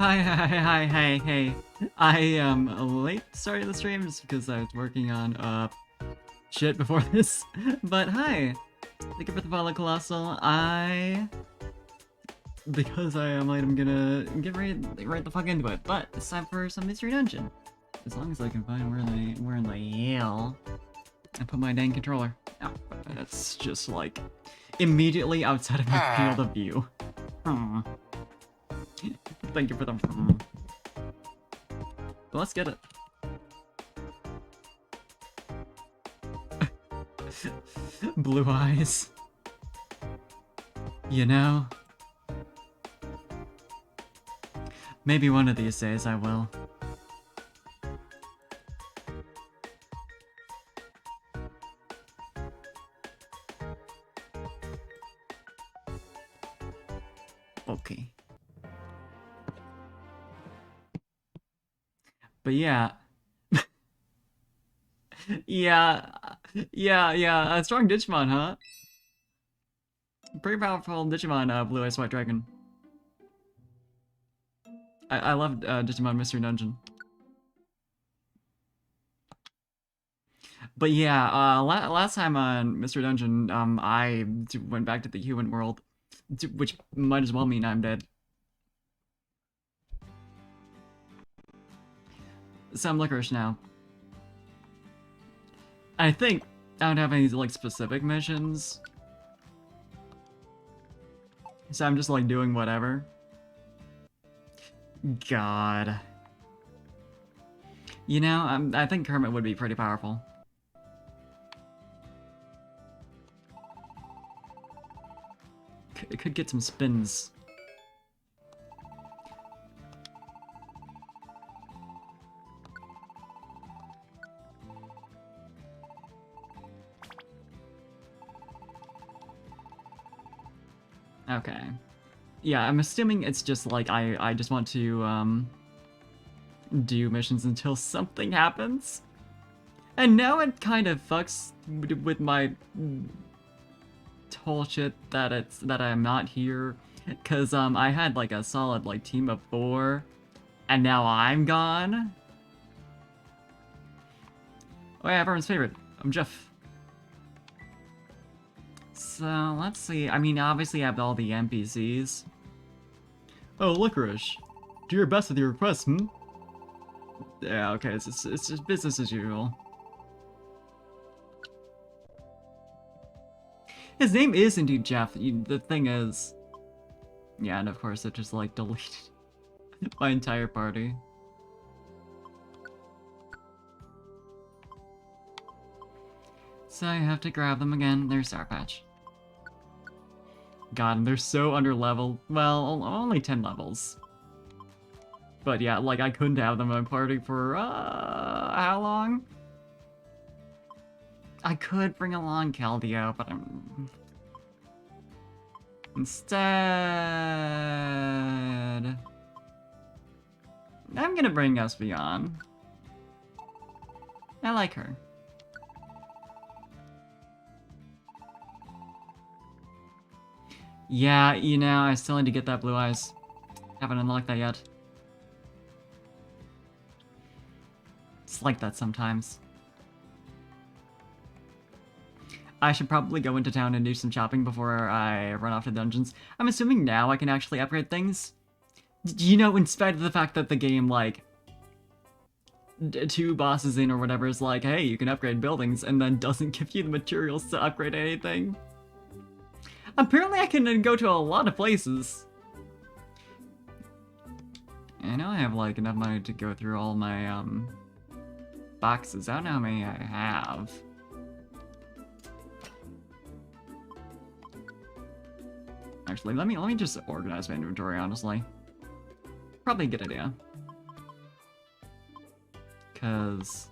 Hi. I am late starting the stream just because I was working on shit before this. But hi, thank you for the follow, Colossal. Because I am late, I'm gonna get right the fuck into it. But it's time for some mystery dungeon. As long as I can find where in the hell I put my dang controller. Oh, that's just like immediately outside of my field of view. Thank you for the. Let's get it. Blue eyes. You know, maybe one of these days I will. Okay. But yeah. yeah, a strong Digimon, huh? Pretty powerful Digimon, Blue Eyes White Dragon. I love Digimon Mystery Dungeon. But yeah, last time on Mystery Dungeon, I went back to the human world, which might as well mean I'm dead. So I'm licorice now. I think I don't have any like specific missions, so I'm just like doing whatever. God. You know, I think Kermit would be pretty powerful. It could get some spins. Okay. Yeah, I'm assuming it's just like I just want to do missions until something happens. And now it kind of fucks with my whole shit that I'm not here, cuz I had like a solid like team of 4 and now I'm gone. Oh yeah, everyone's favorite. I'm Jeff. So let's see. I mean, obviously I have all the NPCs. Oh, Licorice. Do your best with your requests, hmm? Yeah, okay, it's just business as usual. His name is indeed Jeff. The thing is... Yeah, and of course it just, like, deleted my entire party. So I have to grab them again. There's Star Patch. God, and they're so under-leveled. Well, only 10 levels. But yeah, like, I couldn't have them in my party for, how long? I could bring along Keldeo, but instead... I'm gonna bring Espeon. I like her. Yeah, you know, I still need to get that Blue Eyes. Haven't unlocked that yet. It's like that sometimes. I should probably go into town and do some shopping before I run off to dungeons. I'm assuming now I can actually upgrade things. You know, in spite of the fact that the game, like, 2 bosses in or whatever is like, hey, you can upgrade buildings, and then doesn't give you the materials to upgrade anything. Apparently I can go to a lot of places. I know I have, like, enough money to go through all my, boxes. I don't know how many I have. Actually, let me just organize my inventory, honestly. Probably a good idea. Cause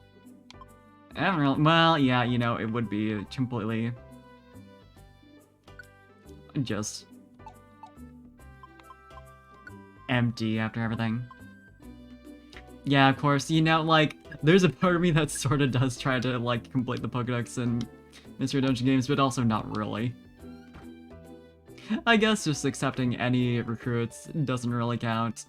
I haven't really, well, yeah, you know, it would be completely just empty after everything. Yeah, of course, you know, like, there's a part of me that sort of does try to, like, complete the Pokedex in Mystery Dungeon games, but also not really. I guess just accepting any recruits doesn't really count.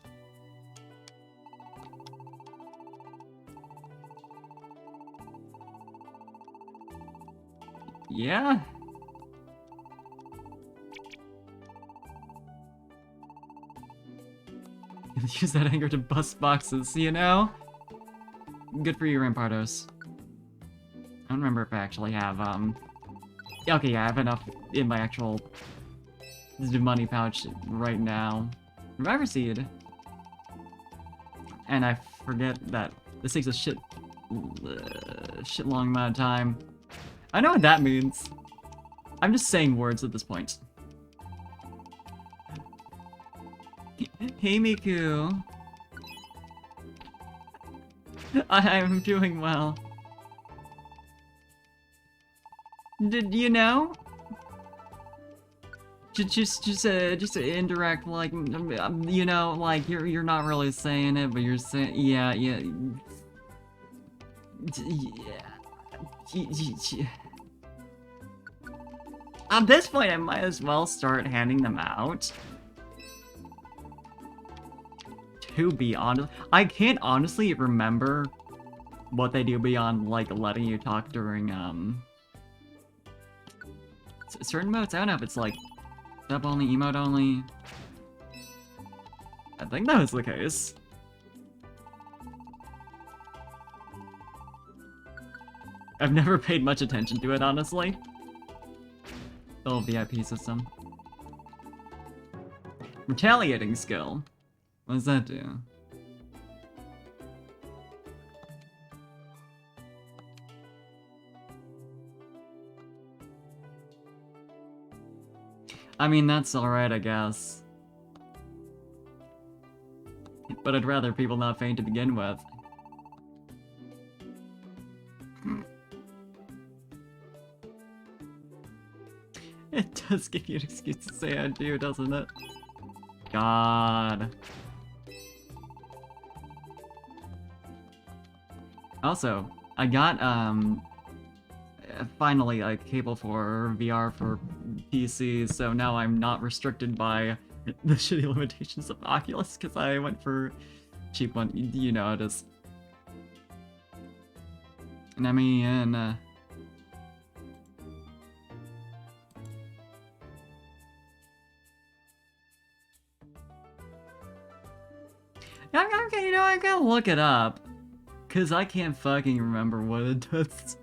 Yeah. Use that anger to bust boxes, you know? Good for you, Rampardos. I don't remember if I actually have, okay, yeah, I have enough in my actual money pouch right now. Reviver Seed. And I forget that this takes a shit long amount of time. I know what that means. I'm just saying words at this point. Hey, Miku. I'm doing well. Did you know? Just a indirect, like, you know, like, you're not really saying it, but you're saying, yeah. At this point, I might as well start handing them out. To be honest, I can't honestly remember what they do beyond, like, letting you talk during, certain modes. I don't know if it's, like, sub only, emote only. I think that was the case. I've never paid much attention to it, honestly. The whole VIP system. Retaliating skill. What does that do? I mean, that's alright, I guess. But I'd rather people not faint to begin with. It does give you an excuse to say I do, doesn't it? God. Also, I got, finally a cable for VR for PCs, so now I'm not restricted by the shitty limitations of Oculus, because I went for cheap one. You know it is. And I mean, okay, you know, I gotta look it up, because I can't fucking remember what it does.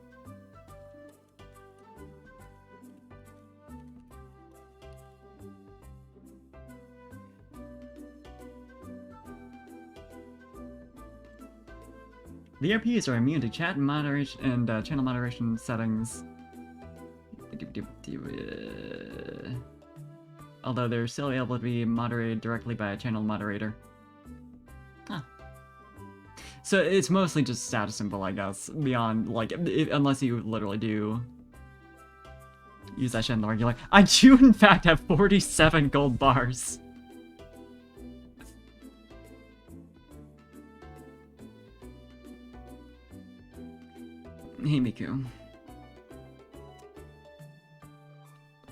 VIPs are immune to chat and moderation and channel moderation settings. Although they're still able to be moderated directly by a channel moderator. Huh. So it's mostly just status symbol, I guess. Beyond, like, unless you literally do use that shit in the regular. I do, in fact, have 47 gold bars. Hey, Miku.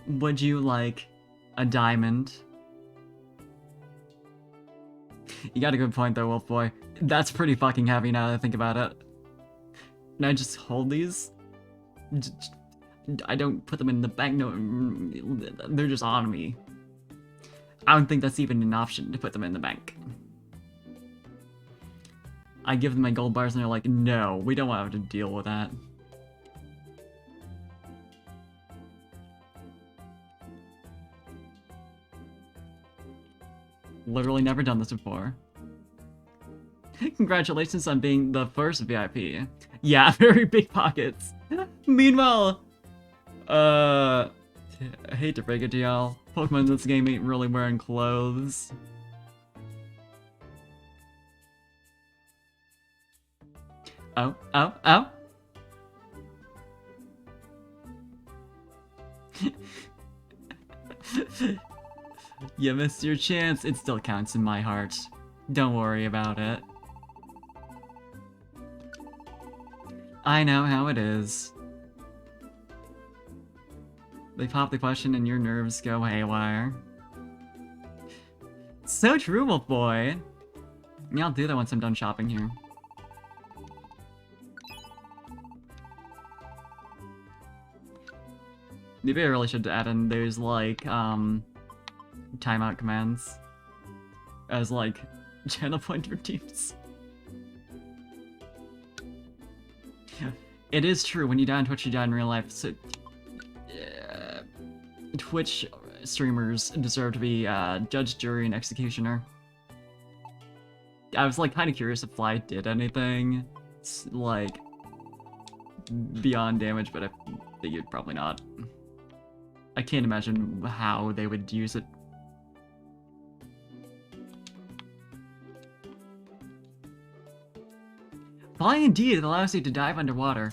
Would you like a diamond? You got a good point though, Wolf Boy. That's pretty fucking heavy now that I think about it. Can I just hold these? I don't put them in the bank, no, they're just on me. I don't think that's even an option to put them in the bank. I give them my gold bars and they're like, no, we don't want to have to deal with that. Literally never done this before. Congratulations on being the first VIP. Yeah, very big pockets. Meanwhile, I hate to break it to y'all, Pokemon in this game ain't really wearing clothes. Oh, oh, oh! You missed your chance. It still counts in my heart. Don't worry about it. I know how it is. They pop the question and your nerves go haywire. So true, Wolf Boy. Yeah, I'll do that once I'm done shopping here. Maybe I really should add in those, like, timeout commands as, like, channel pointer teams. It is true, when you die on Twitch, you die in real life, so... Twitch streamers deserve to be, judge, jury, and executioner. I was, like, kind of curious if Fly did anything, like, beyond damage, but I figured probably not. I can't imagine how they would use it. Fly indeed, it allows you to dive underwater.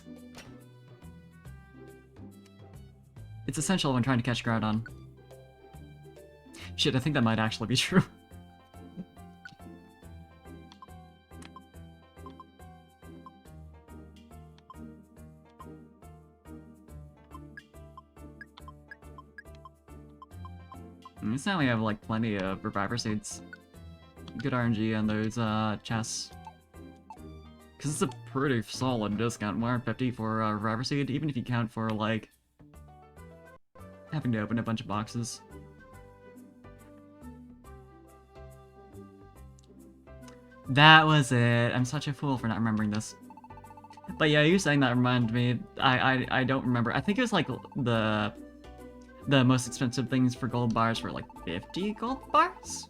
It's essential when trying to catch Groudon. Shit, I think that might actually be true. This time we have, like, plenty of Reviver Seeds. Good RNG on those, chests. Because it's a pretty solid discount, 150 for Reviver Seed, even if you count for, like, having to open a bunch of boxes. That was it. I'm such a fool for not remembering this. But yeah, you saying that reminded me. I don't remember. I think it was, like, the most expensive things for gold bars were like 50 gold bars?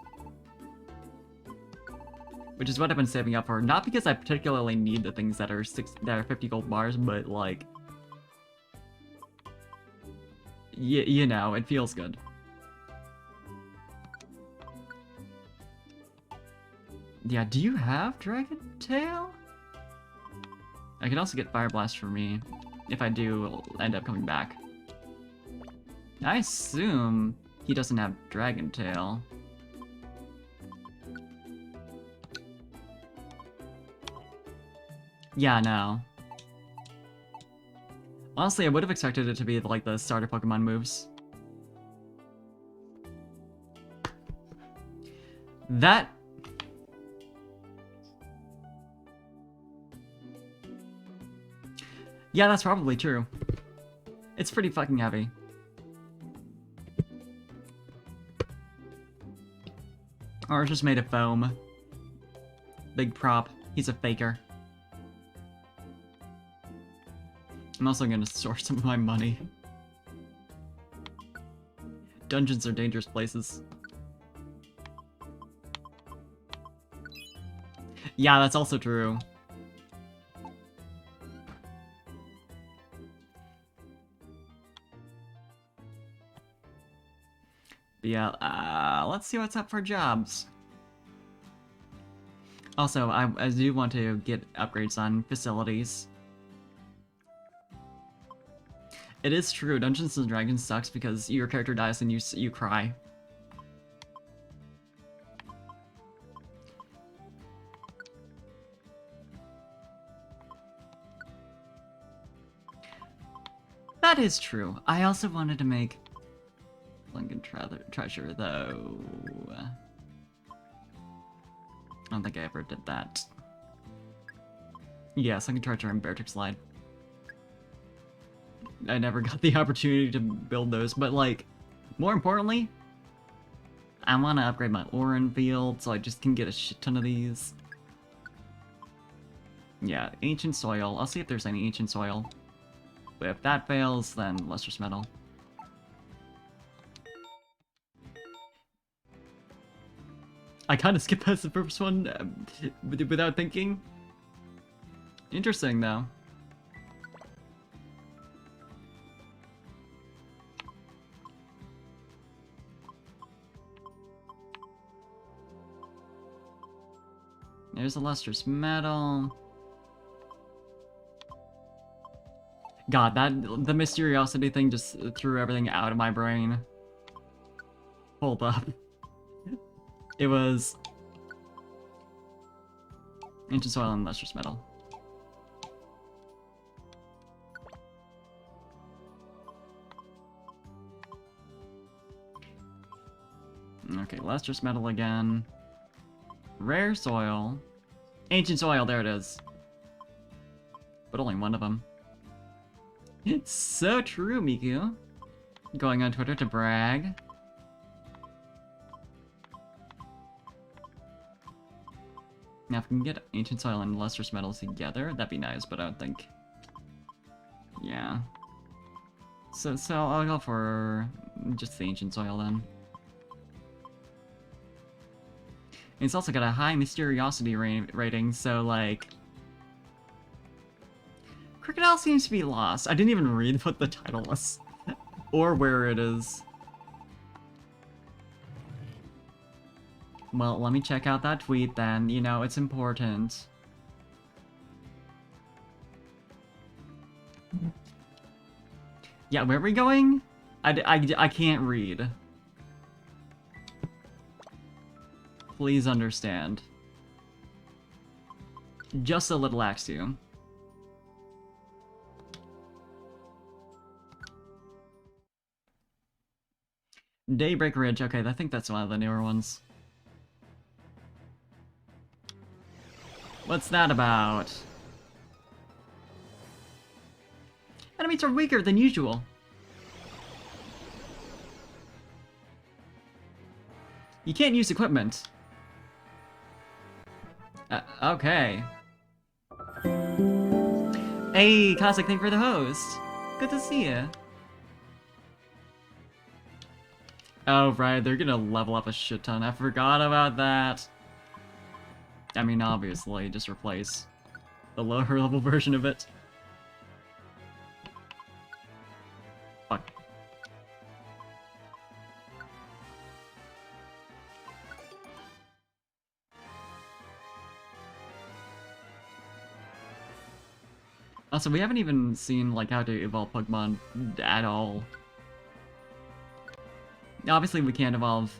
Which is what I've been saving up for. Not because I particularly need the things that are 50 gold bars, but like... you know, it feels good. Yeah, do you have Dragon Tail? I can also get Fire Blast for me. If I do, it'll end up coming back. I assume he doesn't have Dragon Tail. Yeah, no. Honestly, I would have expected it to be like the starter Pokemon moves. That... Yeah, that's probably true. It's pretty fucking heavy. Or it's just made of foam. Big prop. He's a faker. I'm also gonna store some of my money. Dungeons are dangerous places. Yeah, that's also true. But yeah, let's see what's up for jobs. Also, I do want to get upgrades on facilities. It is true, Dungeons & Dragons sucks because your character dies and you cry. That is true. I also wanted to make Lincoln Treasure, though. I don't think I ever did that. Yeah, Sunken Treasure and Beartic Slide. I never got the opportunity to build those, but like, more importantly, I want to upgrade my Oran field so I just can get a shit ton of these. Yeah, Ancient Soil. I'll see if there's any Ancient Soil. But if that fails, then Lustrous Metal. I kind of skipped past the first one without thinking. Interesting, though. There's a Lustrous Metal. God, the Mysteriosity thing just threw everything out of my brain. Hold up. It was Ancient Soil and Lustrous Metal. Okay, Lustrous Metal again. Rare Soil. Ancient Soil, there it is. But only one of them. It's so true, Miku. going on Twitter to brag. Now, if we can get Ancient Soil and Lustrous Metals together, that'd be nice, but I don't think... Yeah. So I'll go for just the Ancient Soil then. It's also got a high Mysteriosity rating, so, like... Crocodile seems to be lost. I didn't even read what the title was. Or where it is. Well, let me check out that tweet then. You know, it's important. Yeah, where are we going? I can't read. Please understand. Just a little Axiom. Daybreak Ridge, okay, I think that's one of the newer ones. What's that about? Enemies are weaker than usual. You can't use equipment. Okay. Hey, Cossack, thank you for the host. Good to see you. Oh, right, they're gonna level up a shit ton. I forgot about that. I mean, obviously, just replace the lower level version of it. Fuck. Also, we haven't even seen, like, how to evolve Pokemon at all. Obviously, we can't evolve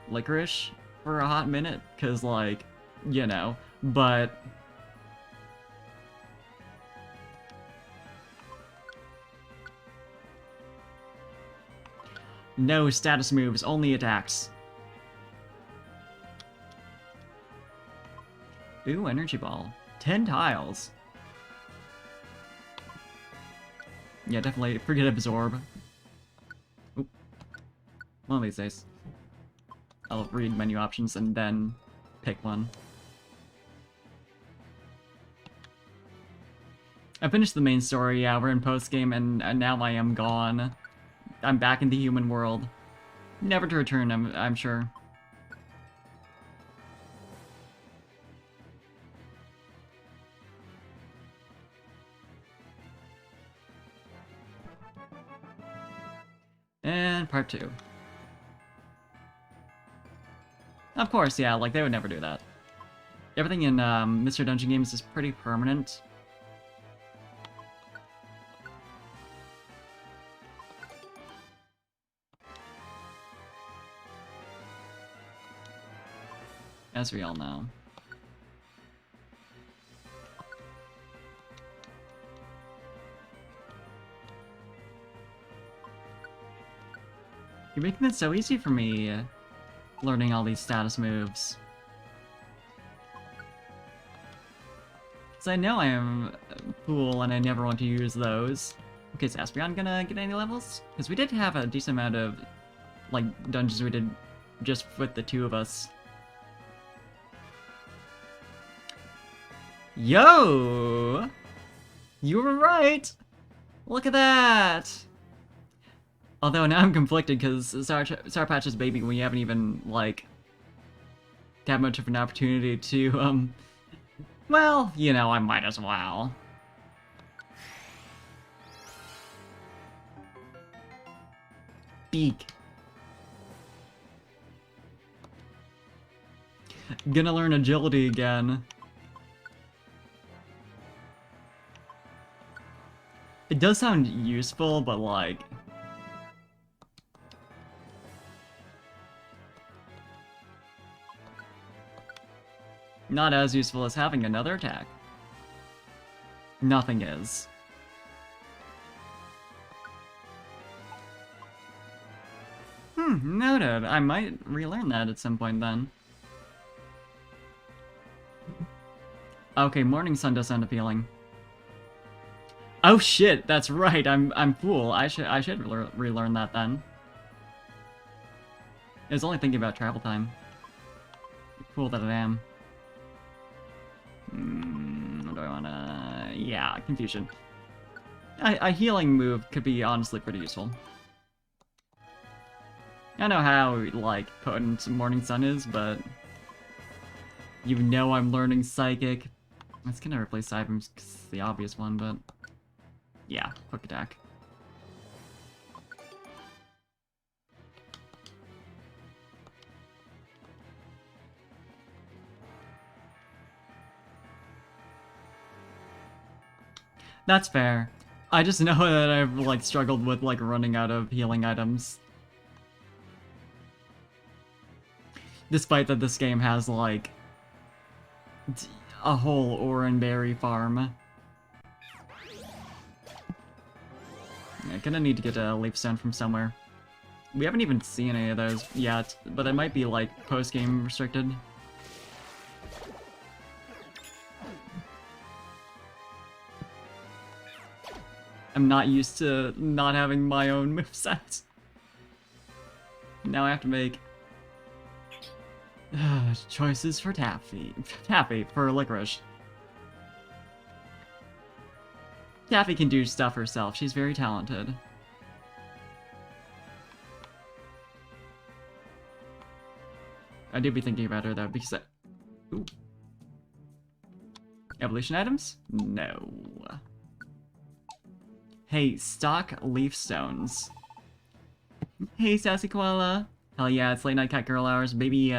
Licorice for a hot minute, because, like, you know, but... No status moves, only attacks. Ooh, Energy Ball. 10 tiles. Yeah, definitely forget Absorb. Oop. One of these days. I'll read menu options and then pick one. I finished the main story, yeah, we're in post-game, and now I am gone. I'm back in the human world. Never to return, I'm sure. And part 2. Of course, yeah, like, they would never do that. Everything in Mr. Dungeon games is pretty permanent. As we all know. You're making it so easy for me, learning all these status moves. Because I know I am a fool and I never want to use those. Okay, is Aspeon gonna get any levels? Because we did have a decent amount of, like, dungeons we did just with the two of us. Yo! You were right! Look at that! Although now I'm conflicted because Sour Patch's baby, we haven't even, like, that much of an opportunity to, well, you know, I might as well. Beak. Gonna learn agility again. It does sound useful, but, like... not as useful as having another attack. Nothing is. Noted. I might relearn that at some point then. Okay, Morning Sun does sound appealing. Oh shit, that's right. I'm fool. I should relearn that then. I was only thinking about travel time. Fool that I am. What do I wanna... Yeah, confusion. A healing move could be honestly pretty useful. I know how, like, potent Morning Sun is, but... You know I'm learning Psychic. It's gonna replace Cyber's, it's the obvious one, but... Yeah, quick attack. That's fair. I just know that I've, like, struggled with, like, running out of healing items. Despite that this game has, like, a whole Oranberry farm. Yeah, gonna need to get a leaf stone from somewhere. We haven't even seen any of those yet, but it might be, like, post-game restricted. I'm not used to not having my own moveset. Now I have to make choices for Taffy for Licorice. Taffy can do stuff herself. She's very talented. I do be thinking about her though, because ooh. Evolution items? No. Hey, stock leaf stones. Hey, Sassy Koala. Hell yeah, it's late night cat girl hours, baby.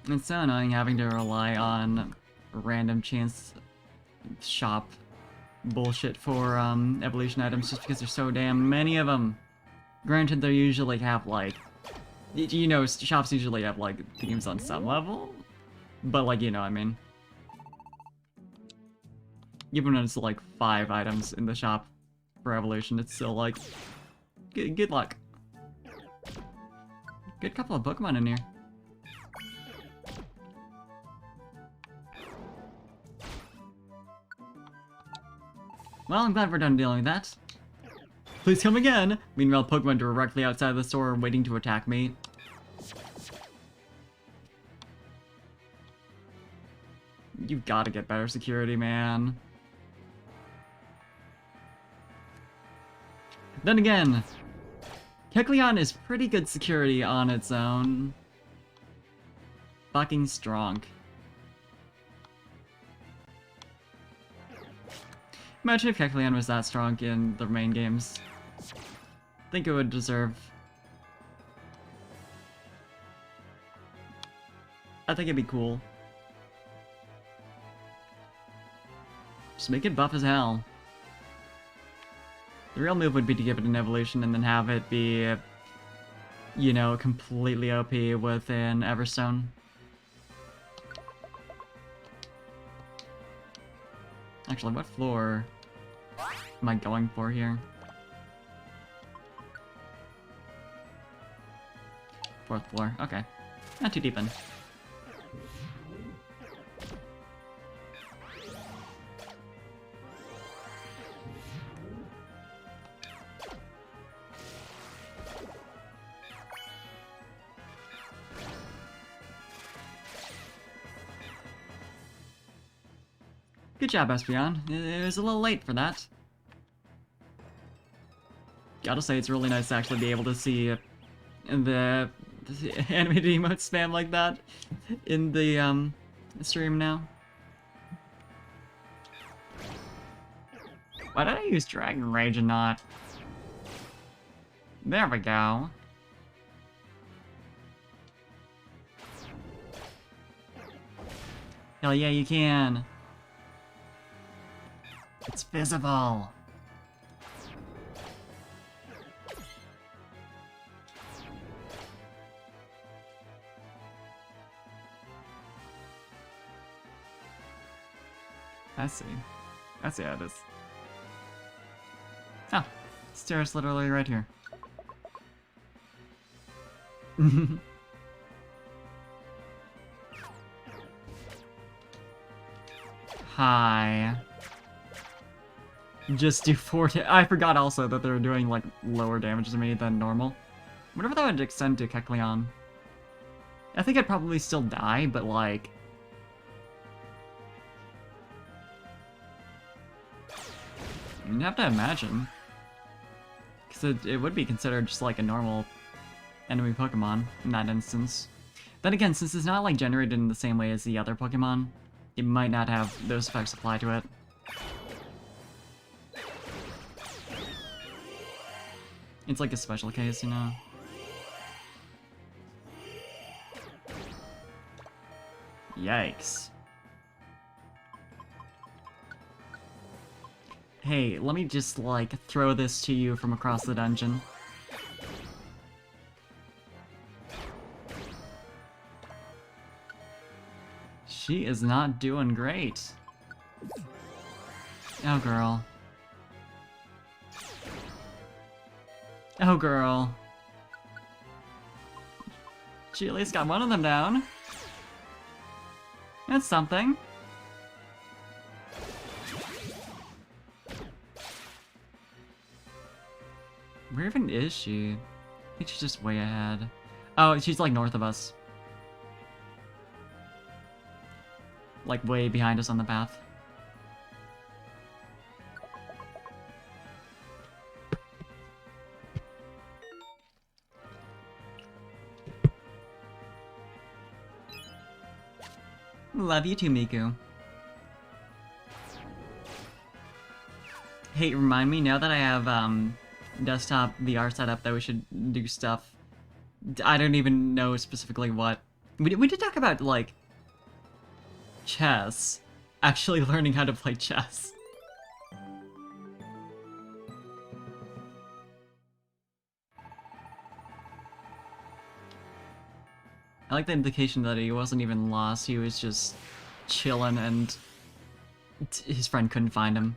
It's so annoying having to rely on random chance shop bullshit for evolution items just because there's so damn many of them. Granted, they usually have like, you know, shops usually have like themes on some level, but like, you know, I mean, even when it's like 5 items in the shop for evolution, it's still like, good luck. Good couple of Pokemon in here. Well, I'm glad we're done dealing with that. Please come again! Meanwhile, Pokemon directly outside the store waiting to attack me. You gotta get better security, man. Then again, Kecleon is pretty good security on its own. Fucking strong. Imagine if Kecleon was that strong in the main games. I think it would deserve... I think it'd be cool. Just make it buff as hell. The real move would be to give it an evolution and then have it be, you know, completely OP with an Everstone. Actually, what floor am I going for here? 4th floor, okay. Not too deep in. Good job, Espeon. It was a little late for that. Gotta say, it's really nice to actually be able to see the animated emote spam like that in the stream now. Why did I use Dragon Rage and not? There we go. Hell yeah, you can. It's visible. I see. I see how it is. Oh, stairs literally right here. high. Just do 4 I forgot also that they're doing, like, lower damage to me than normal. Whatever that would extend to Kecleon. I think I'd probably still die, but, like... You'd have to imagine. Because it would be considered just, like, a normal enemy Pokemon in that instance. Then again, since it's not, like, generated in the same way as the other Pokemon, it might not have those effects apply to it. It's like a special case, you know? Yikes. Hey, let me just, like, throw this to you from across the dungeon. She is not doing great. Oh, girl. Oh, girl. She at least got one of them down. That's something. Where even is she? I think she's just way ahead. Oh, she's like north of us. Like way behind us on the path. Love you too, Miku. Hey, remind me now that I have desktop VR setup that we should do stuff. I don't even know specifically what. We did talk about, like, chess. Actually learning how to play chess. I like the implication that he wasn't even lost, he was just chilling and his friend couldn't find him.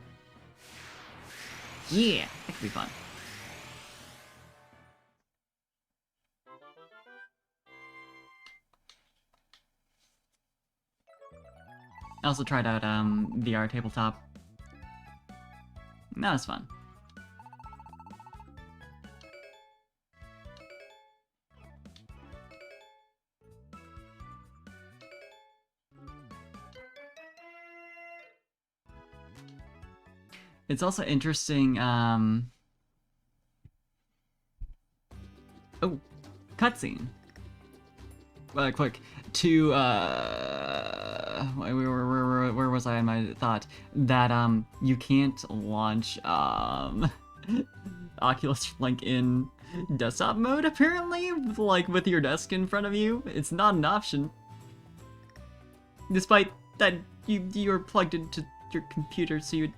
Yeah, that could be fun. I also tried out VR tabletop. That was fun. It's also interesting, oh, cutscene. Quick, to, where was I in my thought? That, you can't launch, Oculus Link in desktop mode, apparently? Like, with your desk in front of you? It's not an option. Despite that you're plugged into your computer, so you...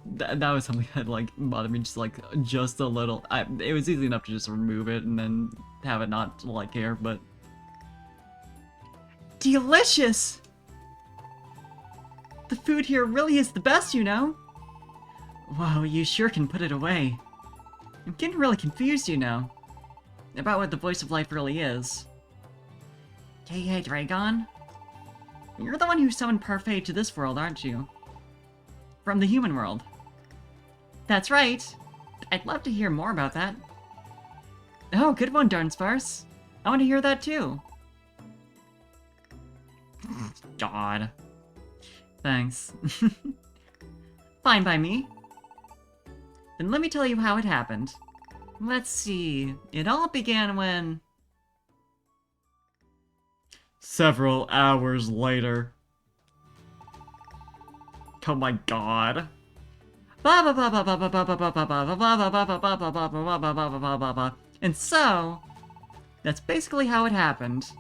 That was something that, like, bothered me just a little. It was easy enough to just remove it and then have it not, like, here, but... Delicious! The food here really is the best, you know? Whoa, you sure can put it away. I'm getting really confused, you know, about what the voice of life really is. Hey, Dragon? You're the one who summoned Parfait to this world, aren't you? From the human world. That's right. I'd love to hear more about that. Oh, good one, Darnsparce. I want to hear that too. God. Thanks. Fine by me. Then let me tell you how it happened. Let's see. It all began when... Several hours later. Oh my god. And so, that's basically how it happened.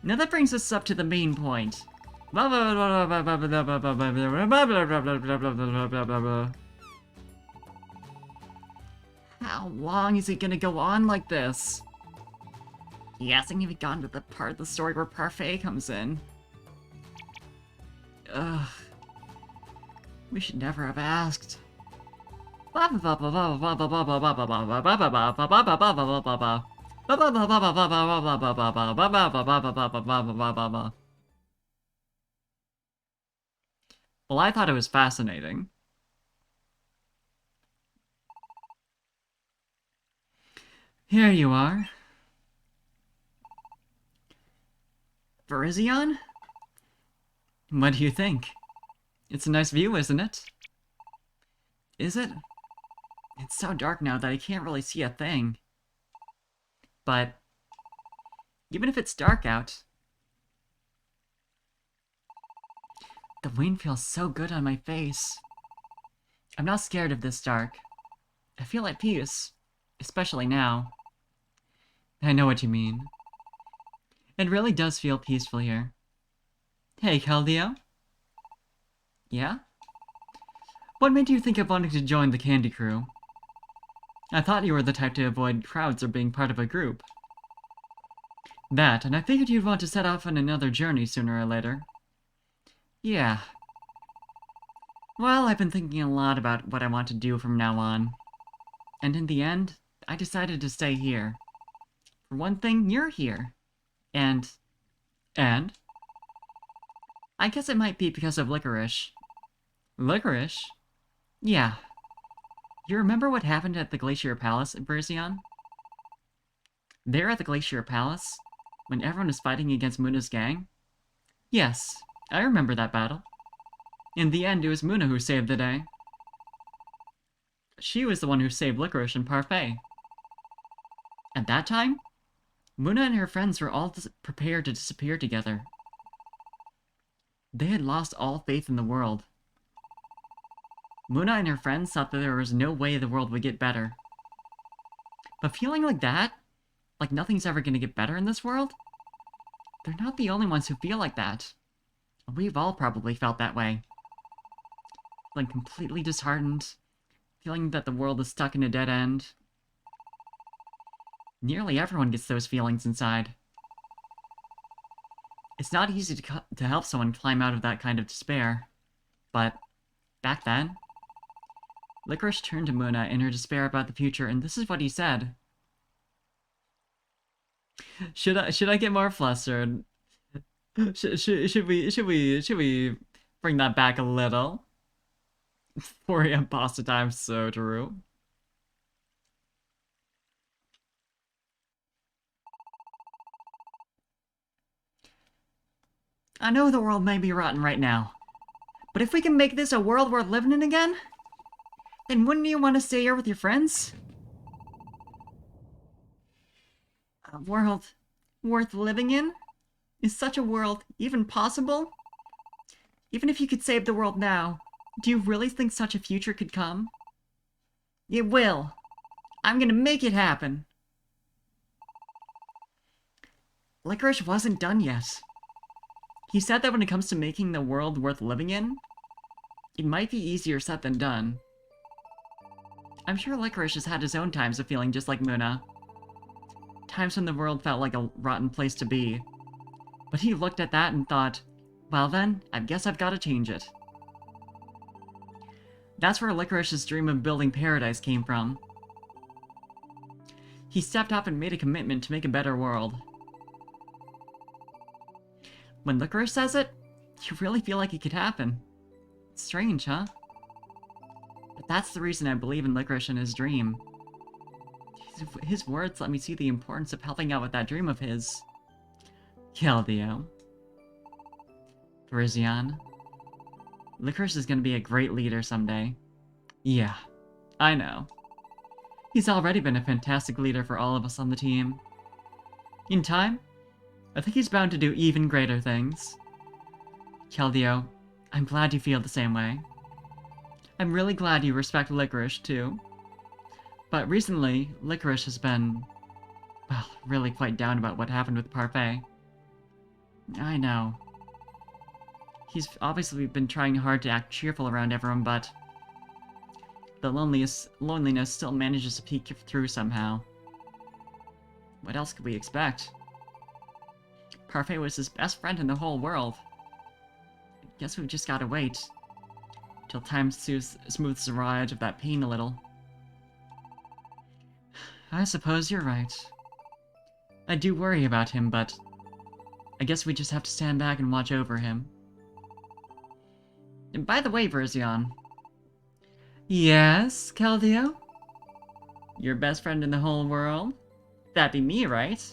Now that brings us up to the main point. How long is it gonna go on like this? He hasn't even gotten to the part of the story where Parfait comes in. Ugh. We should never have asked. Well, I thought it was fascinating. Here you are. Virizion? What do you think? It's a nice view, isn't it? Is it? It's so dark now that I can't really see a thing. But even if it's dark out, the wind feels so good on my face. I'm not scared of this dark. I feel at peace, especially now. I know what you mean. It really does feel peaceful here. Hey, Keldeo? Yeah? What made you think of wanting to join the Candy Crew? I thought you were the type to avoid crowds or being part of a group. That, and I figured you'd want to set off on another journey sooner or later. Yeah. Well, I've been thinking a lot about what I want to do from now on. And in the end, I decided to stay here. For one thing, you're here. And... I guess it might be because of Licorice. Licorice? Yeah. You remember what happened at the Glacier Palace in Brazion? There at the Glacier Palace, when everyone was fighting against Muna's gang? Yes, I remember that battle. In the end, it was Muna who saved the day. She was the one who saved Licorice and Parfait. At that time, Muna and her friends were all prepared to disappear together. They had lost all faith in the world. Muna and her friends thought that there was no way the world would get better. But feeling like that, like nothing's ever gonna get better in this world, they're not the only ones who feel like that. We've all probably felt that way. Feeling completely disheartened, feeling that the world is stuck in a dead end. Nearly everyone gets those feelings inside. It's not easy to help someone climb out of that kind of despair. But, back then, Licorice turned to Muna in her despair about the future, and this is what he said. Should I get more flustered? Should we bring that back a little? 4 a.m. pasta time, so true. I know the world may be rotten right now, but if we can make this a world worth living in again, then wouldn't you want to stay here with your friends? A world worth living in? Is such a world even possible? Even if you could save the world now, do you really think such a future could come? It will. I'm gonna make it happen. Licorice wasn't done yet. He said that when it comes to making the world worth living in, it might be easier said than done. I'm sure Licorice has had his own times of feeling just like Muna. Times when the world felt like a rotten place to be. But he looked at that and thought, well then, I guess I've got to change it. That's where Licorice's dream of building paradise came from. He stepped up and made a commitment to make a better world. When Licorice says it, you really feel like it could happen. It's strange, huh? But that's the reason I believe in Licorice and his dream. His words let me see the importance of helping out with that dream of his. Keldeo. Virizion. Licorice is gonna be a great leader someday. Yeah, I know. He's already been a fantastic leader for all of us on the team. In time, I think he's bound to do even greater things. Keldeo, I'm glad you feel the same way. I'm really glad you respect Licorice, too. But recently, Licorice has been, well, really quite down about what happened with Parfait. I know. He's obviously been trying hard to act cheerful around everyone, but the loneliness still manages to peek through somehow. What else could we expect? Parfait was his best friend in the whole world. Guess we've just gotta wait till time smooths the ride of that pain a little. I suppose you're right. I do worry about him, but I guess we just have to stand back and watch over him. And by the way, Verzion. Yes, Keldeo? Your best friend in the whole world? That'd be me, right?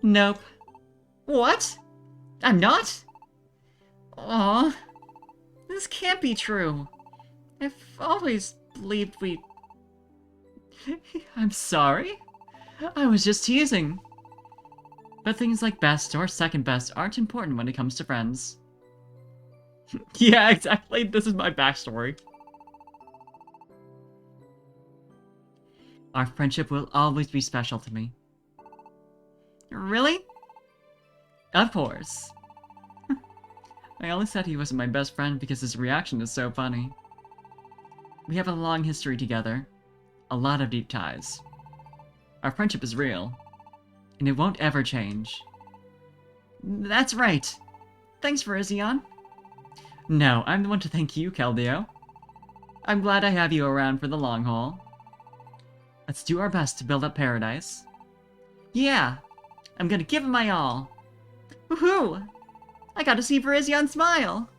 Nope. What? I'm not? Aw. This can't be true. I've always believed we... I'm sorry? I was just teasing. But things like best or second best aren't important when it comes to friends. Yeah, exactly. This is my backstory. Our friendship will always be special to me. Really? Of course. I only said he wasn't my best friend because his reaction is so funny. We have a long history together. A lot of deep ties. Our friendship is real. And it won't ever change. That's right. Thanks, Verizion. No, I'm the one to thank you, Keldeo. I'm glad I have you around for the long haul. Let's do our best to build up paradise. Yeah, I'm gonna give it my all. Woohoo! I got to see Verizion smile!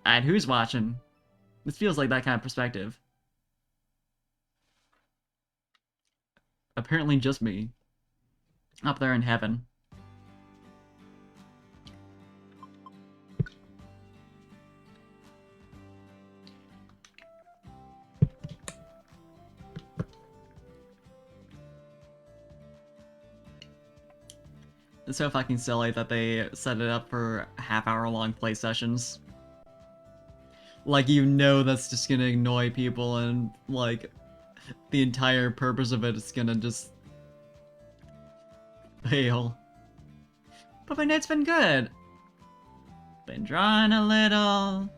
And who's watching? This feels like that kind of perspective. Apparently just me. Up there in heaven. It's so fucking silly that they set it up for half-hour-long play sessions. Like, you know that's just gonna annoy people, and, like, the entire purpose of it is gonna just... fail. But my night's been good. Been drawing a little.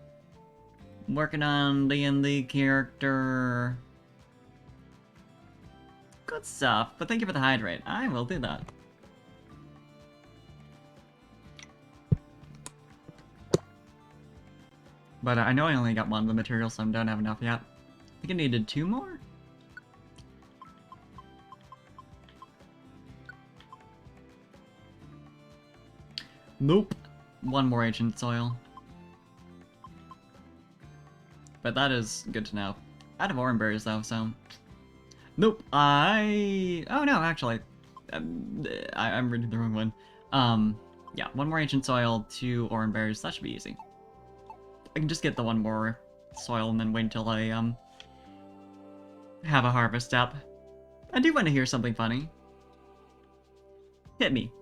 Working on the character. Good stuff, but thank you for the hydrate. I will do that. But I know I only got one of the materials, so I don't have enough yet. I think I needed 2 more? Nope. 1 more ancient soil. But that is good to know. Out of orange berries though, so... Nope, oh no, actually. I'm reading the wrong one. Yeah, 1 more ancient soil, 2 orange berries, that should be easy. I can just get the 1 more soil and then wait until I, have a harvest step. I do want to hear something funny. Hit me.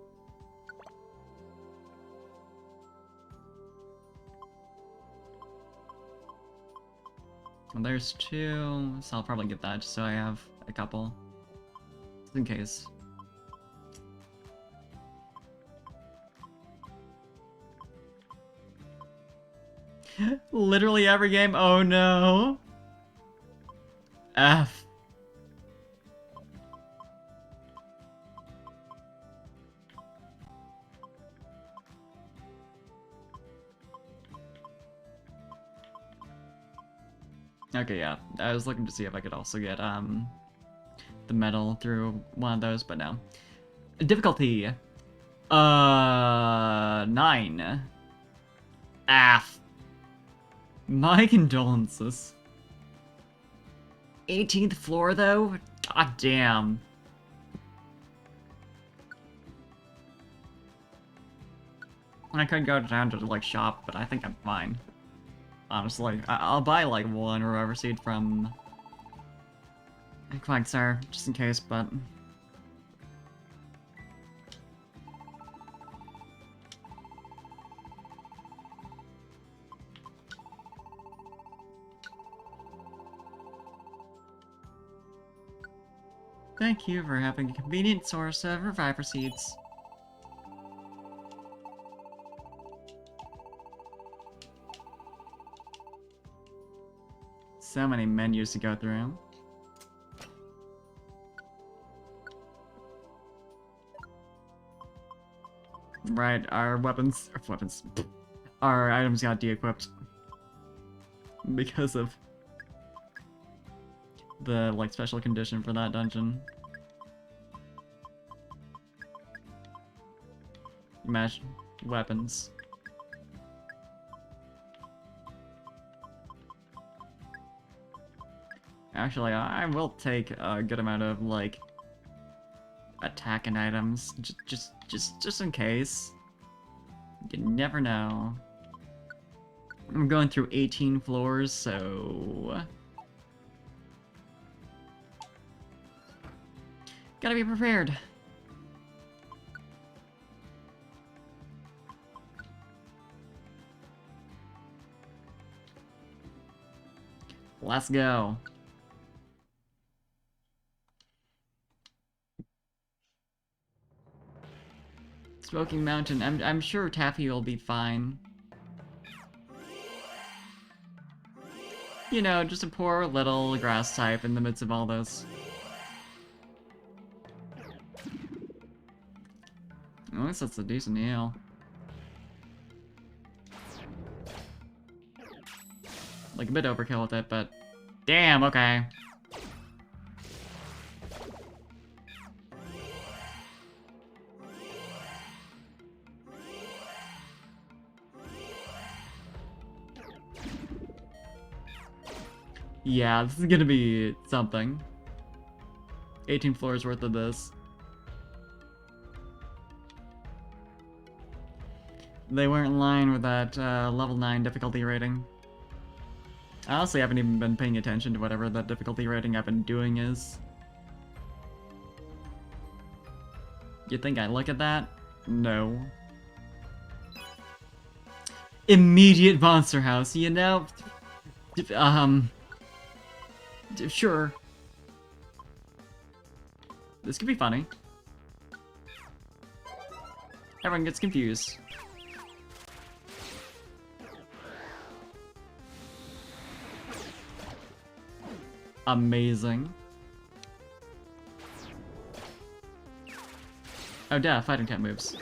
Well, there's 2, so I'll probably get that just so I have a couple. Just in case. Literally every game? Oh no! F. Okay, yeah. I was looking to see if I could also get, the medal through one of those, but no. Difficulty. 9. F. My condolences. 18th floor, though? God damn. I could go down to, like, shop, but I think I'm fine. Honestly. I'll buy, like, 1 Reviver Seed from... Quagsire, just in case, but... Thank you for having a convenient source of Reviver Seeds. So many menus to go through. Right, our weapons... Our items got de-equipped. Because of... the, like, special condition for that dungeon. mesh weapons. Actually, I will take a good amount of, like, attacking items, just in case. You never know. I'm going through 18 floors, so... Gotta be prepared. Let's go. Smoking Mountain. I'm sure Taffy will be fine. You know, just a poor little grass type in the midst of all this. At least that's a decent heal. Like, a bit overkill with it, but... Damn, okay. Yeah, this is gonna be something. 18 floors worth of this. They weren't in line with that level 9 difficulty rating. I honestly haven't even been paying attention to whatever that difficulty rating I've been doing is. You think I look at that? No. Immediate monster house, you know? Sure. This could be funny. Everyone gets confused. Amazing. Oh, duh, fighting type moves.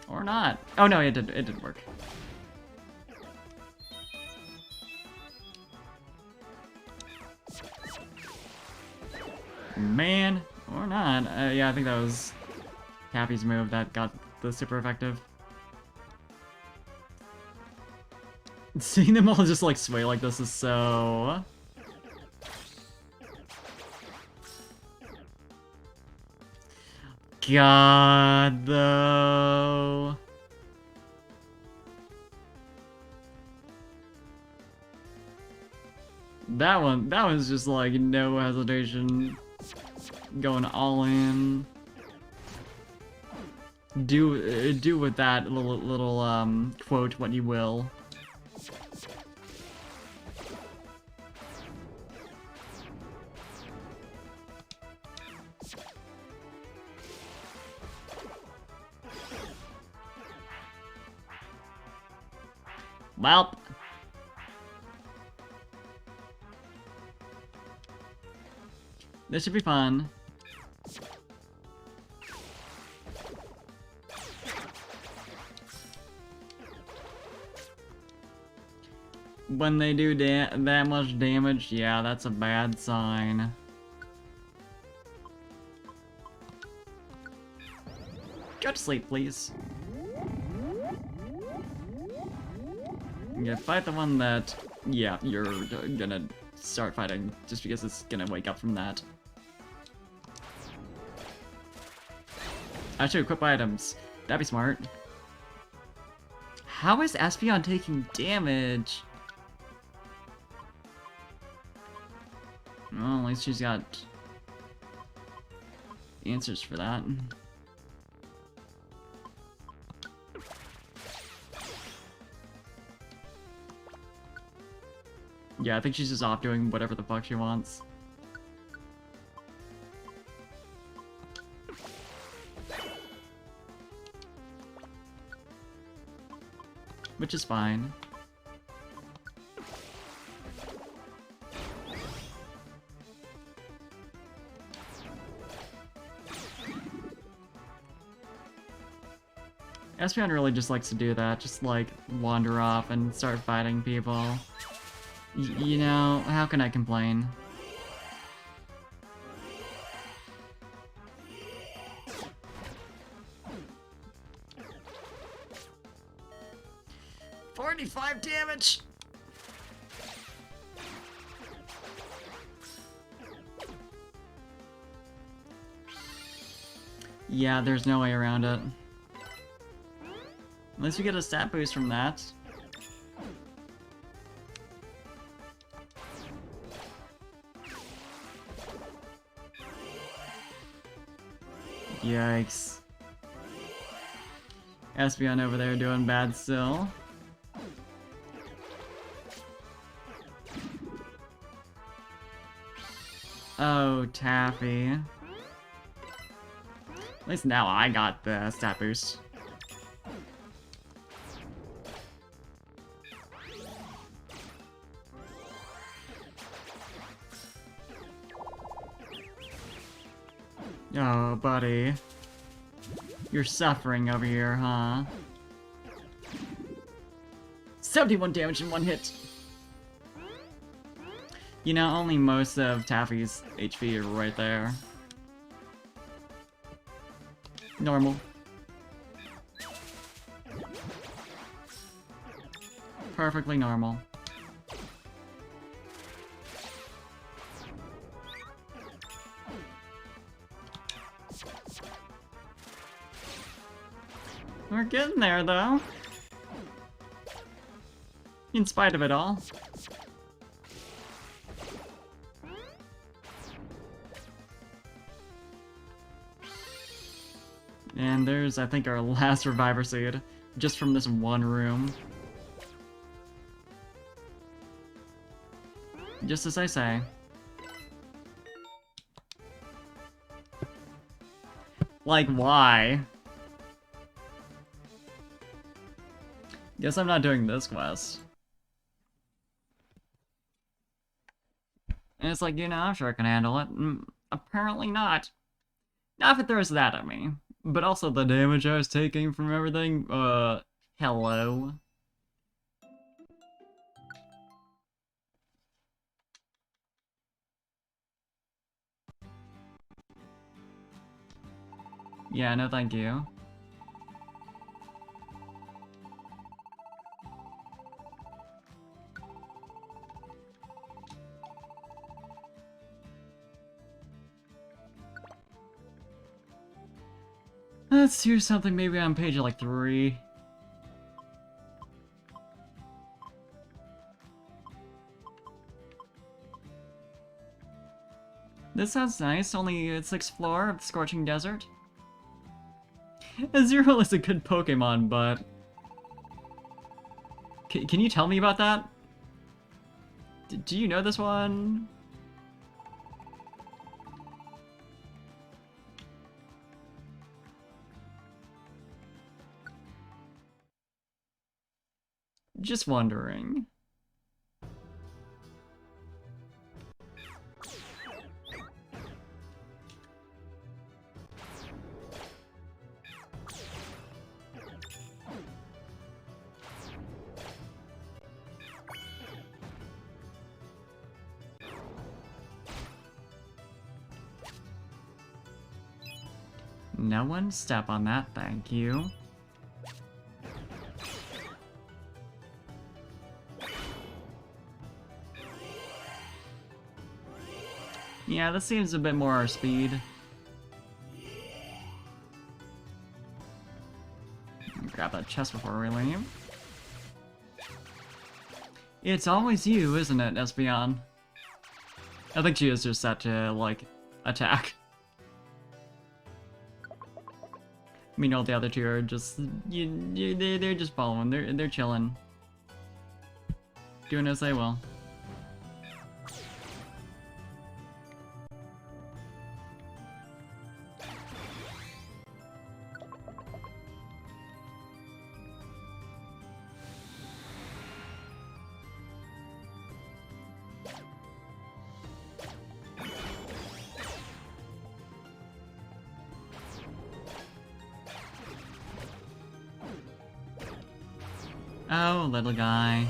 Or not. Oh no, it didn't work. Man, or not. Yeah, I think that was Taffy's move that got the super effective. Seeing them all just like sway like this is so... God, though. That one's just like no hesitation, going all in. Do with that little quote what you will. Well, this should be fun. When they do that much damage, yeah, that's a bad sign. Go to sleep, please. Yeah, fight the one that, yeah, you're gonna start fighting, just because it's gonna wake up from that. I should equip items. That'd be smart. How is Espeon taking damage? Well, at least she's got answers for that. Yeah, I think she's just off doing whatever the fuck she wants. Which is fine. Espeon really just likes to do that, just like wander off and start fighting people. You know, how can I complain? 45 damage! Yeah, there's no way around it. Unless you get a stat boost from that. Yikes. Espeon over there doing bad still. Oh, Taffy. At least now I got the stat boost. Oh, buddy. You're suffering over here, huh? 71 damage in one hit! You know, only most of Taffy's HP are right there. Normal. Perfectly normal. We're getting there, though. In spite of it all. And there's, I think, our last Reviver Seed. Just from this one room. Just as I say. Like, why? Guess I'm not doing this quest. And it's like, you know, I'm sure I can handle it. Apparently not. Not if it throws that at me. But also the damage I was taking from everything, hello. Yeah, no thank you. Let's do something maybe on page like 3. This sounds nice, only it's explore of the Scorching Desert. Azurill is a good Pokemon, but... Can you tell me about that? Do you know this one? Just wondering. No one step on that, thank you. Yeah, this seems a bit more our speed. Grab that chest before we leave. It's always you, isn't it, Espeon? I think she is just set to, like, attack. I mean, all the other two are just, they're just following, they're chilling. Doing as they will. Oh, little guy.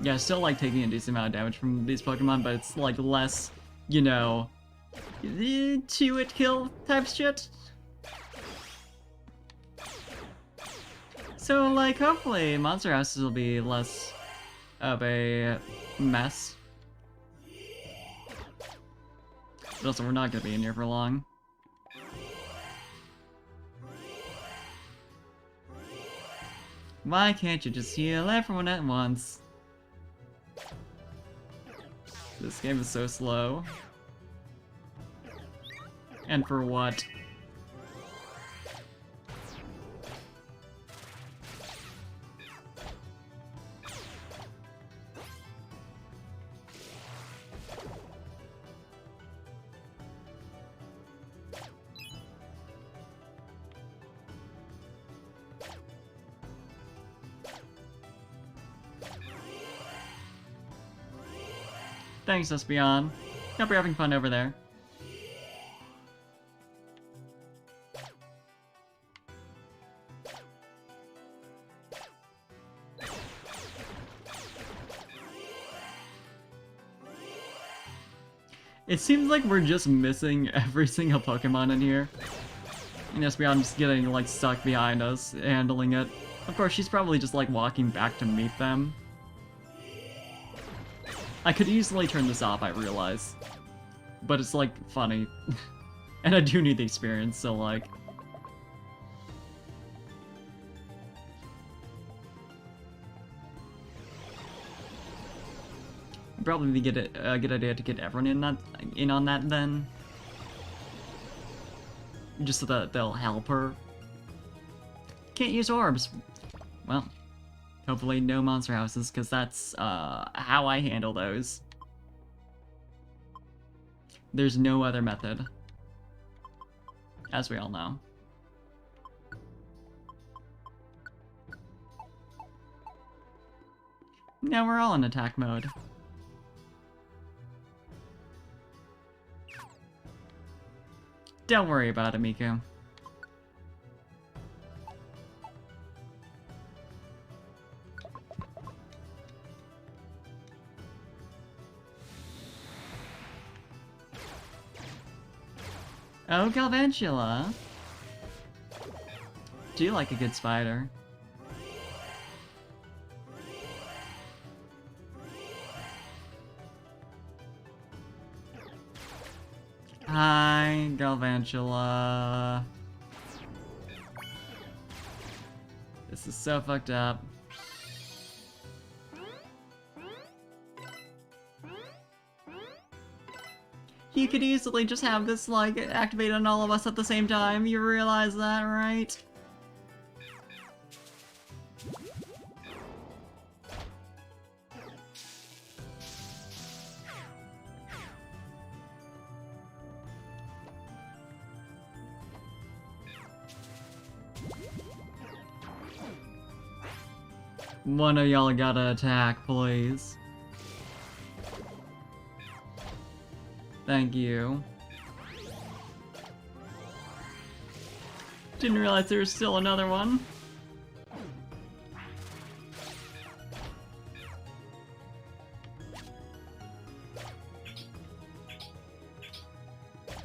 Yeah, I still like taking a decent amount of damage from these Pokemon, but it's like less, you know, two-hit kill type shit. So, like, hopefully monster houses will be less of a mess. But also, we're not gonna be in here for long. Why can't you just heal everyone at once? This game is so slow. And for what? Thanks, Espeon. Hope you're having fun over there. It seems like we're just missing every single Pokemon in here. And Espeon just getting, like, stuck behind us, handling it. Of course, she's probably just, like, walking back to meet them. I could easily turn this off, I realize. But it's, like, funny. And I do need the experience, so, like... Probably be a good idea to get everyone in on that, then. Just so that they'll help her. Can't use orbs. Well, hopefully no monster houses, because that's how I handle those. There's no other method. As we all know. Now we're all in attack mode. Don't worry about it, Miku. Oh, Galvantula. Do you like a good spider? Hi, Galvantula. This is so fucked up. You could easily just have this, like, activate on all of us at the same time. You realize that, right? One of y'all gotta attack, please. Thank you. Didn't realize there was still another one.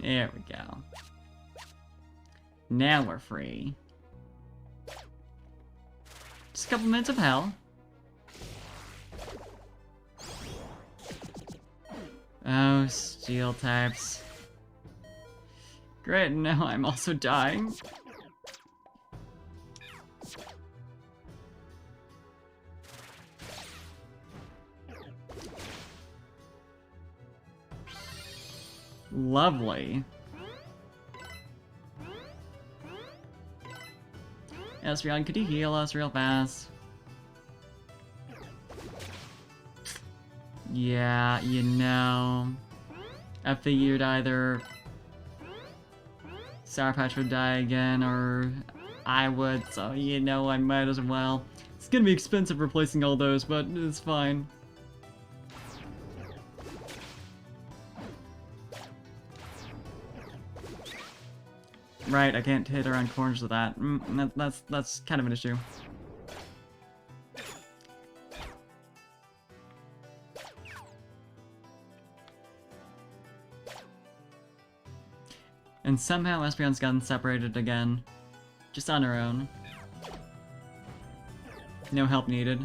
There we go. Now we're free. Just a couple minutes of hell. Oh, steel types. Great, now I'm also dying. Lovely. Espeon, could you heal us real fast? Yeah, you know, I figured either Sour Patch would die again or I would, so you know I might as well. It's gonna be expensive replacing all those, but it's fine. Right, I can't hit around corners with that. That's kind of an issue. And somehow Espeon's gotten separated again. Just on her own. No help needed.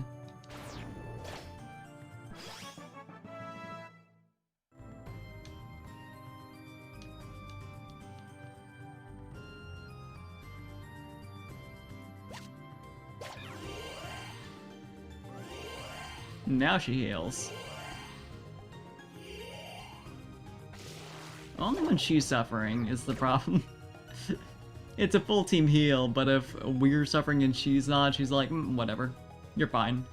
Now she heals. Only when she's suffering is the problem. It's a full team heal, but if we're suffering and she's not, she's like, whatever. You're fine.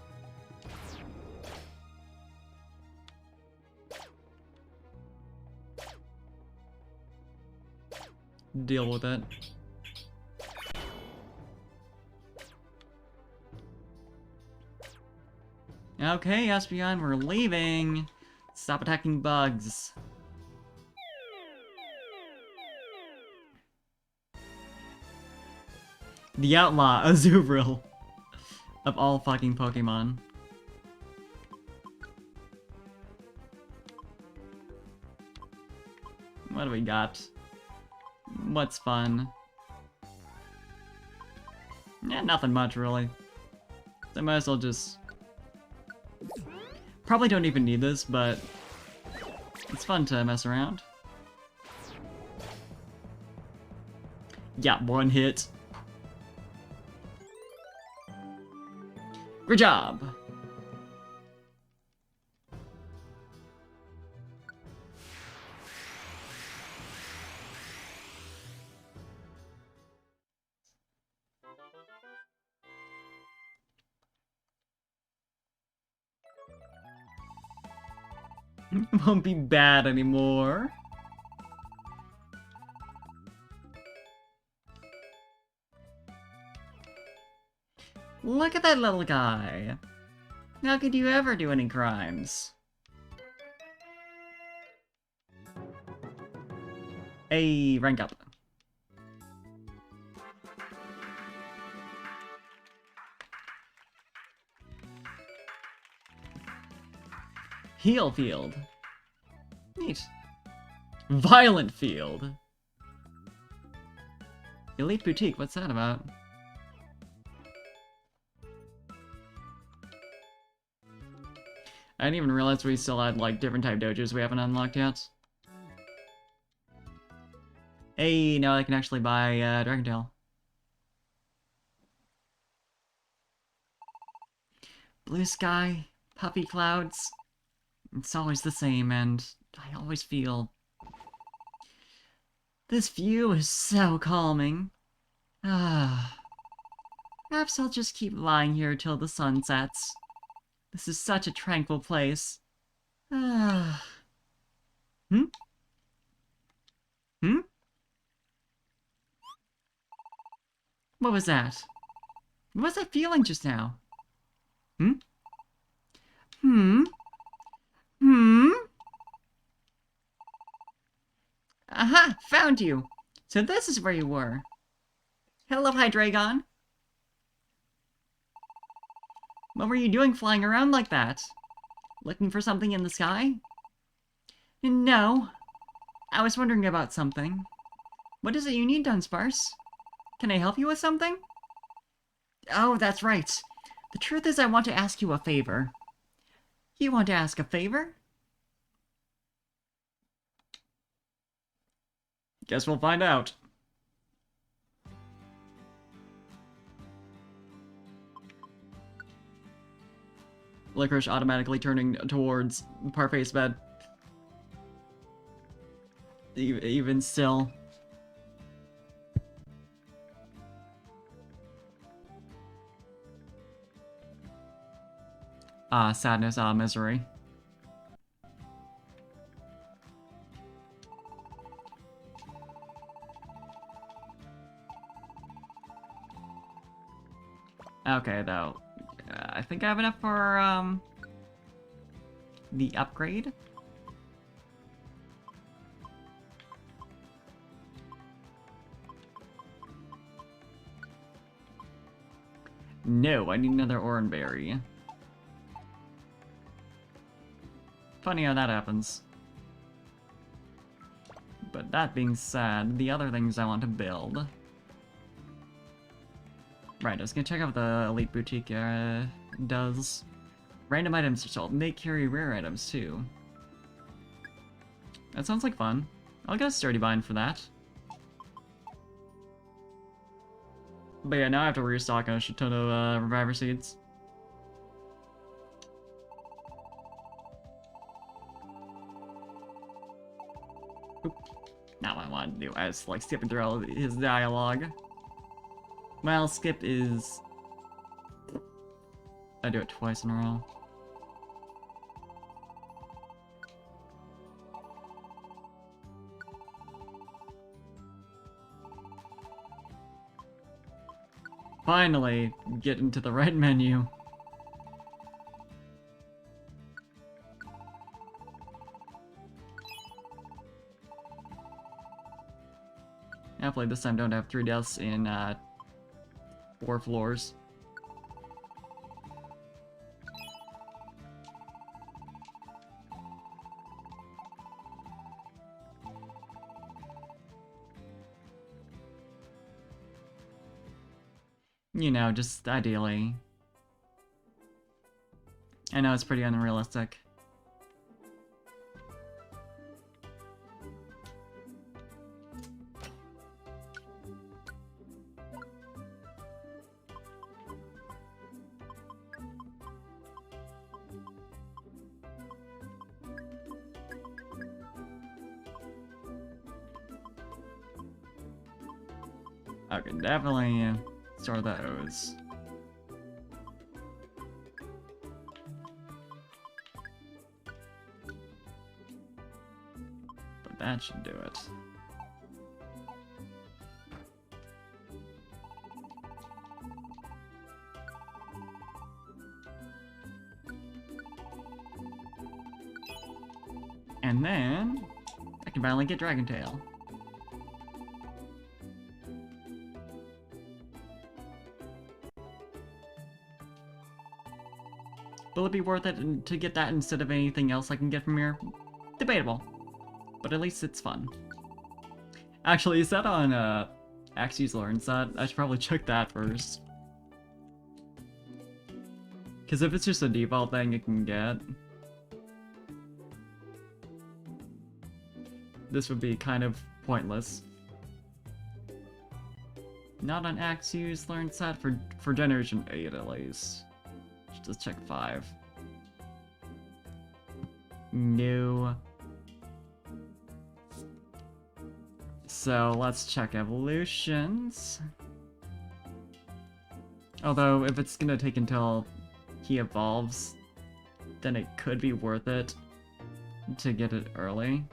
Deal with it. Okay, Espeon, we're leaving. Stop attacking bugs. The Outlaw, Azumarill. Of all fucking Pokemon. What do we got? What's fun? Yeah, nothing much, really. So I might as well just... Probably don't even need this, but... It's fun to mess around. Yeah, one hit. Good job! It won't be bad anymore. Look at that little guy. How could you ever do any crimes? Hey, rank up. Heal field. Neat. Violent field. Elite boutique, what's that about? I didn't even realize we still had, like, different type dojos we haven't unlocked yet. Hey, now I can actually buy, Dragon Tail. Blue sky, puffy clouds. It's always the same, and I always feel... This view is so calming. Ah. Perhaps I'll just keep lying here till the sun sets. This is such a tranquil place. Ah. Hmm? Hmm? What was that? What was that feeling just now? Hmm? Hmm? Hmm? Aha! Found you! So this is where you were. Hello, Hydreigon. What were you doing flying around like that? Looking for something in the sky? No. I was wondering about something. What is it you need, Dunsparce? Can I help you with something? Oh, that's right. The truth is I want to ask you a favor. You want to ask a favor? Guess we'll find out. Licorice automatically turning towards Parfait's bed. Even still. Sadness, misery. Okay, though. I think I have enough for, the upgrade. No, I need another Oranberry. Funny how that happens. But that being said, the other things I want to build... Right, I was gonna check out what the Elite Boutique does. Random items are sold, and they carry rare items too. That sounds like fun. I'll get a sturdy bind for that. But yeah, now I have to restock a shit ton of Reviver Seeds. Oop. Not what I wanted to do. I was like skipping through all of his dialogue. Well, skip is... I do it twice in a row. Finally, get into the right menu. Hopefully this time don't have 3 deaths in 4 floors. You know, just ideally. I know it's pretty unrealistic. Okay, definitely store those. But that should do it. And then I can finally get Dragon Tail. Will it be worth it to get that instead of anything else I can get from here? Debatable. But at least it's fun. Actually, is that on Axie's Learns that? I should probably check that first. Because if it's just a default thing you can get, this would be kind of pointless. Not on Axie's Learns that for Generation 8 at least. Let's check 5. No. So let's check evolutions. Although if it's gonna take until he evolves, then it could be worth it to get it early.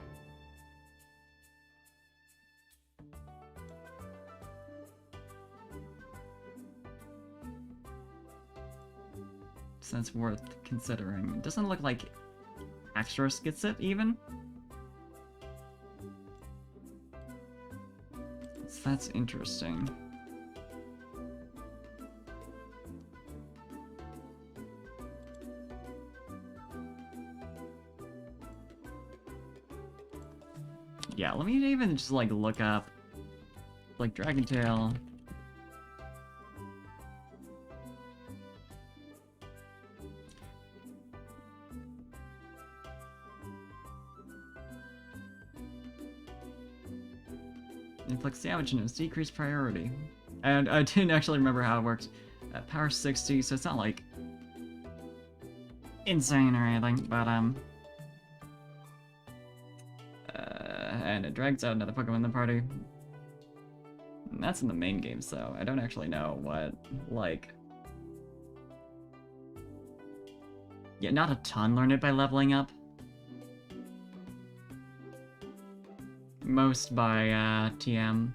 So that's worth considering. It doesn't look like Axtros gets it, even. So that's interesting. Yeah, let me even just, like, look up, like, Dragon Tail. Inflict damage and it's decreased priority. And I didn't actually remember how it worked. Power 60, so it's not like insane or anything, but and it drags out another Pokemon in the party. And that's in the main game, so I don't actually know what, like... Yeah, not a ton learn it by leveling up. Most by TM.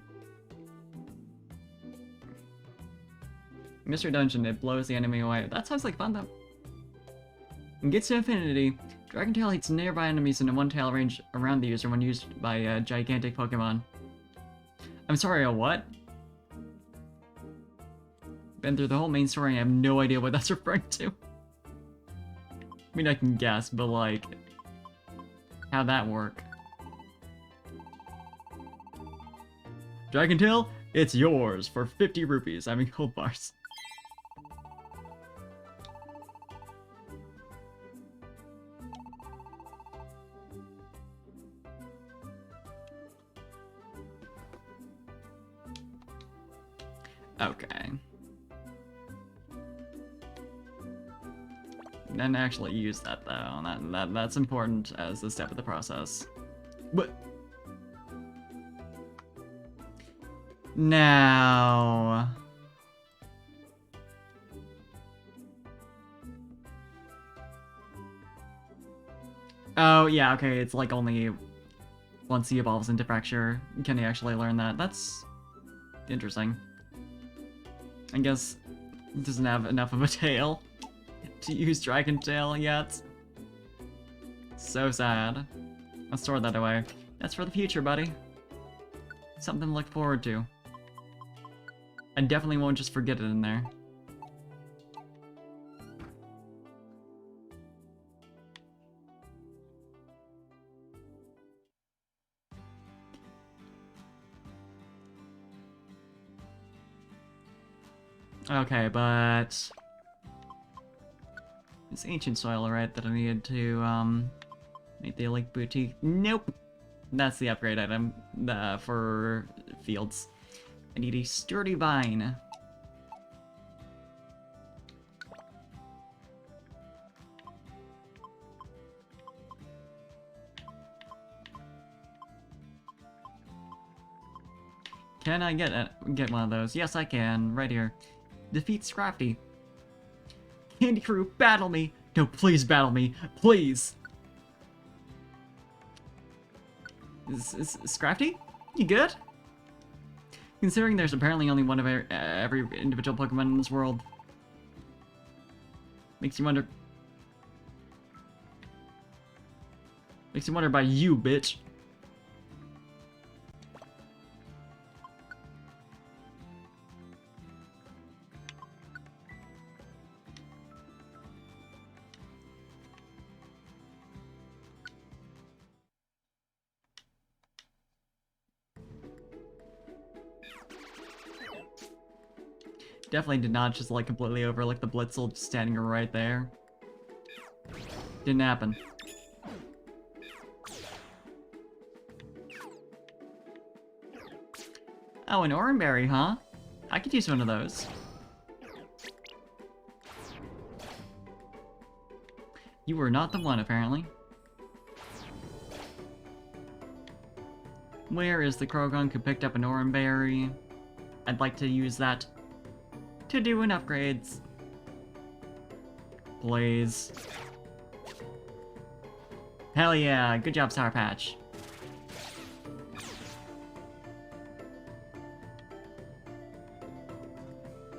Mystery Dungeon, it blows the enemy away. That sounds like fun though. And gets to Infinity. Dragon Tail hits nearby enemies in a one-tail range around the user when used by a gigantic Pokemon. I'm sorry, a what? Been through the whole main story and I have no idea what that's referring to. I mean, I can guess, but like... how'd that work? Dragon Tail, it's yours for 50 rupees. I mean, gold bars. Okay. And actually use that though. That's important as a step of the process. But now, oh yeah, okay. It's like only once he evolves into Fracture can he actually learn that. That's interesting. I guess he doesn't have enough of a tail to use Dragon Tail yet. So sad. I'll store that away. That's for the future, buddy. Something to look forward to. I definitely won't just forget it in there. Okay, but it's ancient soil, right, that I needed to make the Elite Boutique. Nope. That's the upgrade item for fields. I need a sturdy vine. Can I get one of those? Yes, I can. Right here. Defeat Scrafty. Candy Crew, battle me! No, please battle me. Please! Is Scrafty? You good? Considering there's apparently only one of every individual Pokemon in this world. Makes you wonder... Makes you wonder about you, bitch. Definitely did not just like completely overlook the Blitzel just standing right there. Didn't happen. Oh, an Oranberry, huh? I could use one of those. You were not the one, apparently. Where is the Krogunk who picked up an Oranberry? I'd like to use that to do an upgrades. Blaze. Hell yeah, good job, Sour Patch.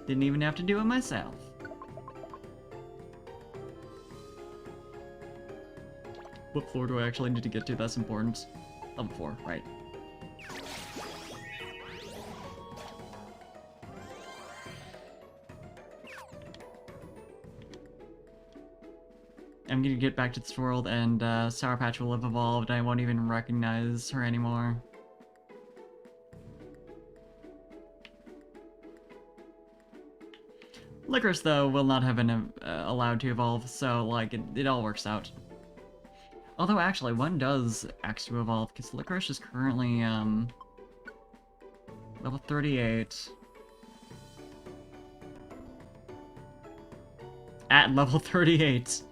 Didn't even have to do it myself. What floor do I actually need to get to? That's important. Level 4, right. I'm gonna get back to this world and Sour Patch will have evolved. I won't even recognize her anymore. Licorice, though, will not have been allowed to evolve, so, like, it all works out. Although, actually, one does actually evolve, because Licorice is currently, level 38. At level 38.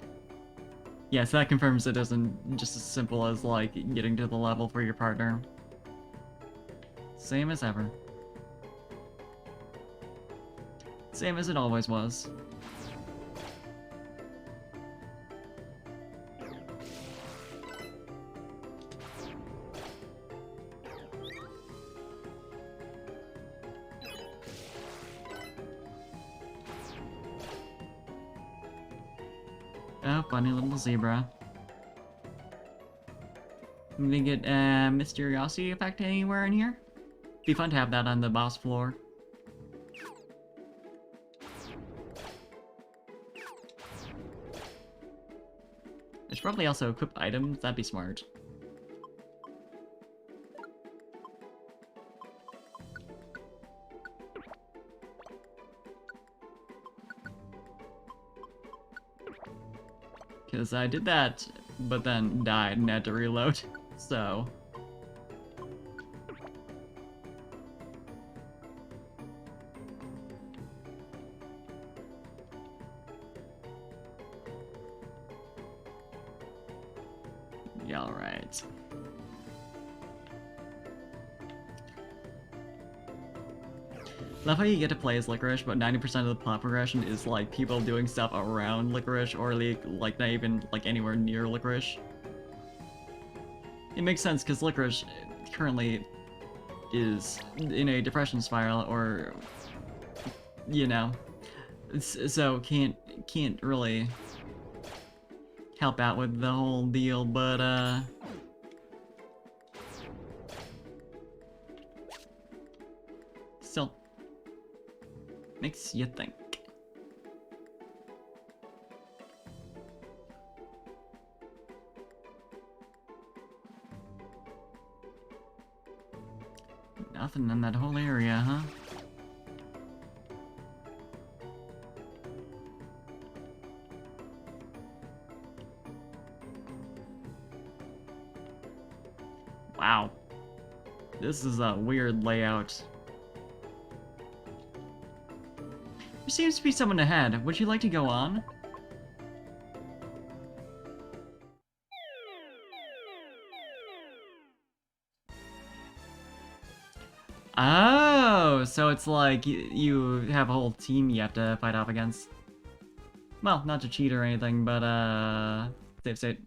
Yes, that confirms it isn't just as simple as, like, getting to the level for your partner. Same as ever. Same as it always was. Oh, funny little zebra. I'm gonna get a Mysteriosity effect anywhere in here. Be fun to have that on the boss floor. There's probably also equipped items, that'd be smart. Because I did that, but then died and had to reload, so... Yeah, alright. Love how you get to play as Licorice, but 90% of the plot progression is like people doing stuff around Licorice or like not even like anywhere near Licorice. It makes sense because Licorice currently is in a depression spiral, or you know, so can't really help out with the whole deal, but still makes you think. Nothing in that whole area, huh? Wow. This is a weird layout. There seems to be someone ahead. Would you like to go on? Oh, so it's like you have a whole team you have to fight off against. Well, not to cheat or anything, but save state.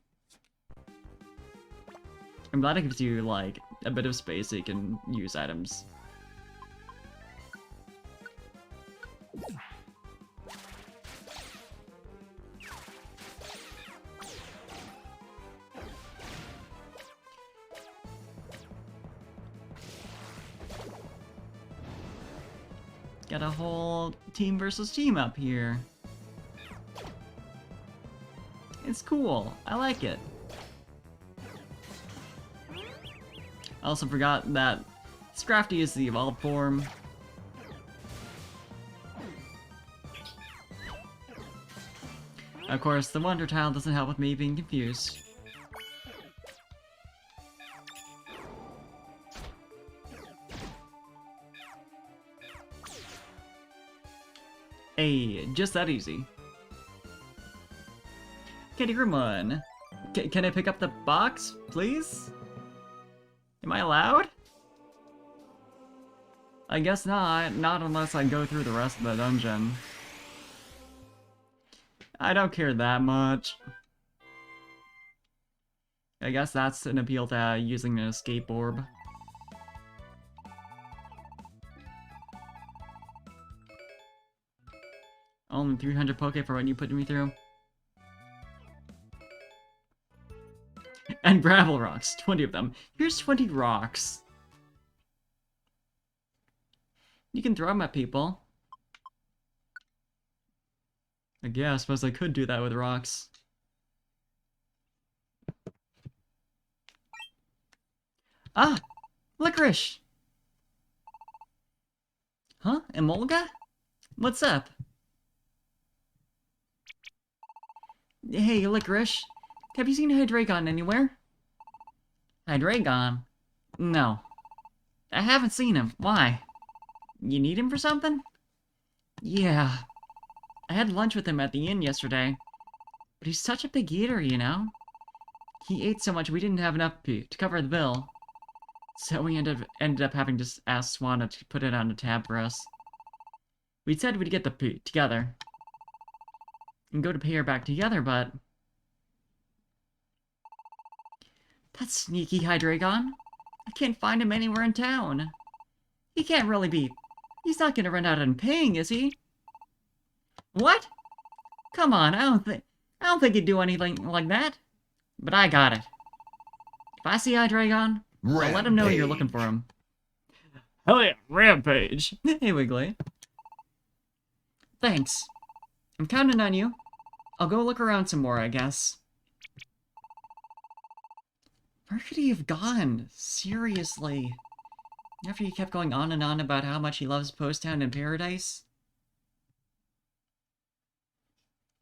I'm glad it gives you like a bit of space so you can use items. Got a whole team versus team up here. It's cool. I like it. I also forgot that Scrafty is the evolved form. Of course, the Wonder Tile doesn't help with me being confused. Hey, just that easy. Candy Gremlin, can I pick up the box, please? Am I allowed? I guess not unless I go through the rest of the dungeon. I don't care that much. I guess that's an appeal to using an escape orb. Only 300 Poke for what you put me through. And gravel rocks, 20 of them. Here's 20 rocks. You can throw them at people. Like, yeah, I suppose I could do that with rocks. Ah! Licorice! Huh? Emolga? What's up? Hey, Licorice. Have you seen Hydreigon anywhere? Hydreigon? No. I haven't seen him. Why? You need him for something? Yeah. I had lunch with him at the inn yesterday. But he's such a big eater, you know? He ate so much we didn't have enough to cover the bill. So we ended up having to ask Swana to put it on a tab for us. We said we'd get the together. And go to pay her back together, but... That sneaky Hydreigon. I can't find him anywhere in town. He can't really be... He's not gonna run out on paying, is he? What? Come on, I don't think he'd do anything like that. But I got it. If I see Hydreigon, I'll let him know you're looking for him. Hell yeah, Rampage! Hey, Wiggly. Thanks. I'm counting on you. I'll go look around some more, I guess. Where could he have gone? Seriously. After he kept going on and on about how much he loves Post Town and Paradise?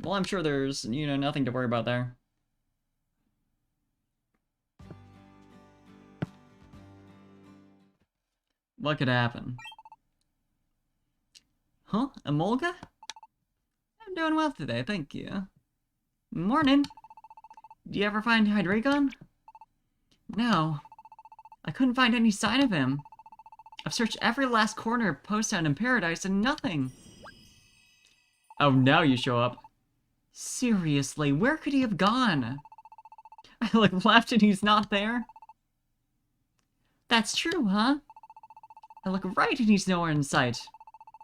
Well, I'm sure there's, you know, nothing to worry about there. What could happen? Huh? Emolga? I'm doing well today, thank you. Morning. Do you ever find Hydreigon? No. I couldn't find any sign of him. I've searched every last corner of Post Town in Paradise and nothing. Oh, now you show up. Seriously, where could he have gone? I look left and he's not there. That's true, huh? I look right and he's nowhere in sight.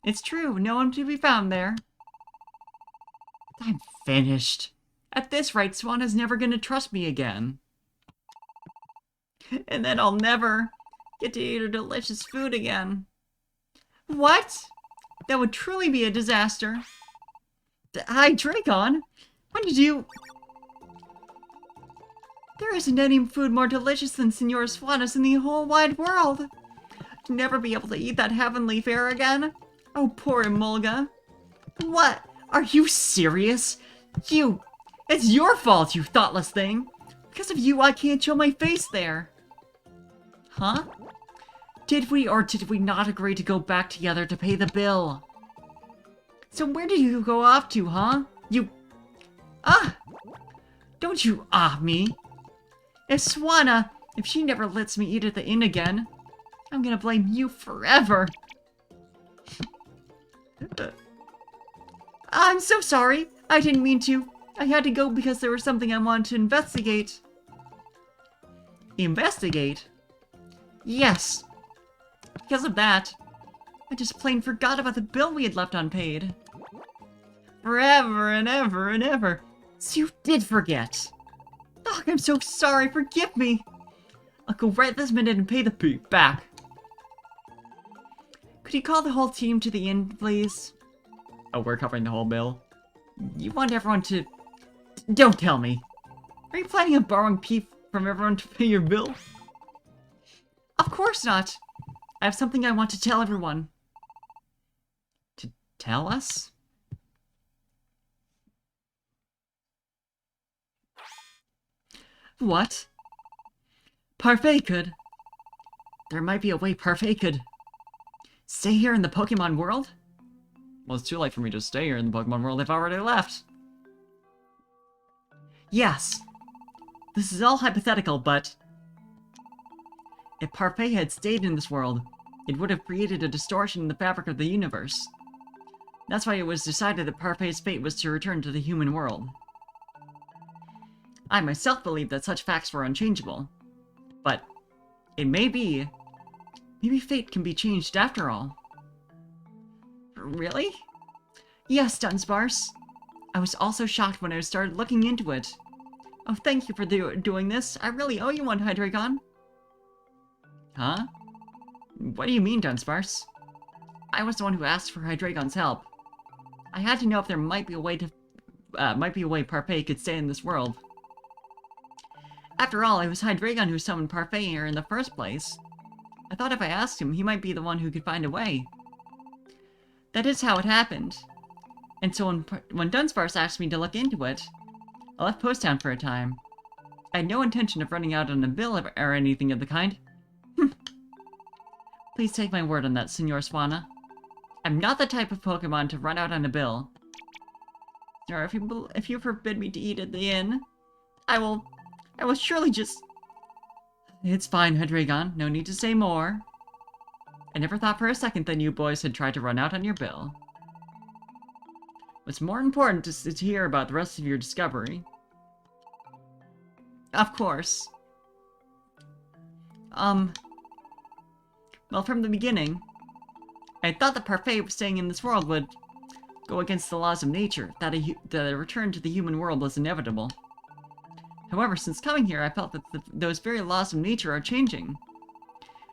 It's true, no one to be found there. I'm finished. At this rate, Swan is never gonna trust me again. And then I'll never get to eat her delicious food again. What? That would truly be a disaster. Hi, Dracon. What did you... There isn't any food more delicious than Senora Swanus in the whole wide world. To never be able to eat that heavenly fare again. Oh, poor Emolga. What? Are you serious? You... It's your fault, you thoughtless thing. Because of you, I can't show my face there. Huh? Did we or did we not agree to go back together to pay the bill? So where did you go off to, huh? You... Ah! Don't you me. If Swanna, if she never lets me eat at the inn again, I'm gonna blame you forever. I'm so sorry. I didn't mean to. I had to go because there was something I wanted to investigate. Investigate? Yes. Because of that, I just plain forgot about the bill we had left unpaid. Forever and ever and ever. So you did forget. Oh, I'm so sorry. Forgive me. I'll go right this minute and pay the fee back. Could you call the whole team to the inn, please? Oh, we're covering the whole bill. You want everyone to... Don't tell me. Are you planning on borrowing P from everyone to pay your bill? Of course not. I have something I want to tell everyone. To tell us? What? Parfait could. There might be a way Parfait could stay here in the Pokemon world? Well, it's too late for me to stay here in the Pokemon world. I've already left. Yes. This is all hypothetical, but... if Parfait had stayed in this world, it would have created a distortion in the fabric of the universe. That's why it was decided that Parfait's fate was to return to the human world. I myself believe that such facts were unchangeable. But it may be... maybe fate can be changed after all. Really? Yes, Dunsparce. I was also shocked when I started looking into it. Oh, thank you for doing this. I really owe you one, Hydreigon. Huh? What do you mean, Dunsparce? I was the one who asked for Hydreigon's help. I had to know if there might be a way Parfait could stay in this world. After all, it was Hydreigon who summoned Parfait here in the first place. I thought if I asked him, he might be the one who could find a way. That is how it happened. And so when Dunsparce asked me to look into it, I left Post Town for a time. I had no intention of running out on a bill or anything of the kind. Please take my word on that, Senor Swanna. I'm not the type of Pokemon to run out on a bill. Or if you forbid me to eat at the inn, I will surely just... It's fine, Hydreigon. No need to say more. I never thought for a second that you boys had tried to run out on your bill. What's more important is to hear about the rest of your discovery. Of course. Well, from the beginning, I thought that Parfait staying in this world would go against the laws of nature, that a return to the human world was inevitable. However, since coming here, I felt that those very laws of nature are changing.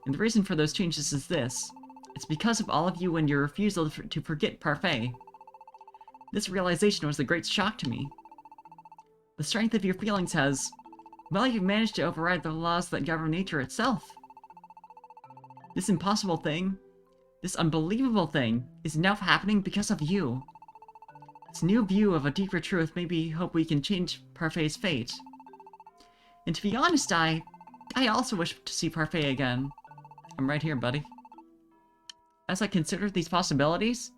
And the reason for those changes is this. It's because of all of you and your refusal to forget Parfait. This realization was a great shock to me. The strength of your feelings has... well, you've managed to override the laws that govern nature itself. This impossible thing, this unbelievable thing, is now happening because of you. This new view of a deeper truth made me hope we can change Parfait's fate. And to be honest, I also wish to see Parfait again. I'm right here, buddy. As I considered these possibilities,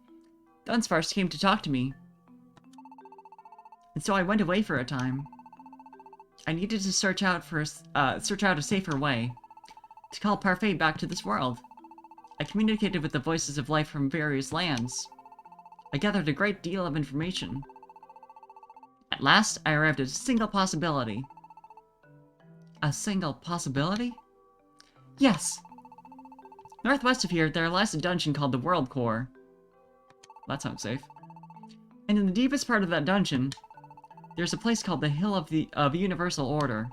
Dunsparce came to talk to me. And so I went away for a time. I needed to search out a safer way to call Parfait back to this world. I communicated with the voices of life from various lands. I gathered a great deal of information. At last, I arrived at a single possibility. A single possibility? Yes! Northwest of here, there lies a dungeon called the World Core. That sounds safe. And in the deepest part of that dungeon, there's a place called the Hill of Universal Order.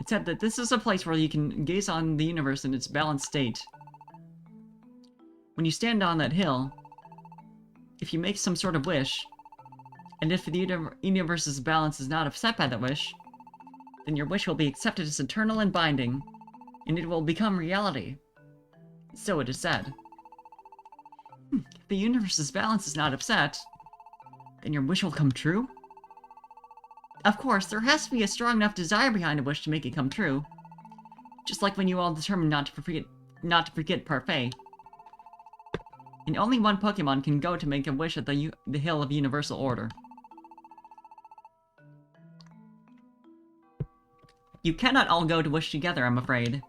It said that this is a place where you can gaze on the universe in its balanced state. When you stand on that hill, if you make some sort of wish, and if the universe's balance is not upset by that wish, then your wish will be accepted as eternal and binding, and it will become reality. So it is said. If the universe's balance is not upset, then your wish will come true? Of course, there has to be a strong enough desire behind a wish to make it come true. Just like when you all determined not to forget Parfait. And only one Pokemon can go to make a wish at the Hill of Universal Order. You cannot all go to wish together, I'm afraid.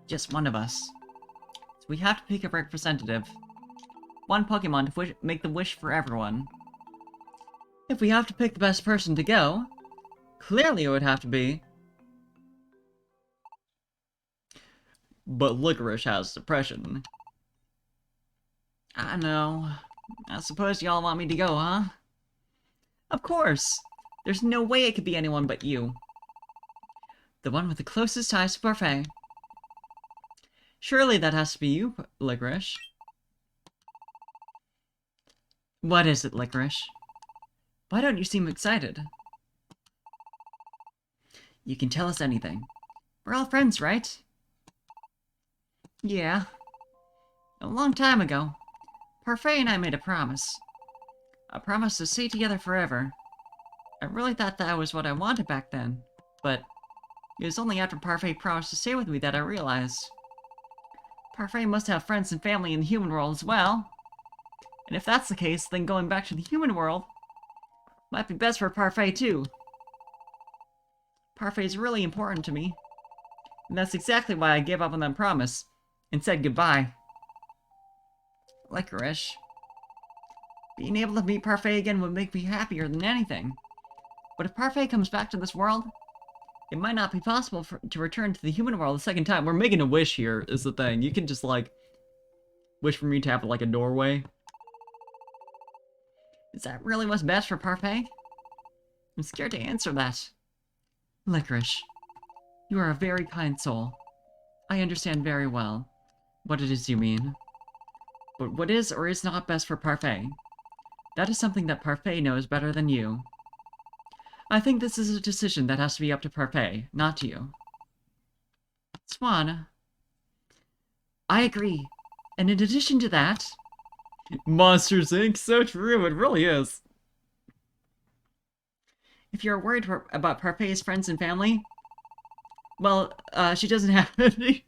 Just one of us. So we have to pick a representative. One Pokemon to make the wish for everyone. If we have to pick the best person to go, clearly it would have to be... But Licorice has depression. I know. I suppose y'all want me to go, huh? Of course! There's no way it could be anyone but you. The one with the closest ties to Parfait. Surely that has to be you, Licorice. What is it, Licorice? Why don't you seem excited? You can tell us anything. We're all friends, right? Yeah. A long time ago, Parfait and I made a promise. A promise to stay together forever. I really thought that was what I wanted back then, but it was only after Parfait promised to stay with me that I realized. Parfait must have friends and family in the human world as well. And if that's the case, then going back to the human world might be best for Parfait too. Parfait's really important to me. And that's exactly why I gave up on that promise and said goodbye. Licorice. Being able to meet Parfait again would make me happier than anything. But if Parfait comes back to this world, it might not be possible to return to the human world a second time. We're making a wish here, is the thing. You can just, like, wish for me to have, like, a doorway. Is that really what's best for Parfait? I'm scared to answer that. Licorice, you are a very kind soul. I understand very well what it is you mean. But what is or is not best for Parfait? That is something that Parfait knows better than you. I think this is a decision that has to be up to Parfait, not you. Swan. I agree. And in addition to that... Monsters, Inc. So true, it really is. If you're worried about Parfait's friends and family, well, she doesn't have any.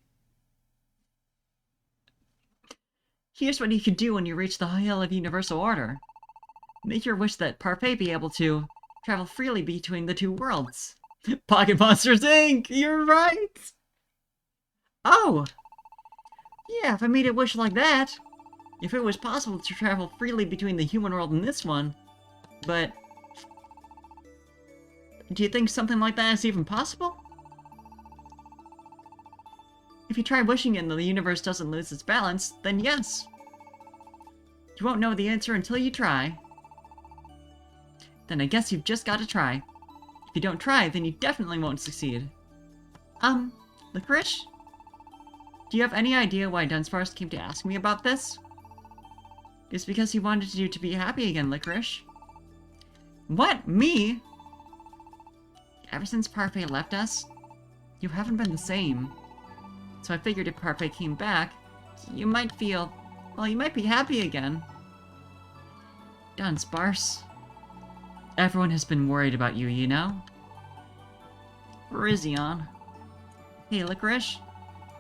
Here's what you can do when you reach the Hill of Universal Order. Make your wish that Parfait be able to travel freely between the two worlds. Pocket Monsters, Inc. You're right! Oh! Yeah, if I made a wish like that, if it was possible to travel freely between the human world and this one, but... do you think something like that is even possible? If you try wishing and the universe doesn't lose its balance, then yes. You won't know the answer until you try. Then I guess you've just got to try. If you don't try, then you definitely won't succeed. Licorice? Do you have any idea why Dunsparce came to ask me about this? It's because he wanted you to be happy again, Licorice. What? Me? Ever since Parfait left us, you haven't been the same. So I figured if Parfait came back, you might feel... well, you might be happy again. Dunsparce. Everyone has been worried about you, you know? Rizion. Hey, Licorice.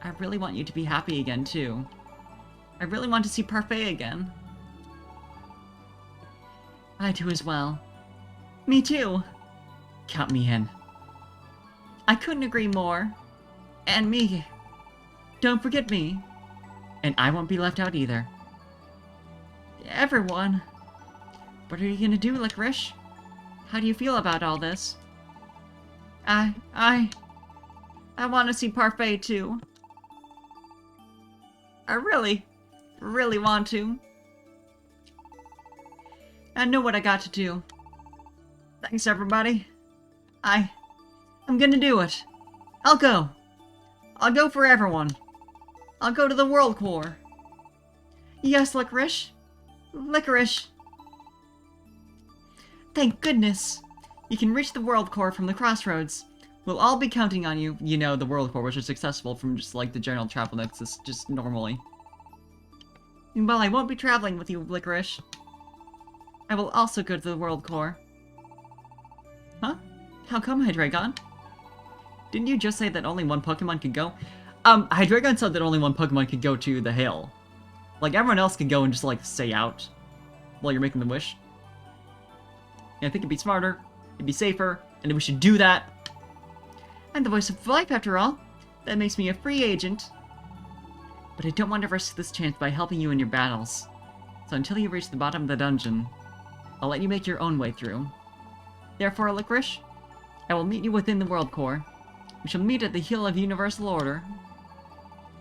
I really want you to be happy again, too. I really want to see Parfait again. I do as well. Me too. Count me in. I couldn't agree more. And me. Don't forget me. And I won't be left out either. Everyone. What are you gonna do, Licorice? How do you feel about all this? I want to see Parfait too. I really want to. I know what I got to do. Thanks, everybody. I'm gonna do it. I'll go. I'll go for everyone. I'll go to the World Core. Yes, Licorice. Licorice. Thank goodness. You can reach the World Core from the crossroads. We'll all be counting on you. You know, the World Core, which is accessible from just like the general travel nexus, just normally. And while I won't be traveling with you, Licorice, I will also go to the World Core. Huh? How come, Hydreigon? Didn't you just say that only one Pokemon could go? Hydreigon said that only one Pokemon could go to the hill. Like, everyone else could go and just, like, stay out while you're making the wish. And I think it'd be smarter, it'd be safer, and we should do that. I'm the voice of life, after all. That makes me a free agent. But I don't want to risk this chance by helping you in your battles. So until you reach the bottom of the dungeon, I'll let you make your own way through. Therefore, Licorice, I will meet you within the World Core. We shall meet at the Hill of Universal Order.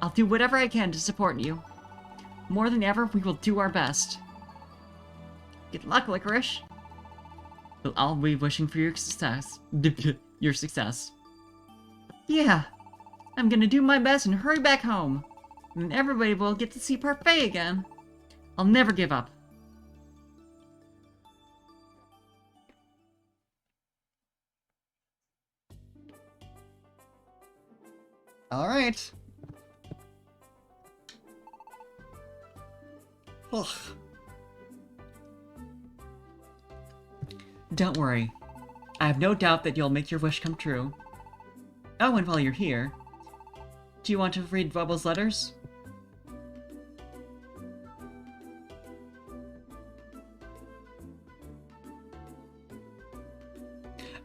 I'll do whatever I can to support you. More than ever, we will do our best. Good luck, Licorice. We'll all be wishing for your success. Your success. Yeah, I'm gonna do my best and hurry back home. And then everybody will get to see Parfait again. I'll never give up. Alright. Ugh. Don't worry. I have no doubt that you'll make your wish come true. Oh, and while you're here, do you want to read Dwebble's letters?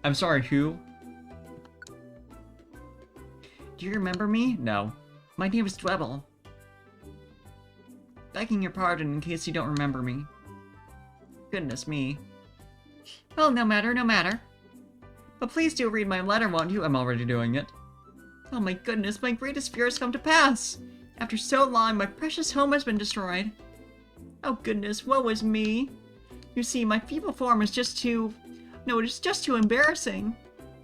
I'm sorry, who? Do you remember me? No. My name is Dwebble. Begging your pardon in case you don't remember me. Goodness me. Well, no matter, no matter. But please do read my letter, won't you? I'm already doing it. Oh my goodness, my greatest fear has come to pass! After so long, my precious home has been destroyed. Oh goodness, woe is me. You see, my feeble form is just too... No, it is just too embarrassing.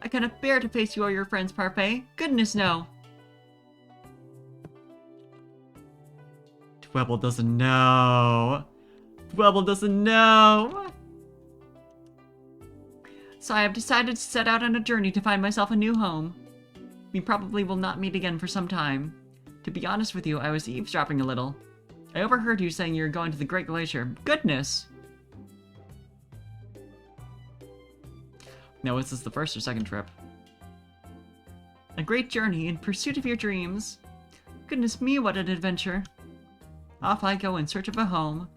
I cannot bear to face you or your friends, Parfait. Goodness, no. Dwebble doesn't know. Dwebble doesn't know. So I have decided to set out on a journey to find myself a new home. We probably will not meet again for some time. To be honest with you, I was eavesdropping a little. I overheard you saying you were going to the Great Glacier. Goodness! Now, is this the first or second trip? A great journey in pursuit of your dreams. Goodness me, what an adventure. Off I go in search of a home.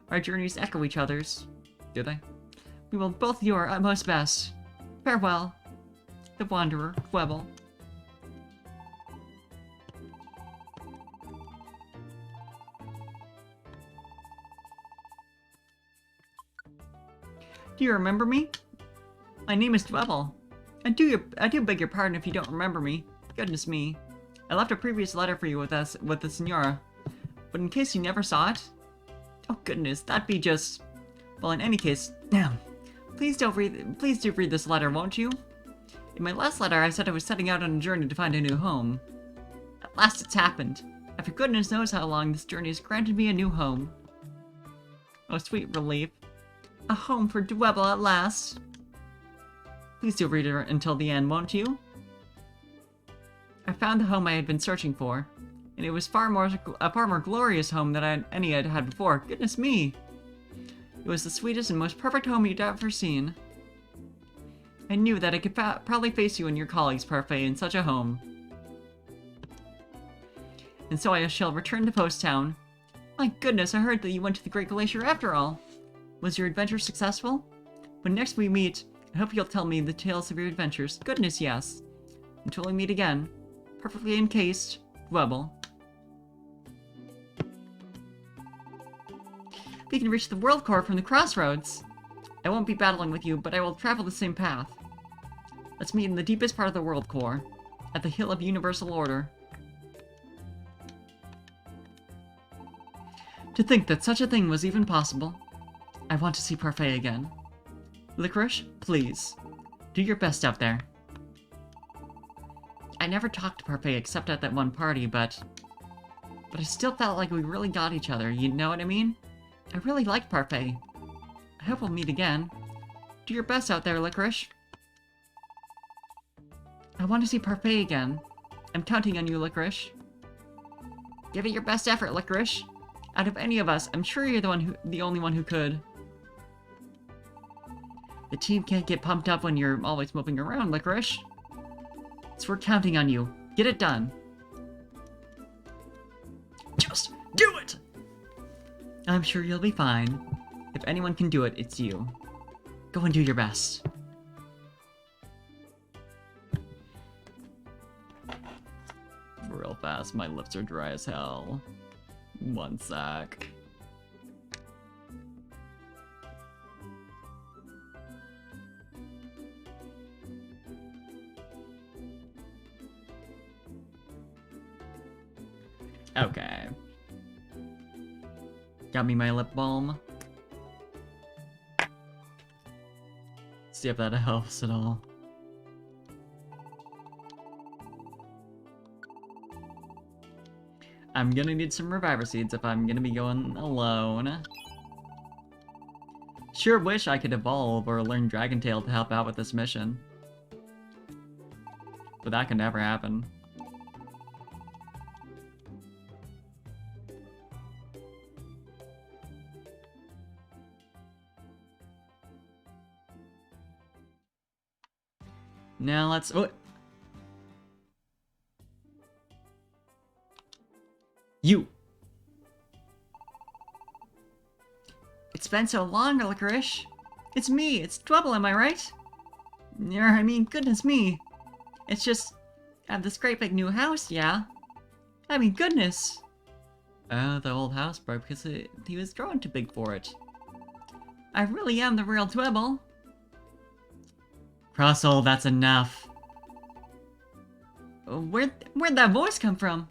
Our journeys echo each other's. Do they? We will both do our utmost best. Farewell. The Wanderer, Dwebble. Do you remember me? My name is Dwebble. I do beg your pardon if you don't remember me. Goodness me. I left a previous letter for you with the Senora. But in case you never saw it... Oh goodness, that'd be just... Well, in any case, damn. Please do read this letter, won't you? In my last letter, I said I was setting out on a journey to find a new home. At last it's happened. After goodness knows how long, this journey has granted me a new home. Oh, sweet relief. A home for Dwebble at last. Please do read it until the end, won't you? I found the home I had been searching for, and it was a far more glorious home than any I'd had before. Goodness me! It was the sweetest and most perfect home you'd ever seen. I knew that I could probably face you and your colleagues, Parfait, in such a home. And so I shall return to Post Town. My goodness, I heard that you went to the Great Glacier after all. Was your adventure successful? When next we meet, I hope you'll tell me the tales of your adventures. Goodness, yes. Until we meet again. Perfectly encased. Webble. We can reach the World Core from the crossroads. I won't be battling with you, but I will travel the same path. Let's meet in the deepest part of the World Core, at the Hill of Universal Order. To think that such a thing was even possible. I want to see Parfait again. Licorice, please. Do your best out there. I never talked to Parfait except at that one party, but I still felt like we really got each other, you know what I mean? I really like Parfait. I hope we'll meet again. Do your best out there, Licorice. I want to see Parfait again. I'm counting on you, Licorice. Give it your best effort, Licorice. Out of any of us, I'm sure you're the only one who could. The team can't get pumped up when you're always moping around, Licorice. So we're counting on you. Get it done. Just do it! I'm sure you'll be fine. If anyone can do it, it's you. Go and do your best. Real fast, my lips are dry as hell. One sec. Okay. Got me my lip balm. See if that helps at all. I'm gonna need some reviver seeds if I'm gonna be going alone. Sure wish I could evolve or learn Dragon Tail to help out with this mission. But that can never happen. Now let's... Oh. You! It's been so long, Licorice. It's me, it's Dwebble, am I right? I mean, goodness me. It's just... I have this great big new house, yeah? I mean, goodness! The old house broke because he was growing too big for it. I really am the real Dwebble. Russell, that's enough. Where'd that voice come from?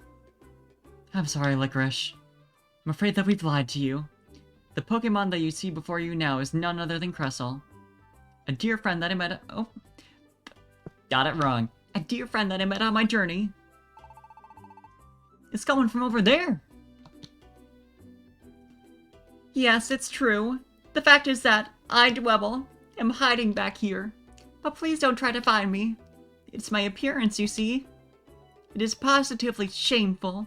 I'm sorry, Licorice. I'm afraid that we've lied to you. The Pokemon that you see before you now is none other than Cressel. A dear friend that I met... Oh. Got it wrong. A dear friend that I met on my journey. It's coming from over there. Yes, it's true. The fact is that I, Dwebble, am hiding back here. But please don't try to find me. It's my appearance, you see. It is positively shameful.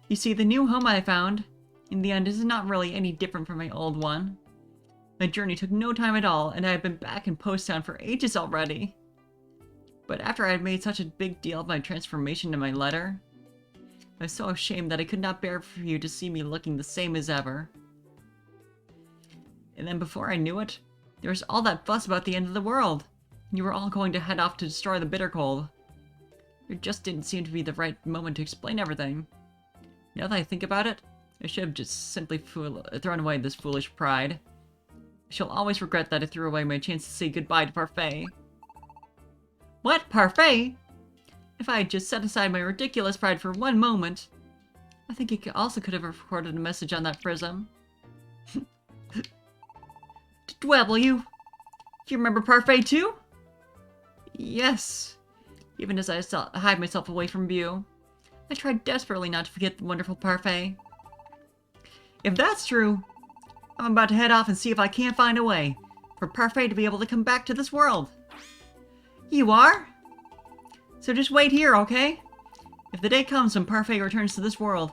You see, the new home I found, in the end, is not really any different from my old one. My journey took no time at all, and I have been back in Post Town for ages already. But after I had made such a big deal of my transformation in my letter, I was so ashamed that I could not bear for you to see me looking the same as ever. And then before I knew it, there was all that fuss about the end of the world. You were all going to head off to destroy the bitter cold. There just didn't seem to be the right moment to explain everything. Now that I think about it, I should have just simply thrown away this foolish pride. I shall always regret that I threw away my chance to say goodbye to Parfait. What? Parfait? If I had just set aside my ridiculous pride for one moment, I think he also could have recorded a message on that prism. Dwebble, you remember Parfait too? Yes. Even as I hide myself away from view, I tried desperately not to forget the wonderful Parfait. If that's true, I'm about to head off and see if I can't find a way for Parfait to be able to come back to this world. You are? So just wait here, okay? If the day comes when Parfait returns to this world,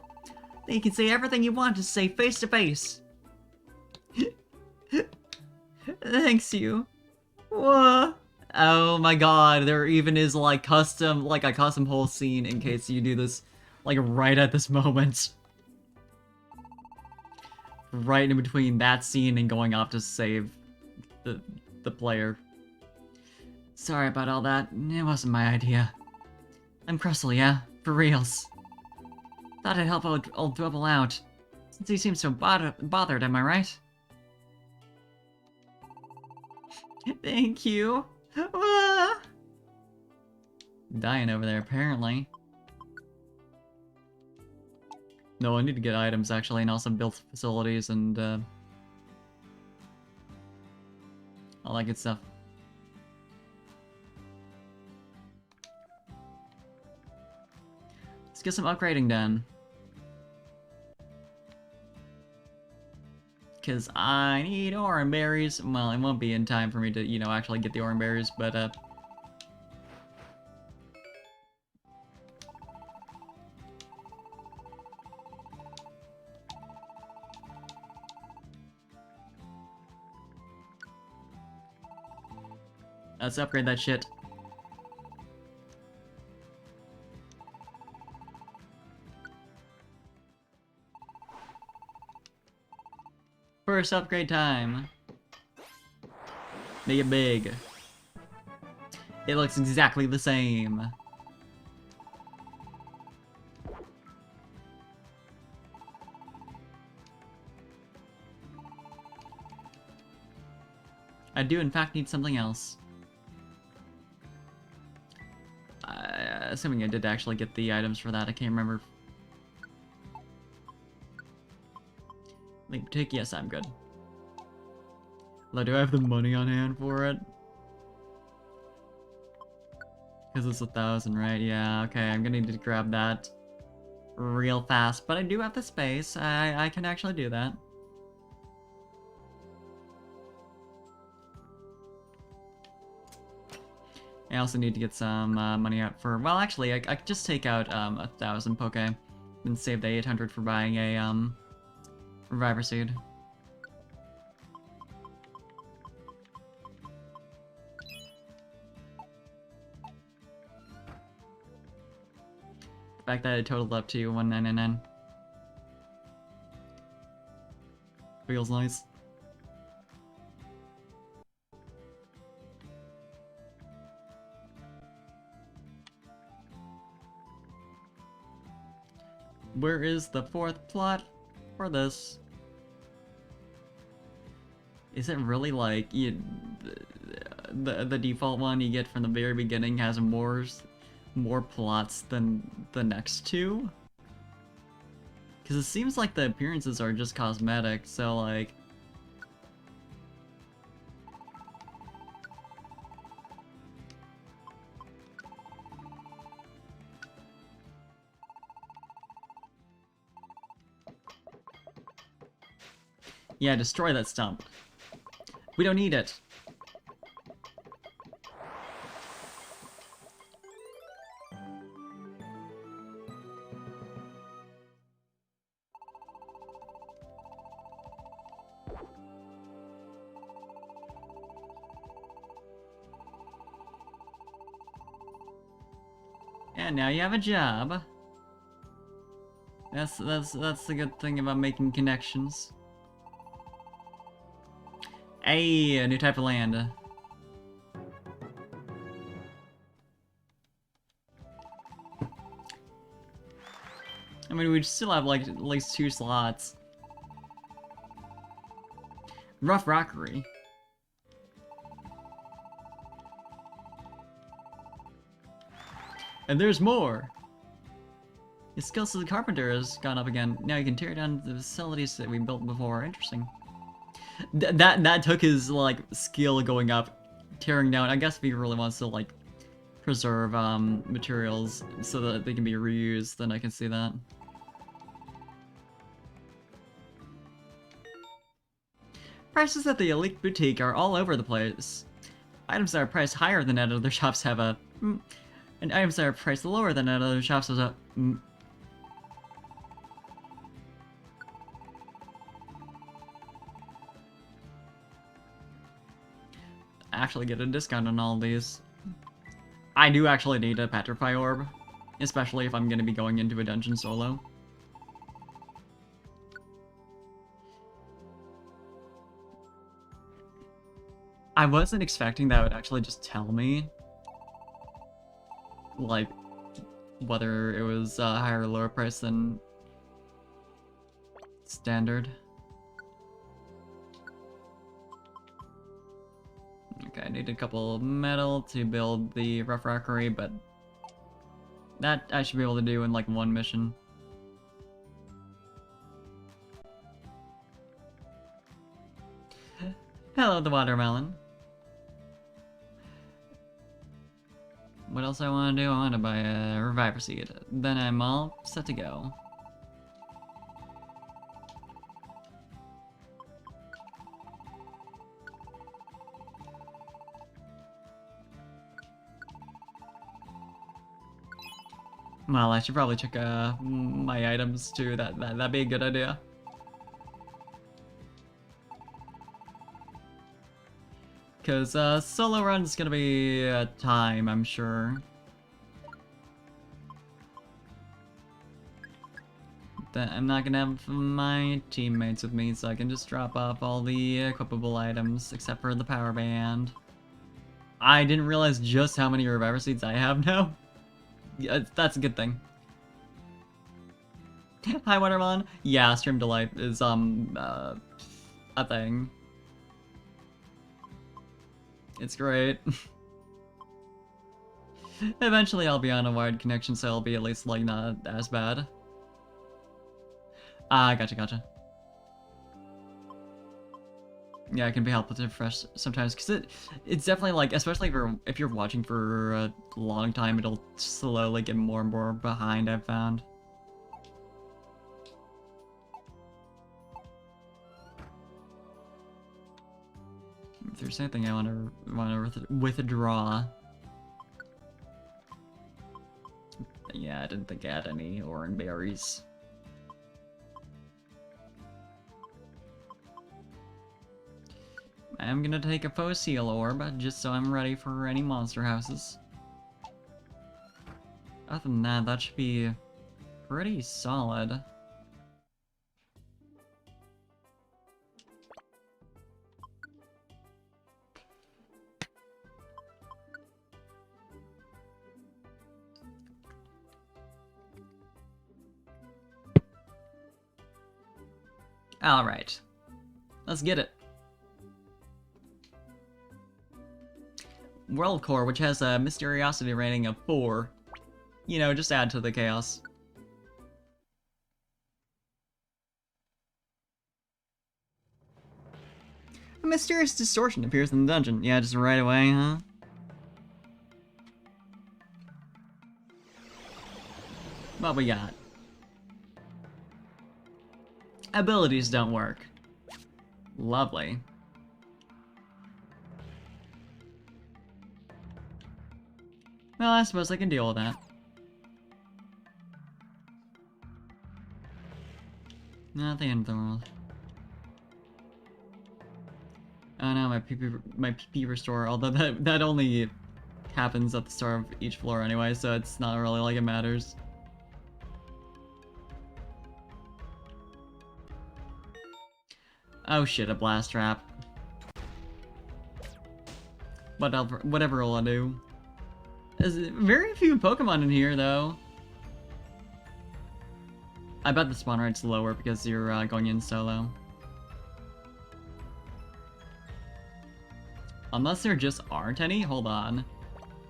then you can say everything you want to say face to face. Thanks, you. Whoa. Oh my god, there even is like a custom whole scene in case you do this like right at this moment. Right in between that scene and going off to save the player. Sorry about all that. It wasn't my idea. I'm Crustle, yeah? For reals. Thought I'd help old Dwebble out. Since he seems so bothered, am I right? Thank you. Ah! Dying over there, apparently. No, I need to get items, actually, and also build facilities and, all that good stuff. Let's get some upgrading done. Because I need orange berries. Well, it won't be in time for me to, you know, actually get the orange berries, but, let's upgrade that shit. First upgrade time. Make it big. It looks exactly the same. I do in fact need something else. Assuming I did actually get the items for that, I can't remember. Link take, yes, I'm good. Like, do I have the money on hand for it? Because it's 1,000, right? Yeah, okay, I'm gonna need to grab that real fast. But I do have the space. I can actually do that. I also need to get some money out for... Well, actually, I could just take out 1,000 Poke and save the 800 for buying a Reviver Seed. The fact that it totaled up to 1,999 feels nice. Where is the fourth plot for this? Is it really like the default one you get from the very beginning has more plots than the next two? Because it seems like the appearances are just cosmetic, so like... Yeah, destroy that stump. We don't need it. And now you have a job. That's the good thing about making connections. Hey, a new type of land. I mean, we still have like at least 2 slots. Rough Rockery. And there's more! His skills as a carpenter has gone up again. Now you can tear down the facilities that we built before. Interesting. That took his, like, skill going up. Tearing down. I guess if he really wants to, like, preserve, materials so that they can be reused, then I can see that. Prices at the Elite Boutique are all over the place. Items that are priced higher than at other shops have a... and items that are priced lower than at other shops has a... actually get a discount on all these. I do actually need a Petrify Orb, especially if I'm going to be going into a dungeon solo. I wasn't expecting that it would actually just tell me, like, whether it was higher or lower price than standard. Okay, I need a couple of metal to build the refractory, but that I should be able to do in like one mission. Hello, the watermelon. What else I want to do? I want to buy a reviver seed. Then I'm all set to go. Well, I should probably check my items too. That'd be a good idea. Cause solo run's gonna be a time, I'm sure. That I'm not gonna have my teammates with me, so I can just drop off all the equipable items except for the power band. I didn't realize just how many reviver seeds I have now. Yeah, that's a good thing. Hi, Watermelon. Yeah, Stream Delight is a thing. It's great. Eventually I'll be on a wired connection, so it'll be at least, like, not as bad. Ah, gotcha. Yeah, it can be helpful to refresh sometimes, because it's definitely, like, especially if you're watching for a long time, it'll slowly get more and more behind, I've found. If there's anything I want to withdraw. Yeah, I didn't think I had any orange berries. I'm gonna take a fossil orb, just so I'm ready for any monster houses. Other than that, that should be pretty solid. Alright. Let's get it. World Core, which has a Mysteriosity rating of 4. You know, just add to the chaos. A mysterious distortion appears in the dungeon. Yeah, just right away, huh? What we got? Abilities don't work. Lovely. Well, I suppose I can deal with that. Not the end of the world. Oh no, my PP restore, although that only happens at the start of each floor anyway, so it's not really like it matters. Oh shit, a blast trap. Whatever will I do. There's very few Pokemon in here, though. I bet the spawn rate's lower because you're going in solo. Unless there just aren't any? Hold on.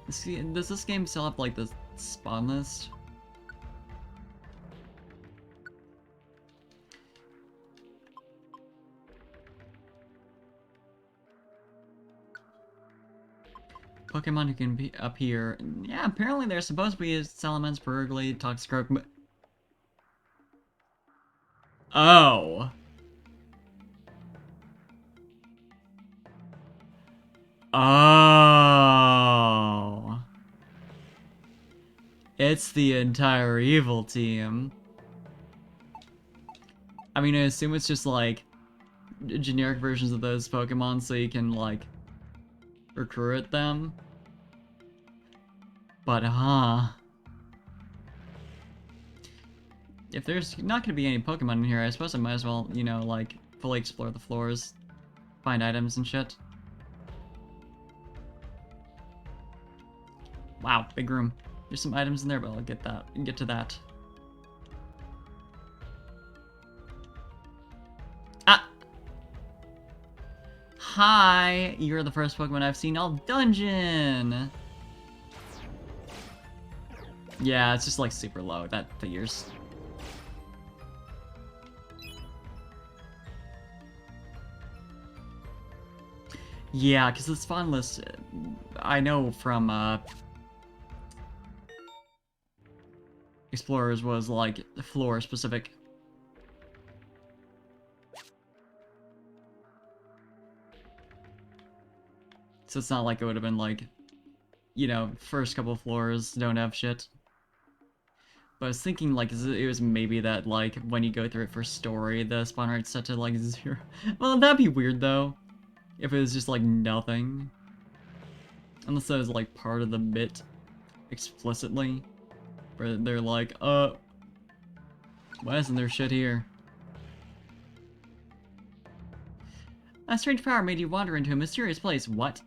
Does this game still have, like, the spawn list? Pokemon who can appear. Yeah, apparently there's supposed to be Salamence, Purugly, Toxicroak. Oh. Oh. It's the entire evil team. I mean, I assume it's just like generic versions of those Pokemon so you can like recruit them. But if there's not gonna be any Pokemon in here, I suppose I might as well, you know, like fully explore the floors, find items and shit. Wow, big room. There's some items in there, but I'll get to that. Ah! Hi! You're the first Pokemon I've seen all dungeon! Yeah, it's just like super low. That figures. Yeah, because the spawn list, I know from Explorers was like floor specific. So it's not like it would have been like, you know, first couple floors don't have shit. But I was thinking like it was maybe that like when you go through it for story, the spawn rate's set to like 0. Well, that'd be weird though, if it was just like nothing. Unless that was like part of the bit explicitly, where they're like, why isn't there shit here? A strange power made you wander into a mysterious place. What?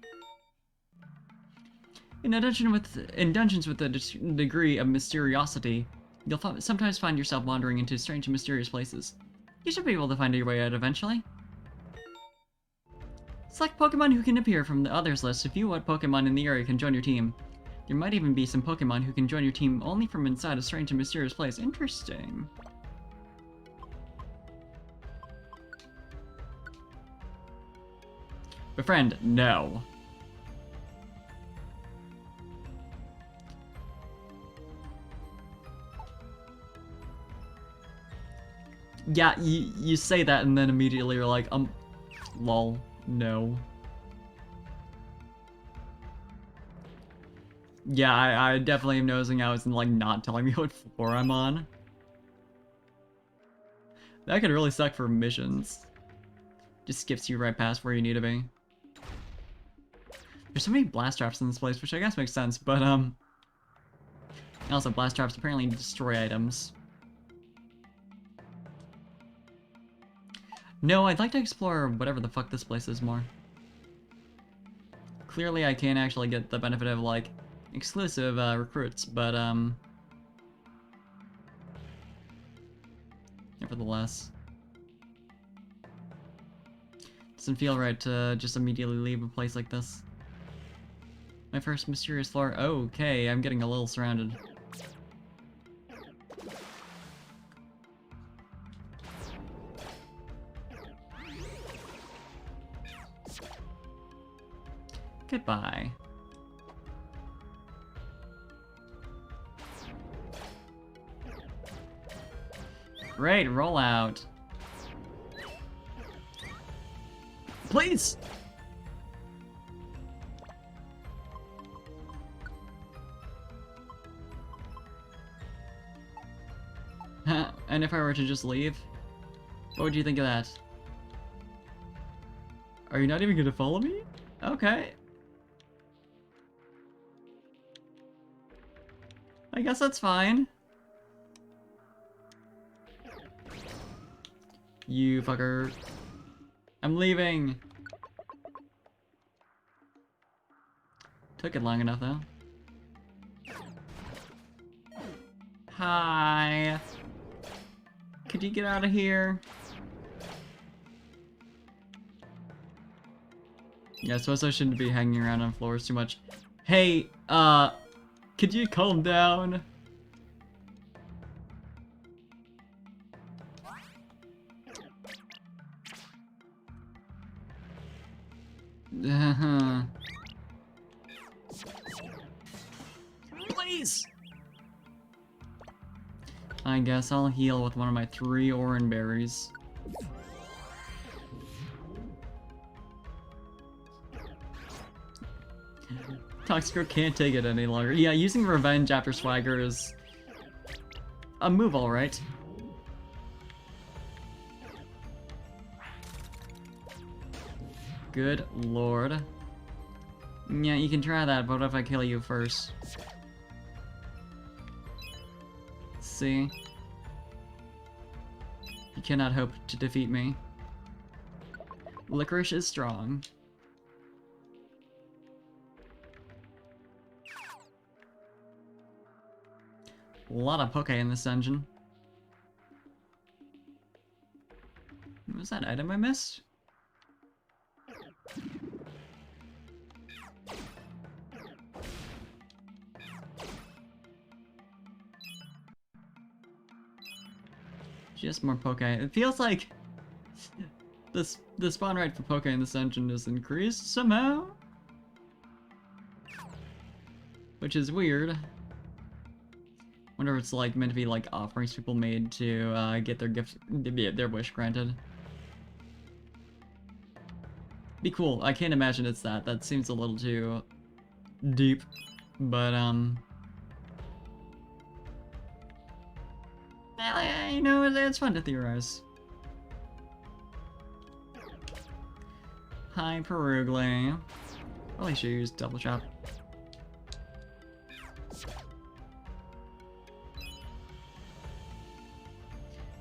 In dungeons with a degree of mysteriosity, you'll sometimes find yourself wandering into strange and mysterious places. You should be able to find your way out eventually. Select Pokemon who can appear from the others list to view what Pokemon in the area can join your team. There might even be some Pokemon who can join your team only from inside a strange and mysterious place. Interesting. Befriend, no. Yeah, you say that and then immediately you're like, lol, no. Yeah, I definitely am nosing out and like not telling me what floor I'm on. That could really suck for missions. Just skips you right past where you need to be. There's so many blast traps in this place, which I guess makes sense, but also blast traps apparently destroy items. No, I'd like to explore whatever the fuck this place is more. Clearly I can't actually get the benefit of like exclusive recruits, but nevertheless. Doesn't feel right to just immediately leave a place like this. My first mysterious floor. Okay, I'm getting a little surrounded. Goodbye. Great, roll out. Please! And if I were to just leave? What would you think of that? Are you not even gonna follow me? Okay. I guess that's fine. You fucker. I'm leaving. Took it long enough though. Hi. Could you get out of here? Yeah, I suppose I shouldn't be hanging around on floors too much. Hey, could you calm down? Please! I guess I'll heal with one of my 3 orange berries. Toxico can't take it any longer. Yeah, using Revenge after Swagger is a move, alright. Good lord. Yeah, you can try that, but what if I kill you first? See? You cannot hope to defeat me. Licorice is strong. A lot of poke in this dungeon. What was that item I missed? Just more poke. It feels like the spawn rate for poke in this dungeon is increased somehow, which is weird. Wonder if it's like meant to be like offerings people made to get their gift, their wish granted. Be cool. I can't imagine it's that. That seems a little too deep, but you know, it's fun to theorize. Hi, Perugly. Probably should use double chop.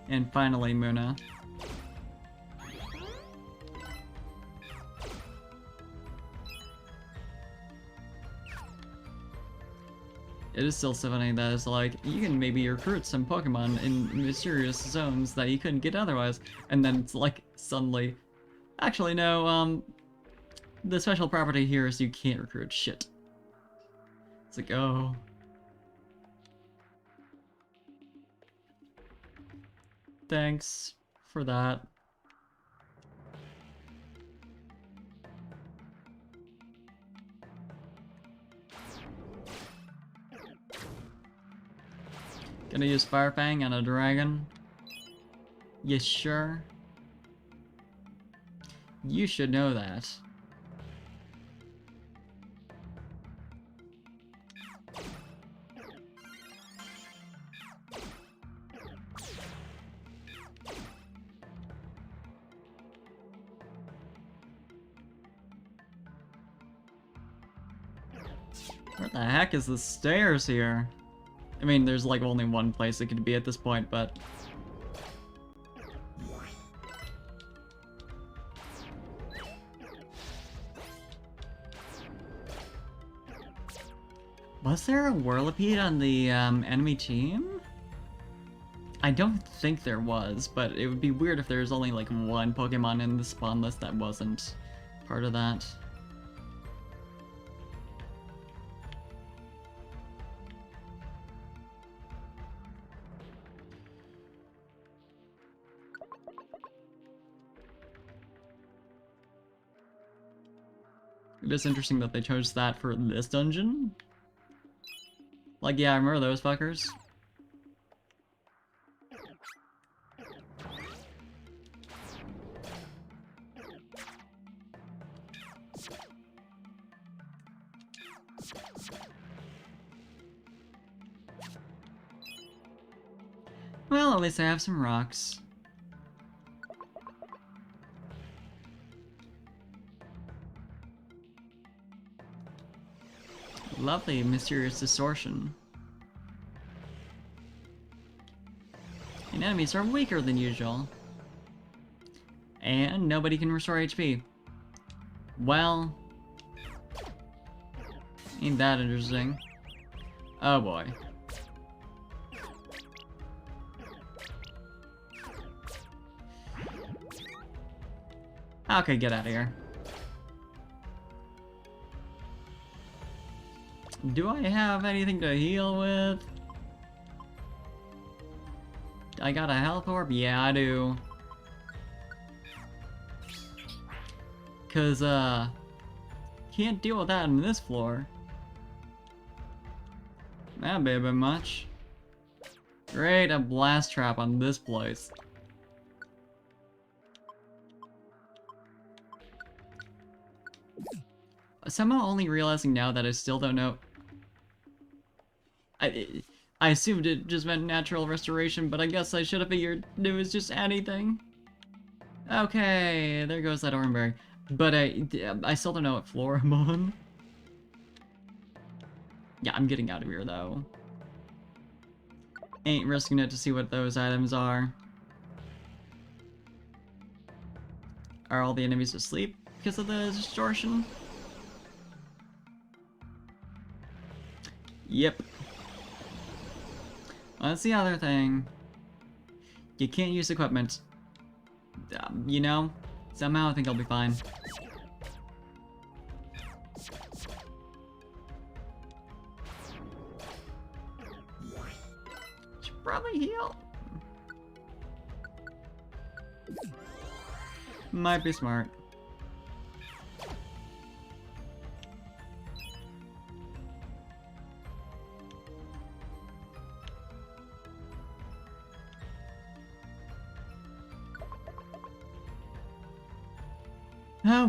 And finally, Muna. It is still so funny that it's like, you can maybe recruit some Pokemon in mysterious zones that you couldn't get otherwise, and then it's like, suddenly, actually no, the special property here is you can't recruit shit. It's like, oh. Thanks for that. Gonna use Fire Fang on a dragon? You sure? You should know that. Where the heck is the stairs here? I mean, there's like only one place it could be at this point, but... Was there a Whirlipede on the enemy team? I don't think there was, but it would be weird if there's only like one Pokemon in the spawn list that wasn't part of that. It is interesting that they chose that for this dungeon. Like, yeah, I remember those fuckers. Well, at least I have some rocks. Lovely, mysterious distortion. And enemies are weaker than usual. And nobody can restore HP. Well... ain't that interesting. Oh boy. Okay, get out of here. Do I have anything to heal with? I got a health orb? Yeah, I do. Cause, can't deal with that in this floor. That'd be a bit much. Great, a blast trap on this place. Somehow only realizing now that I still don't know... I assumed it just meant natural restoration, but I guess I should have figured it was just anything. Okay, there goes that Oranberry. But I still don't know what floor I'm on. Yeah, I'm getting out of here, though. Ain't risking it to see what those items are. Are all the enemies asleep because of the distortion? Yep. That's the other thing. You can't use equipment. You know, somehow I think I'll be fine. Should probably heal. Might be smart.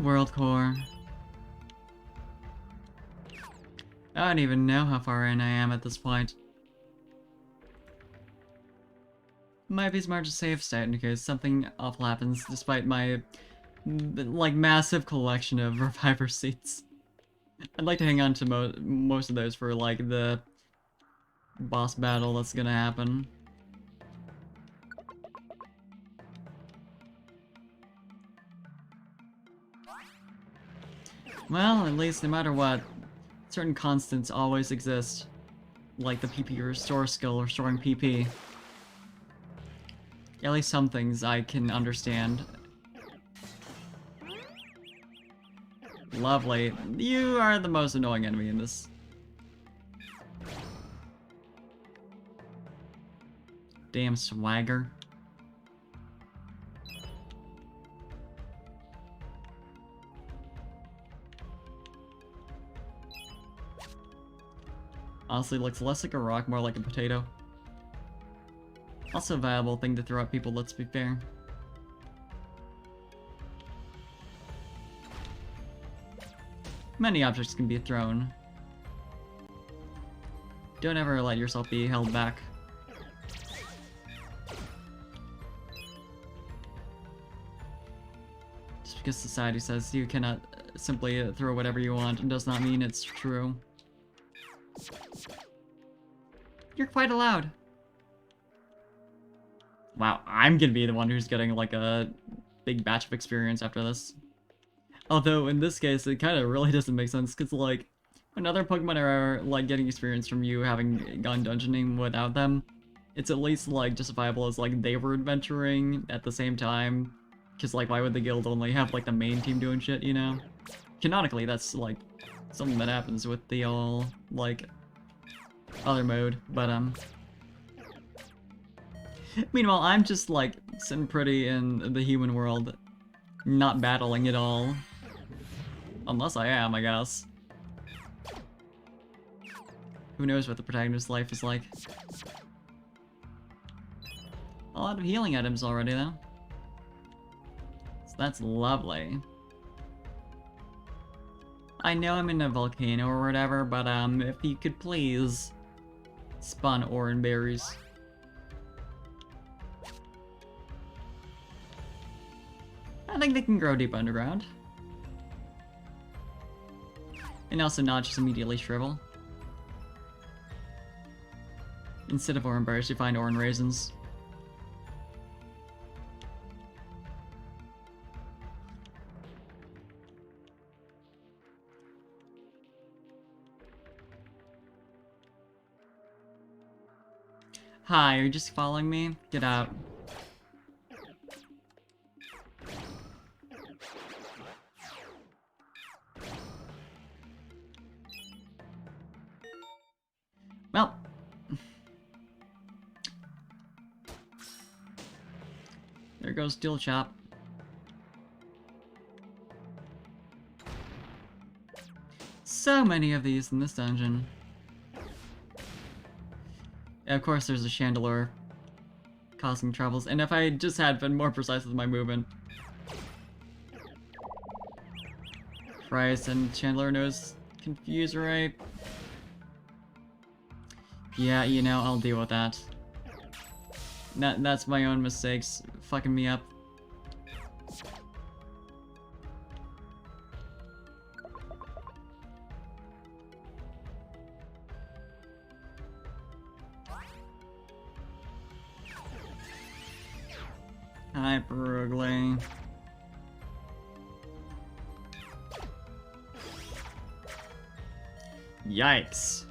World Core. I don't even know how far in I am at this point. Might be smart to save state in case something awful happens, despite my, like, massive collection of reviver seats. I'd like to hang on to most of those for, like, the boss battle that's gonna happen. Well, at least no matter what, certain constants always exist, like the PP restore skill restoring PP. At least some things I can understand. Lovely. You are the most annoying enemy in this. Damn swagger. Honestly, looks less like a rock, more like a potato. Also a viable thing to throw at people, let's be fair. Many objects can be thrown. Don't ever let yourself be held back. Just because society says you cannot simply throw whatever you want does not mean it's true. You're quite allowed. Wow, I'm gonna be the one who's getting like a big batch of experience after this. Although in this case, it kind of really doesn't make sense because like when other Pokemon are like getting experience from you having gone dungeoning without them, it's at least like justifiable as like they were adventuring at the same time. Because like why would the guild only have like the main team doing shit, you know? Canonically, that's like something that happens with the all like other mode, but meanwhile, I'm just like sitting pretty in the human world, not battling at all. Unless I am, I guess. Who knows what the protagonist's life is like. A lot of healing items already, though. So that's lovely. I know I'm in a volcano or whatever, but if you could please spawn orange berries. I think they can grow deep underground. And also not just immediately shrivel. Instead of orange berries, you find orange raisins. Hi, are you just following me? Get out. Well. There goes Steel Chop. So many of these in this dungeon. And of course there's a Chandelure causing troubles, and if I just had been more precise with my movement. Christ, and Chandelure knows Confuse Ray. Yeah, you know, I'll deal with that. That's my own mistakes fucking me up. Hi, Brugly. Yikes.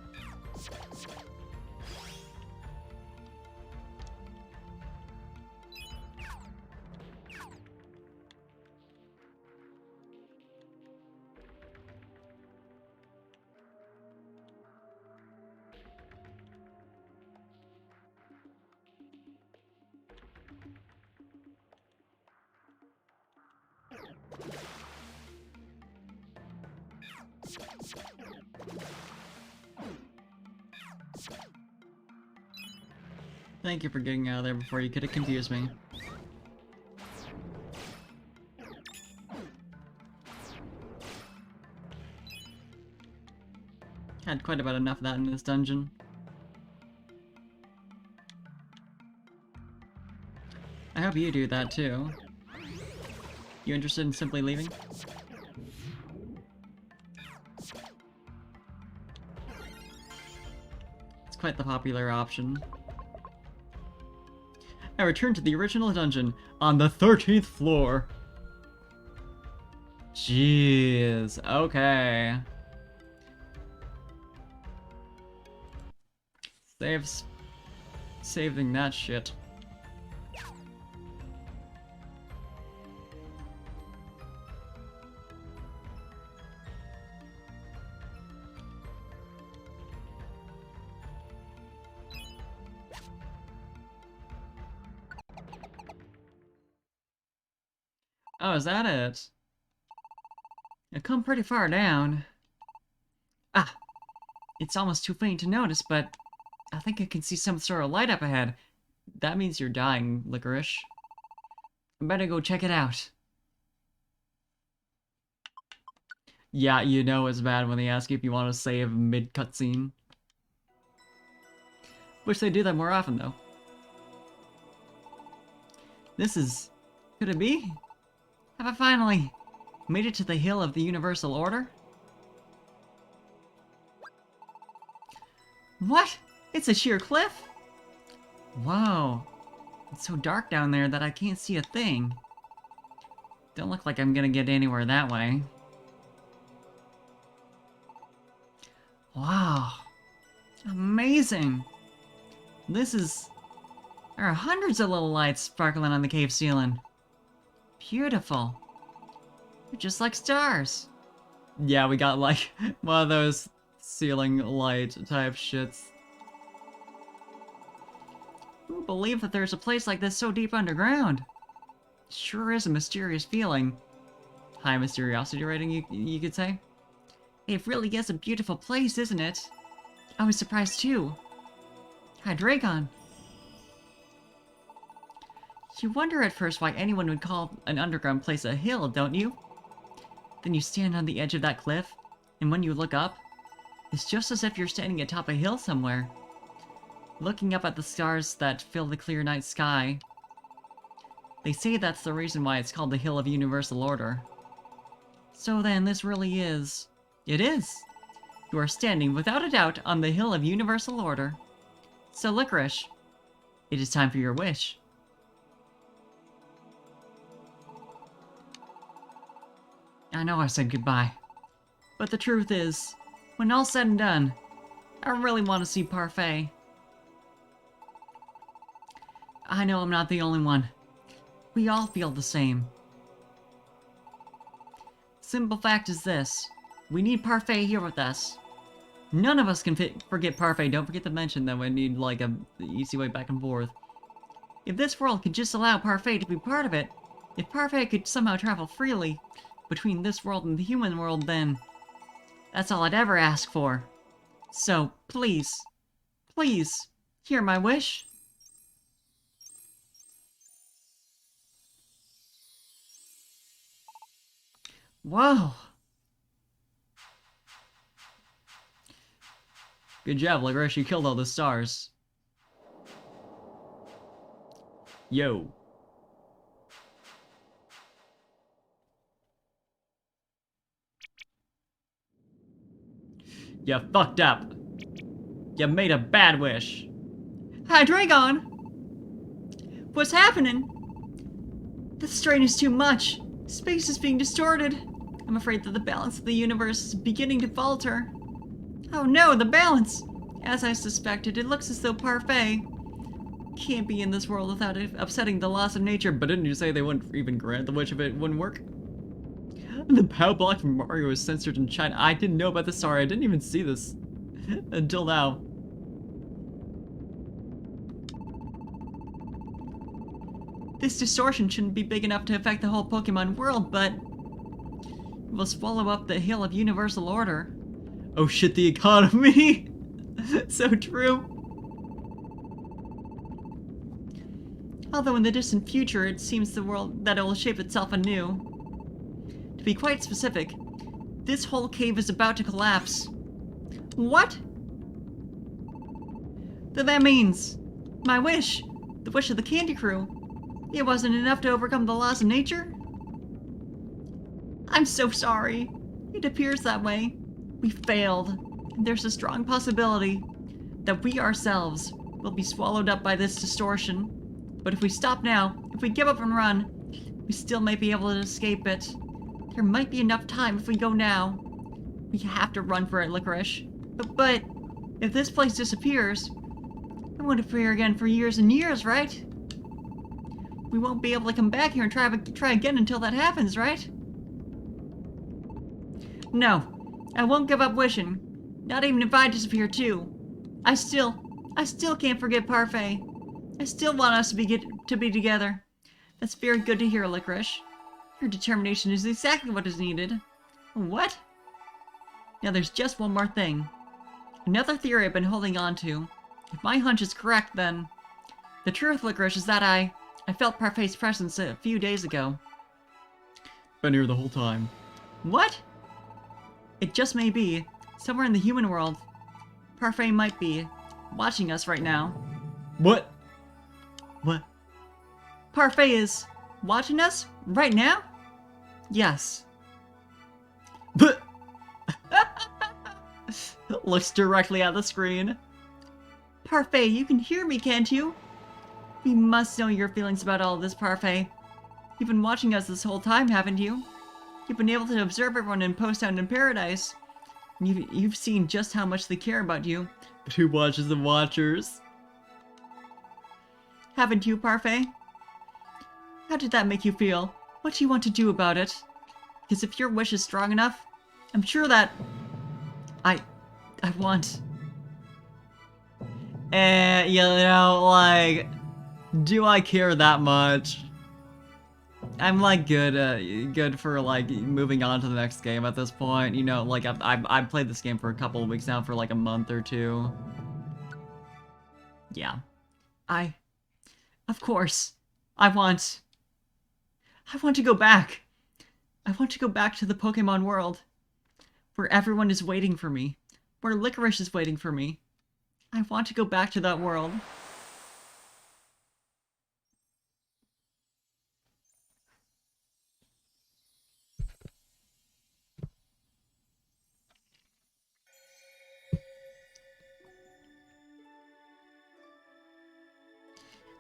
Thank you for getting out of there before you could have confused me. Had quite about enough of that in this dungeon. I hope you do that too. You interested in simply leaving? It's quite the popular option. I returned to the original dungeon on the 13th floor. Jeez, okay. Saving that shit. Oh, is that it? I've come pretty far down. Ah, it's almost too faint to notice, but I think I can see some sort of light up ahead. That means you're dying, Licorice. I better go check it out. Yeah, you know it's bad when they ask you if you want to save mid-cutscene. Wish they do that more often, though. This is... Could it be? Have I finally made it to the Hill of the Universal Order? What? It's a sheer cliff? Whoa. It's so dark down there that I can't see a thing. Don't look like I'm gonna get anywhere that way. Wow. Amazing. This is... There are hundreds of little lights sparkling on the cave ceiling. Beautiful. They're just like stars. Yeah, we got like one of those ceiling light type shits. Who would believe that there's a place like this so deep underground? Sure is a mysterious feeling. High mysteriosity rating, you could say. It really is a beautiful place, isn't it? I was surprised too. Hi, Dragon. You wonder at first why anyone would call an underground place a hill, don't you? Then you stand on the edge of that cliff, and when you look up, it's just as if you're standing atop a hill somewhere, looking up at the stars that fill the clear night sky. They say that's the reason why it's called the Hill of Universal Order. So then, this really is... It is! You are standing, without a doubt, on the Hill of Universal Order. So, Licorice, it is time for your wish. I know I said goodbye, but the truth is, when all's said and done, I really want to see Parfait. I know I'm not the only one. We all feel the same. Simple fact is this. We need Parfait here with us. None of us can forget Parfait. Don't forget to mention that we need, like, a easy way back and forth. If this world could just allow Parfait to be part of it, if Parfait could somehow travel freely between this world and the human world, then that's all I'd ever ask for. So, please, please, hear my wish. Whoa. Good job, Licorice. You killed all the stars. Yo. You fucked up. You made a bad wish. Hi, Dragon! What's happening? The strain is too much. Space is being distorted. I'm afraid that the balance of the universe is beginning to falter. Oh no, the balance! As I suspected, it looks as though Parfait can't be in this world without it upsetting the laws of nature. But didn't you say they wouldn't even grant the wish if it wouldn't work? The POW block from Mario was censored in China. I didn't know about this. Sorry, I didn't even see this until now. This distortion shouldn't be big enough to affect the whole Pokemon world, but will swallow up the hill of universal order. Oh shit, the economy! So true. Although in the distant future, it seems the world that it will shape itself anew. To be quite specific, this whole cave is about to collapse. What? Then that means my wish, the wish of the Candy Crew, it wasn't enough to overcome the laws of nature? I'm so sorry. It appears that way. We failed. And there's a strong possibility that we ourselves will be swallowed up by this distortion. But if we stop now, if we give up and run, we still might be able to escape it. There might be enough time if we go now. We have to run for it, Licorice. But if this place disappears, it won't appear again for years and years, right? We won't be able to come back here and try again until that happens, right? No, I won't give up wishing. Not even if I disappear too. I still can't forget Parfait. I still want us to be together. That's very good to hear, Licorice. Your determination is exactly what is needed. What? Now there's just one more thing. Another theory I've been holding on to. If my hunch is correct, then the truth, Licorice, is that I felt Parfait's presence a few days ago. Been here the whole time. What? It just may be, somewhere in the human world, Parfait might be watching us right now. What? What? Parfait is watching us right now? Yes. But looks directly at the screen. Parfait, you can hear me, can't you? You must know your feelings about all of this, Parfait. You've been watching us this whole time, haven't you? You've been able to observe everyone in Post Town in Paradise. You've seen just how much they care about you. But who watches the watchers? Haven't you, Parfait? How did that make you feel? What do you want to do about it? Because if your wish is strong enough, I'm sure that I want. You know, like, do I care that much? I'm like good for like moving on to the next game at this point. You know, like I've played this game for a couple of weeks now, for like a month or two. Yeah, of course, I want to go back. I want to go back to the Pokemon world, where everyone is waiting for me, where Licorice is waiting for me. I want to go back to that world.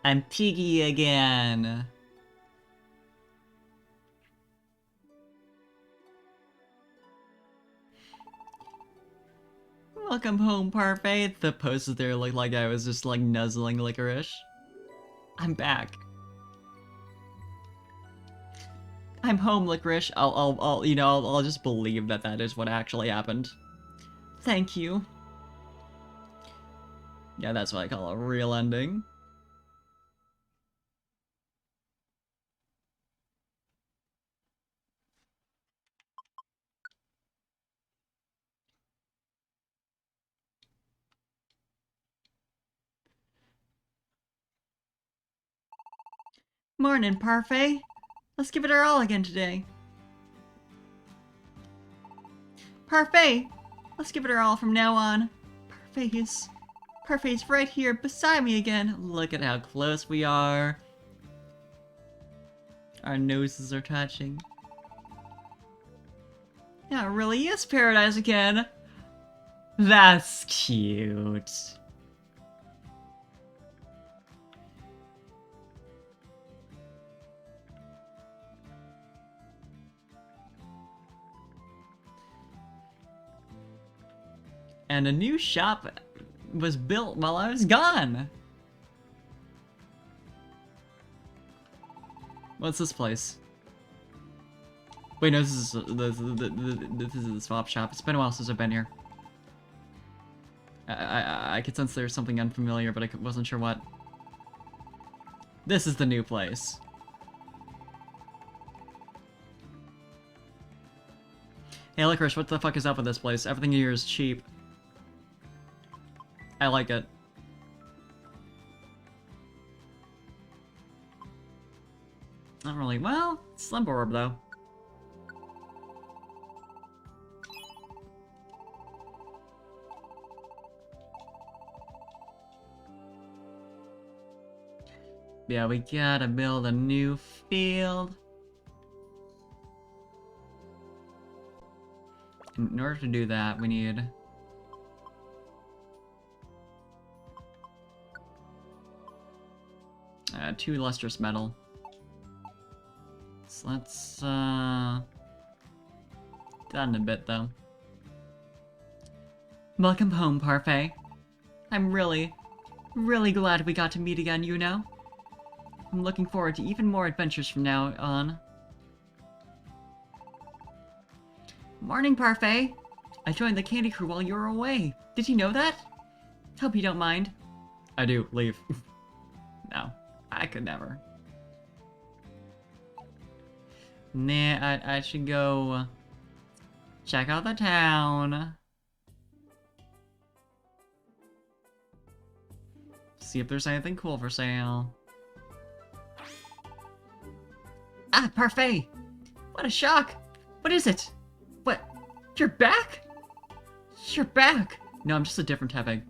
I'm Piggy again. Welcome home, Parfait. The poses there looked like I was just like nuzzling Licorice. I'm back. I'm home, Licorice. I'll just believe that that is what actually happened. Thank you. Yeah, that's what I call a real ending. Morning, Parfait. Let's give it our all again today. Parfait! Let's give it our all from now on. Parfait's right here beside me again. Look at how close we are. Our noses are touching. Yeah, it really is paradise again. That's cute. And a new shop was built while I was gone. What's this place? Wait, no, this is the swap shop. It's been a while since I've been here. I could sense there's something unfamiliar, but I wasn't sure what. This is the new place. Hey, Licorice, what the fuck is up with this place? Everything here is cheap. I like it. Not really. Well, Slumber Orb, though. Yeah, we gotta build a new field. In order to do that, we need... 2 lustrous metal. So let's, that in a bit, though. Welcome home, Parfait. I'm really glad we got to meet again, you know? I'm looking forward to even more adventures from now on. Morning, Parfait! I joined the candy crew while you were away. Did you know that? Hope you don't mind. I do. Leave. No. I could never. Nah, I should go check out the town. See if there's anything cool for sale. Ah, Parfait! What a shock! What is it? What? You're back? You're back! No, I'm just a different type egg.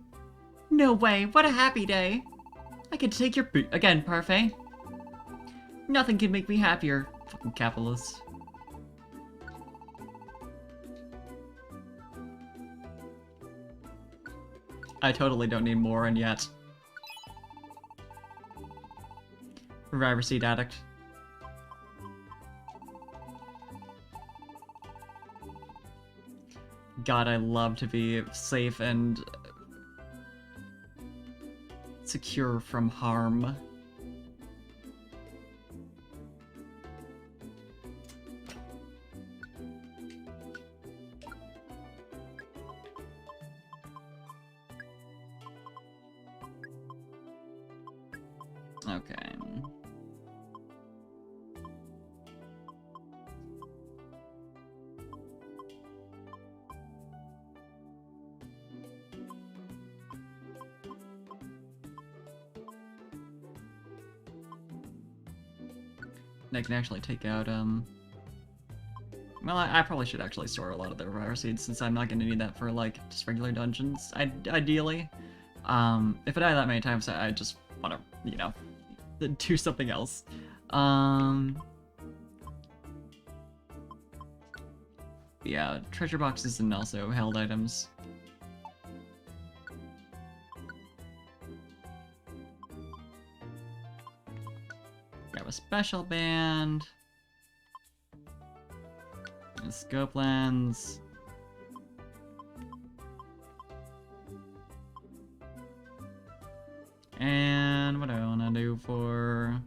No way! What a happy day! I get to take your boot again, Parfait. Nothing can make me happier. Fucking capitalist. I totally don't need more, and yet. Reviver Seed Addict. God, I love to be safe and secure from harm. Okay. I can actually take out, well, I probably should actually store a lot of the Reviver Seeds, since I'm not going to need that for, like, just regular dungeons, ideally. If I die that many times, I just want to, you know, do something else. Yeah, treasure boxes and also held items. Grab a special band. And scope lens. And what do I want to do for...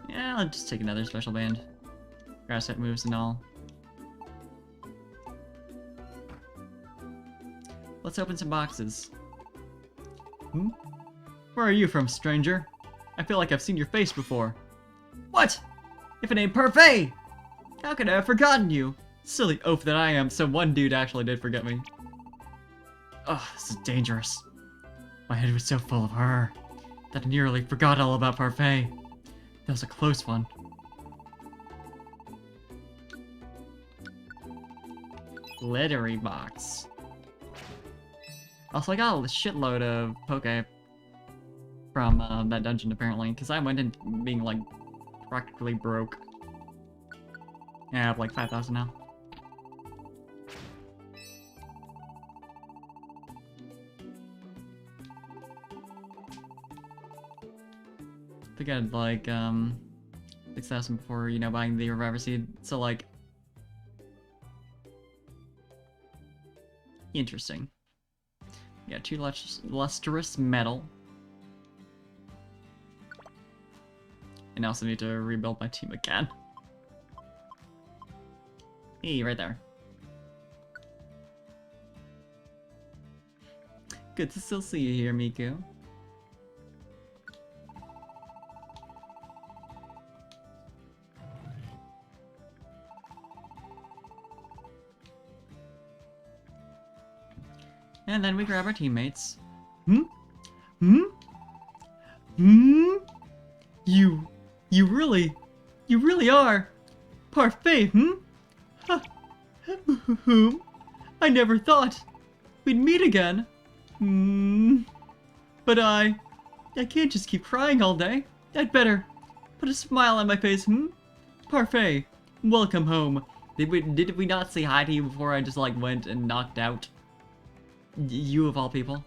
Yeah, I'll just take another special band. Grass type moves and all. Let's open some boxes. Hmm? Where are you from, stranger? I feel like I've seen your face before. What? If it ain't Parfait! How could I have forgotten you? Silly oaf that I am, so one dude actually did forget me. Ugh, this is dangerous. My head was so full of her that I nearly forgot all about Parfait. That was a close one. Glittery box. Also, I got a shitload of Poke from that dungeon, apparently, because I went in being, like, practically broke. Yeah, I have, like, 5,000 now. I think I had, like, 6,000 before, you know, buying the Reviver Seed, so, like... Interesting. Yeah, 2 lustrous metal. And I also need to rebuild my team again. Hey, right there. Good to still see you here, Miku. And then we grab our teammates. Hmm? Hmm? Hmm? You really are parfait, hmm? Huh. Whom? I never thought we'd meet again. Hmm. But I can't just keep crying all day. I'd better put a smile on my face, hmm? Parfait, welcome home. Did we not say hi to you before I just like went and knocked out you of all people?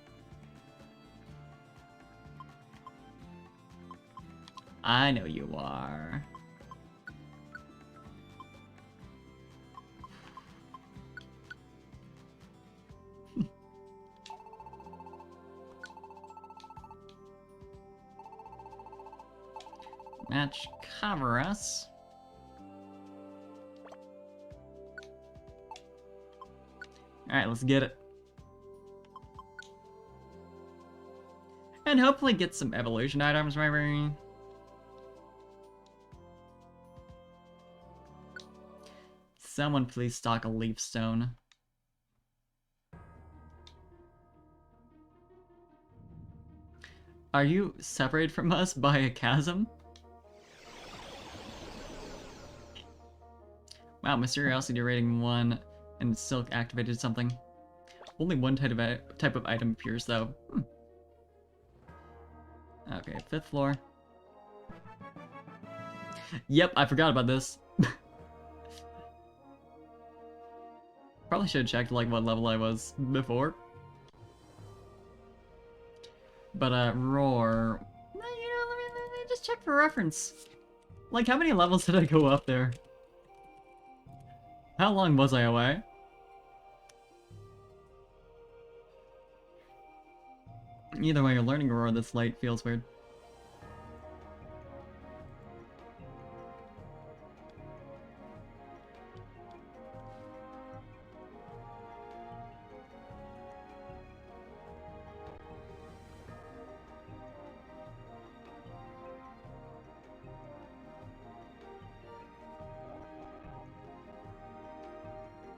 I know you are. Match cover us. Alright, let's get it. And hopefully get some evolution items, maybe. Someone please stock a leaf stone. Are you separated from us by a chasm? Wow, Mysteriosity rating 1, and it still activated something. Only one type of item appears, though. Okay, 5th floor. Yep, I forgot about this. Probably should have checked, like, what level I was before. But, roar... You know, let me just check for reference. Like, how many levels did I go up there? How long was I away? Either way, learning roar this late feels weird.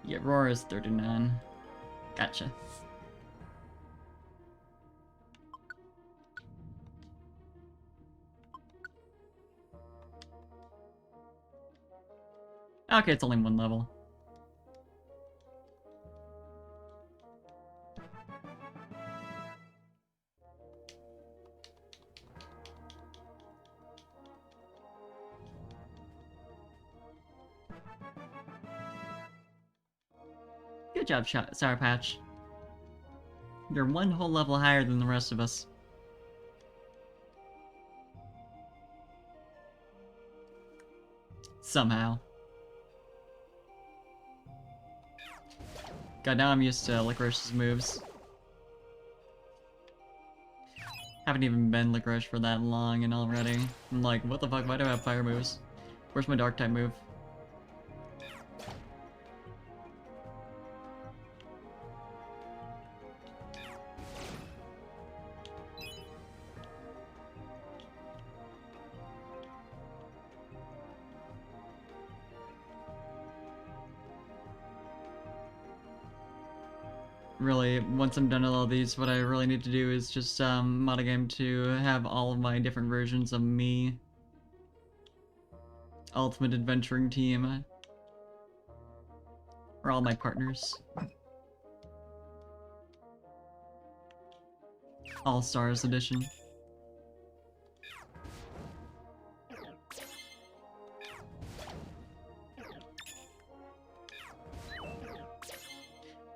Yeah, roar is 39. Gotcha. Okay, it's only one level. Good job, Sour Patch. You're one whole level higher than the rest of us. Somehow. God, now I'm used to Licorice's moves. Haven't even been Licorice for that long and already. I'm like, what the fuck, why do I have fire moves? Where's my dark type move? Really, once I'm done with all these, what I really need to do is just mod a game to have all of my different versions of me. Ultimate Adventuring Team. Or all my partners. All-Stars Edition.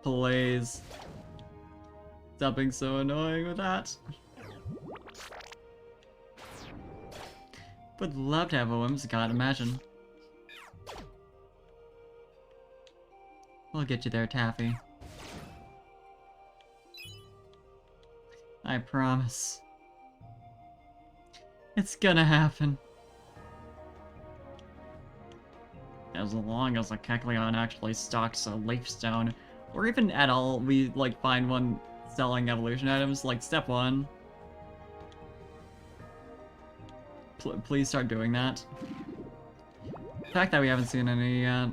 Please. Stop being so annoying with that. Would love to have a Whimsicott, imagine. We'll get you there, Taffy. I promise. It's gonna happen. As long as a Kecleon actually stocks a Leaf Stone, or even at all, we like find one selling evolution items, like step 1. Please start doing that. The fact that we haven't seen any yet.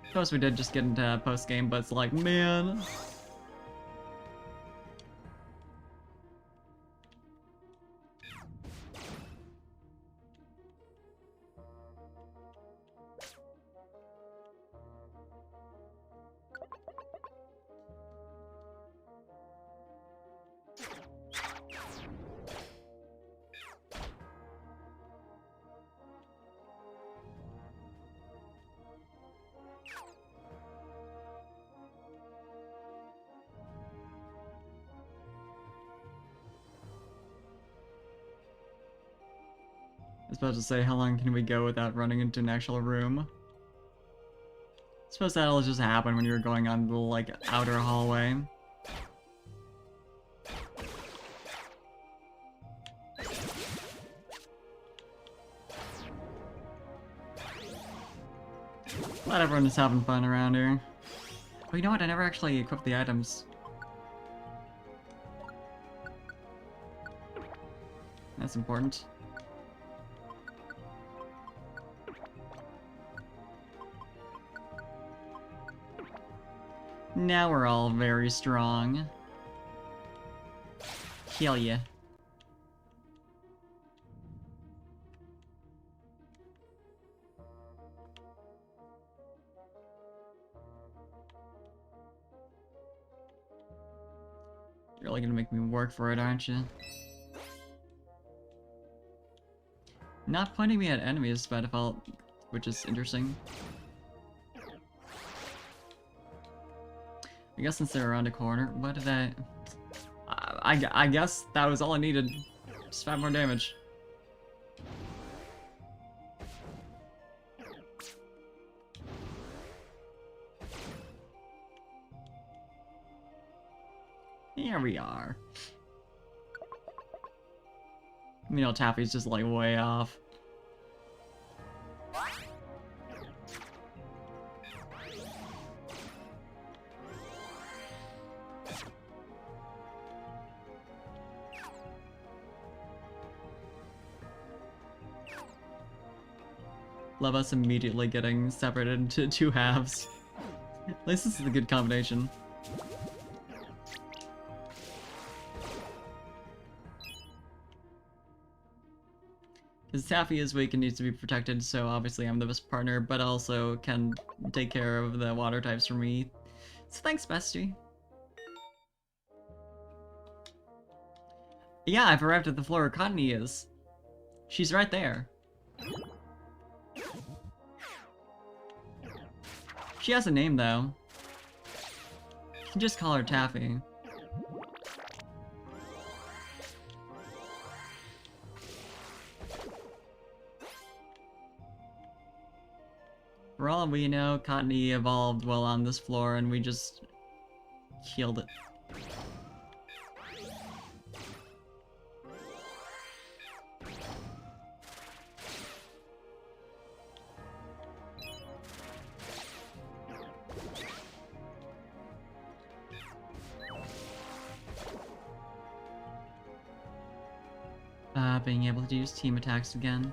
Of course we did just get into post-game, but it's like, man. was about to say, how long can we go without running into an actual room? I suppose that'll just happen when you're going on the, like, outer hallway. Glad everyone is having fun around here. But you know what? I never actually equipped the items. That's important. Now we're all very strong. Hell yeah. You're really gonna make me work for it, aren't you? Not pointing me at enemies by default, which is interesting. I guess since they're around a corner, what did I guess that was all I needed. Just 5 more damage. Here we are. Meanwhile, Taffy's just like way off. Love us immediately getting separated into 2 halves. At least this is a good combination. Because Taffy is weak and needs to be protected, so obviously I'm the best partner, but also can take care of the water types for me. So thanks, bestie. Yeah, I've arrived at the floor where Cottony is. She's right there. She has a name, though. You can just call her Taffy. For all we know, Cottony evolved while on this floor, and we just killed it. Being able to use team attacks again.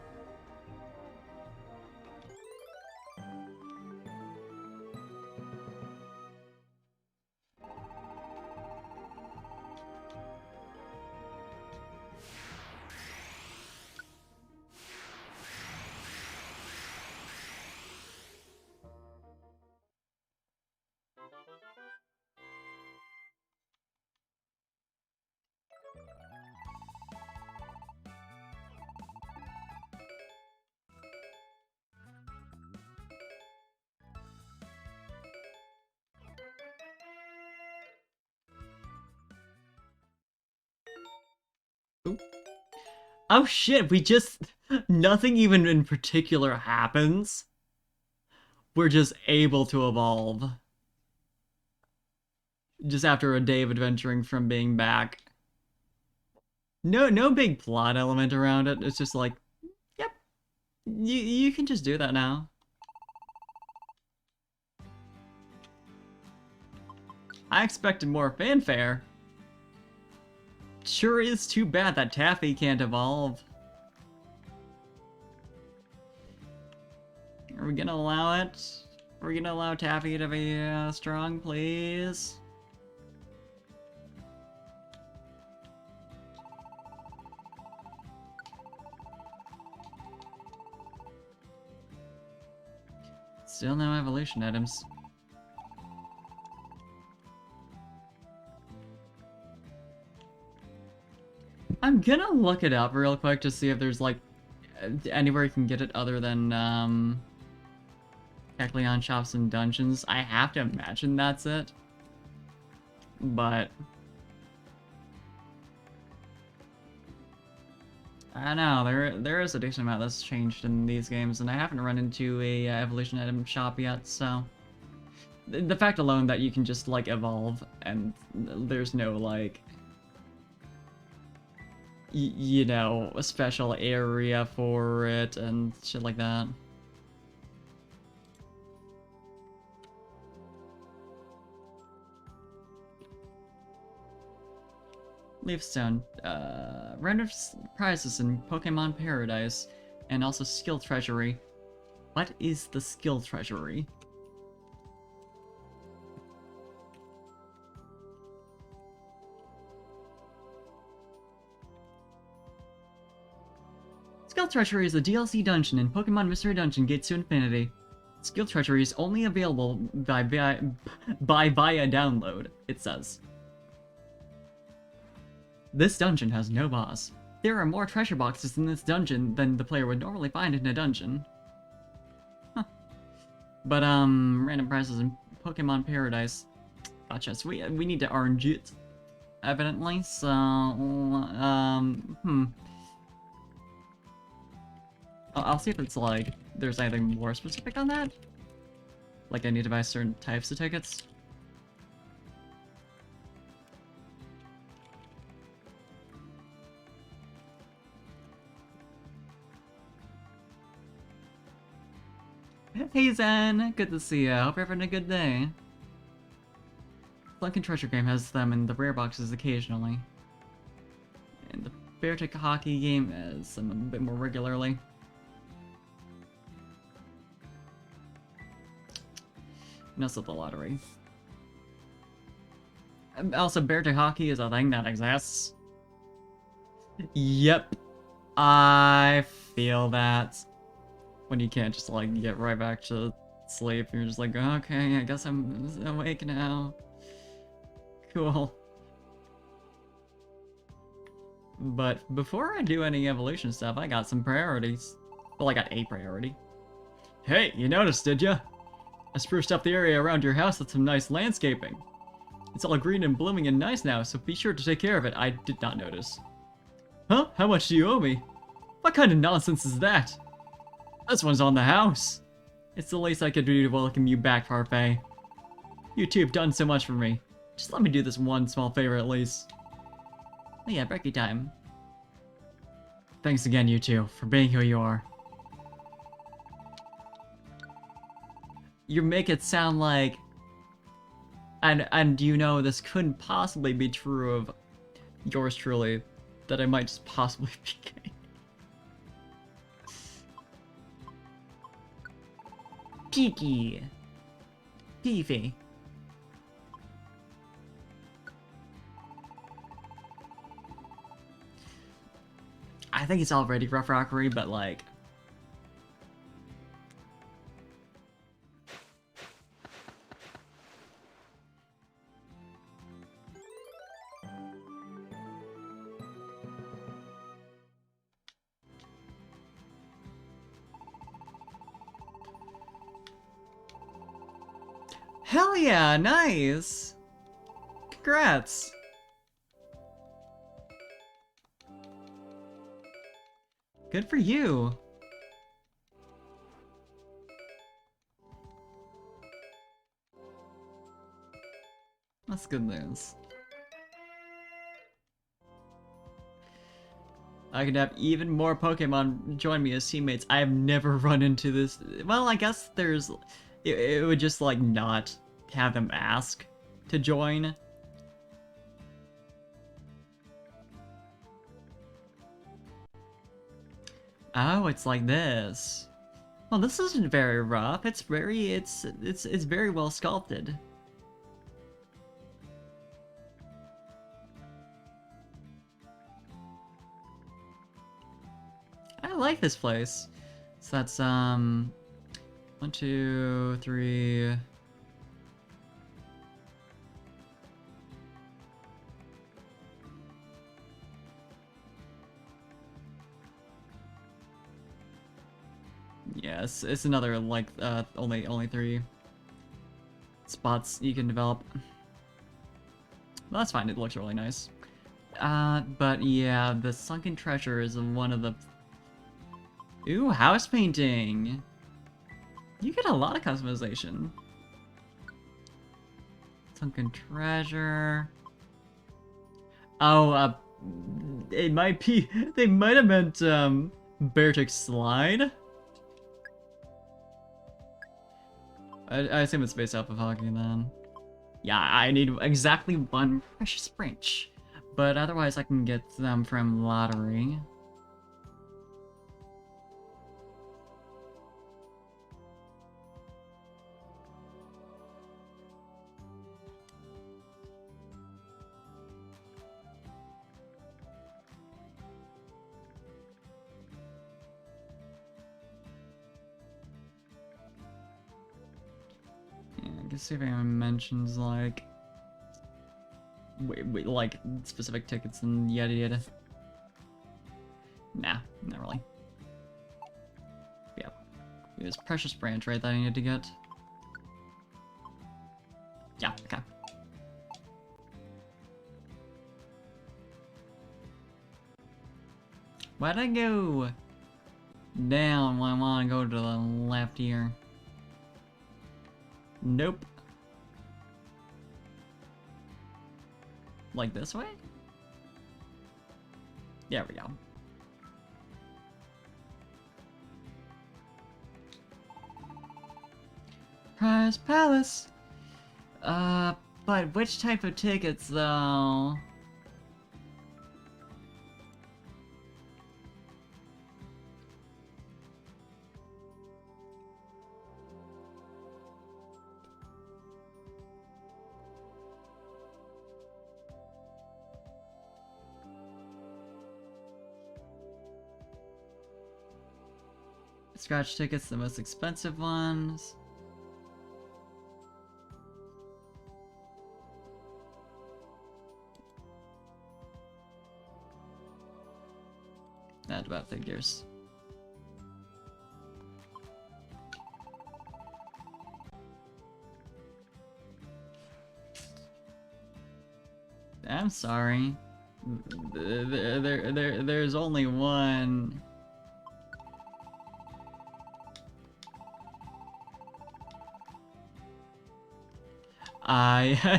Oh shit, we just... Nothing even in particular happens. We're just able to evolve. Just after a day of adventuring from being back. No big plot element around it. It's just like, yep, you can just do that now. I expected more fanfare. Sure is too bad that Taffy can't evolve. Are we gonna allow it? Are we gonna allow Taffy to be strong, please? Still no evolution items. I'm gonna look it up real quick to see if there's like anywhere you can get it other than Kecleon shops and dungeons. I have to imagine that's it. But I know, there is a decent amount that's changed in these games, and I haven't run into a evolution item shop yet, so... The fact alone that you can just, like, evolve, and there's no, like... you know, a special area for it, and shit like that. Leafstone, random prizes in Pokemon Paradise, and also skill treasury. What is the skill treasury? Skill treasury is a DLC dungeon in Pokemon Mystery Dungeon Gates to Infinity. Skill treasury is only available by via download, it says. This dungeon has no boss. There are more treasure boxes in this dungeon than the player would normally find in a dungeon. Huh. But, random prizes in Pokemon Paradise. Gotcha, so we need to orange it, evidently, so, I'll see if it's, like, there's anything more specific on that. Like, I need to buy certain types of tickets. Hey Zen! Good to see ya. Hope you're having a good day. Sunken Treasure game has them in the rare boxes occasionally. And the Beartic Hockey game has them a bit more regularly. And also the lottery. Also, Beartic Hockey is a thing that exists. Yep. I feel that. When you can't just, like, get right back to sleep, you're just like, okay, I guess I'm awake now. Cool. But before I do any evolution stuff, I got some priorities. Well, I got a priority. Hey, you noticed, did ya? I spruced up the area around your house with some nice landscaping. It's all green and blooming and nice now, so be sure to take care of it. I did not notice. Huh? How much do you owe me? What kind of nonsense is that? This one's on the house. It's the least I could do to welcome you back, Parfait. You two have done so much for me. Just let me do this one small favor at least. Oh yeah, brekkie time. Thanks again, you two, for being who you are. You make it sound like... And you know, this couldn't possibly be true of yours truly, that I might just possibly be gay. Peaky. Peefy. I think it's already rough rockery, but like... Hell yeah, nice! Congrats! Good for you! That's good news. I could have even more Pokemon join me as teammates. I have never run into this. Well, I guess there's... It would just, like, not have them ask to join. Oh, it's like this. Well, this isn't very rough. It's very, it's very well sculpted. I like this place. So that's, 1, 2, 3... Yes, it's another, like, only 3 spots you can develop. Well, that's fine, it looks really nice. But yeah, the sunken treasure is one of the... Ooh, house painting! You get a lot of customization. Sunken treasure... Oh, it might be... They might have meant, Beartick Slide? I assume it's based off of hockey then. Yeah, I need exactly one precious branch. But otherwise I can get them from lottery. Yeah, I can see if anyone mentions like... Wait, like specific tickets and yada yada. Nah, not really. Yeah. There's precious branch, right, that I need to get? Yeah, okay. Why'd I go down when I want to go to the left here? Nope. Like this way? There we go. Prize Palace! But which type of tickets, though? Scratch tickets, the most expensive ones. That about figures. I'm sorry. There's only one.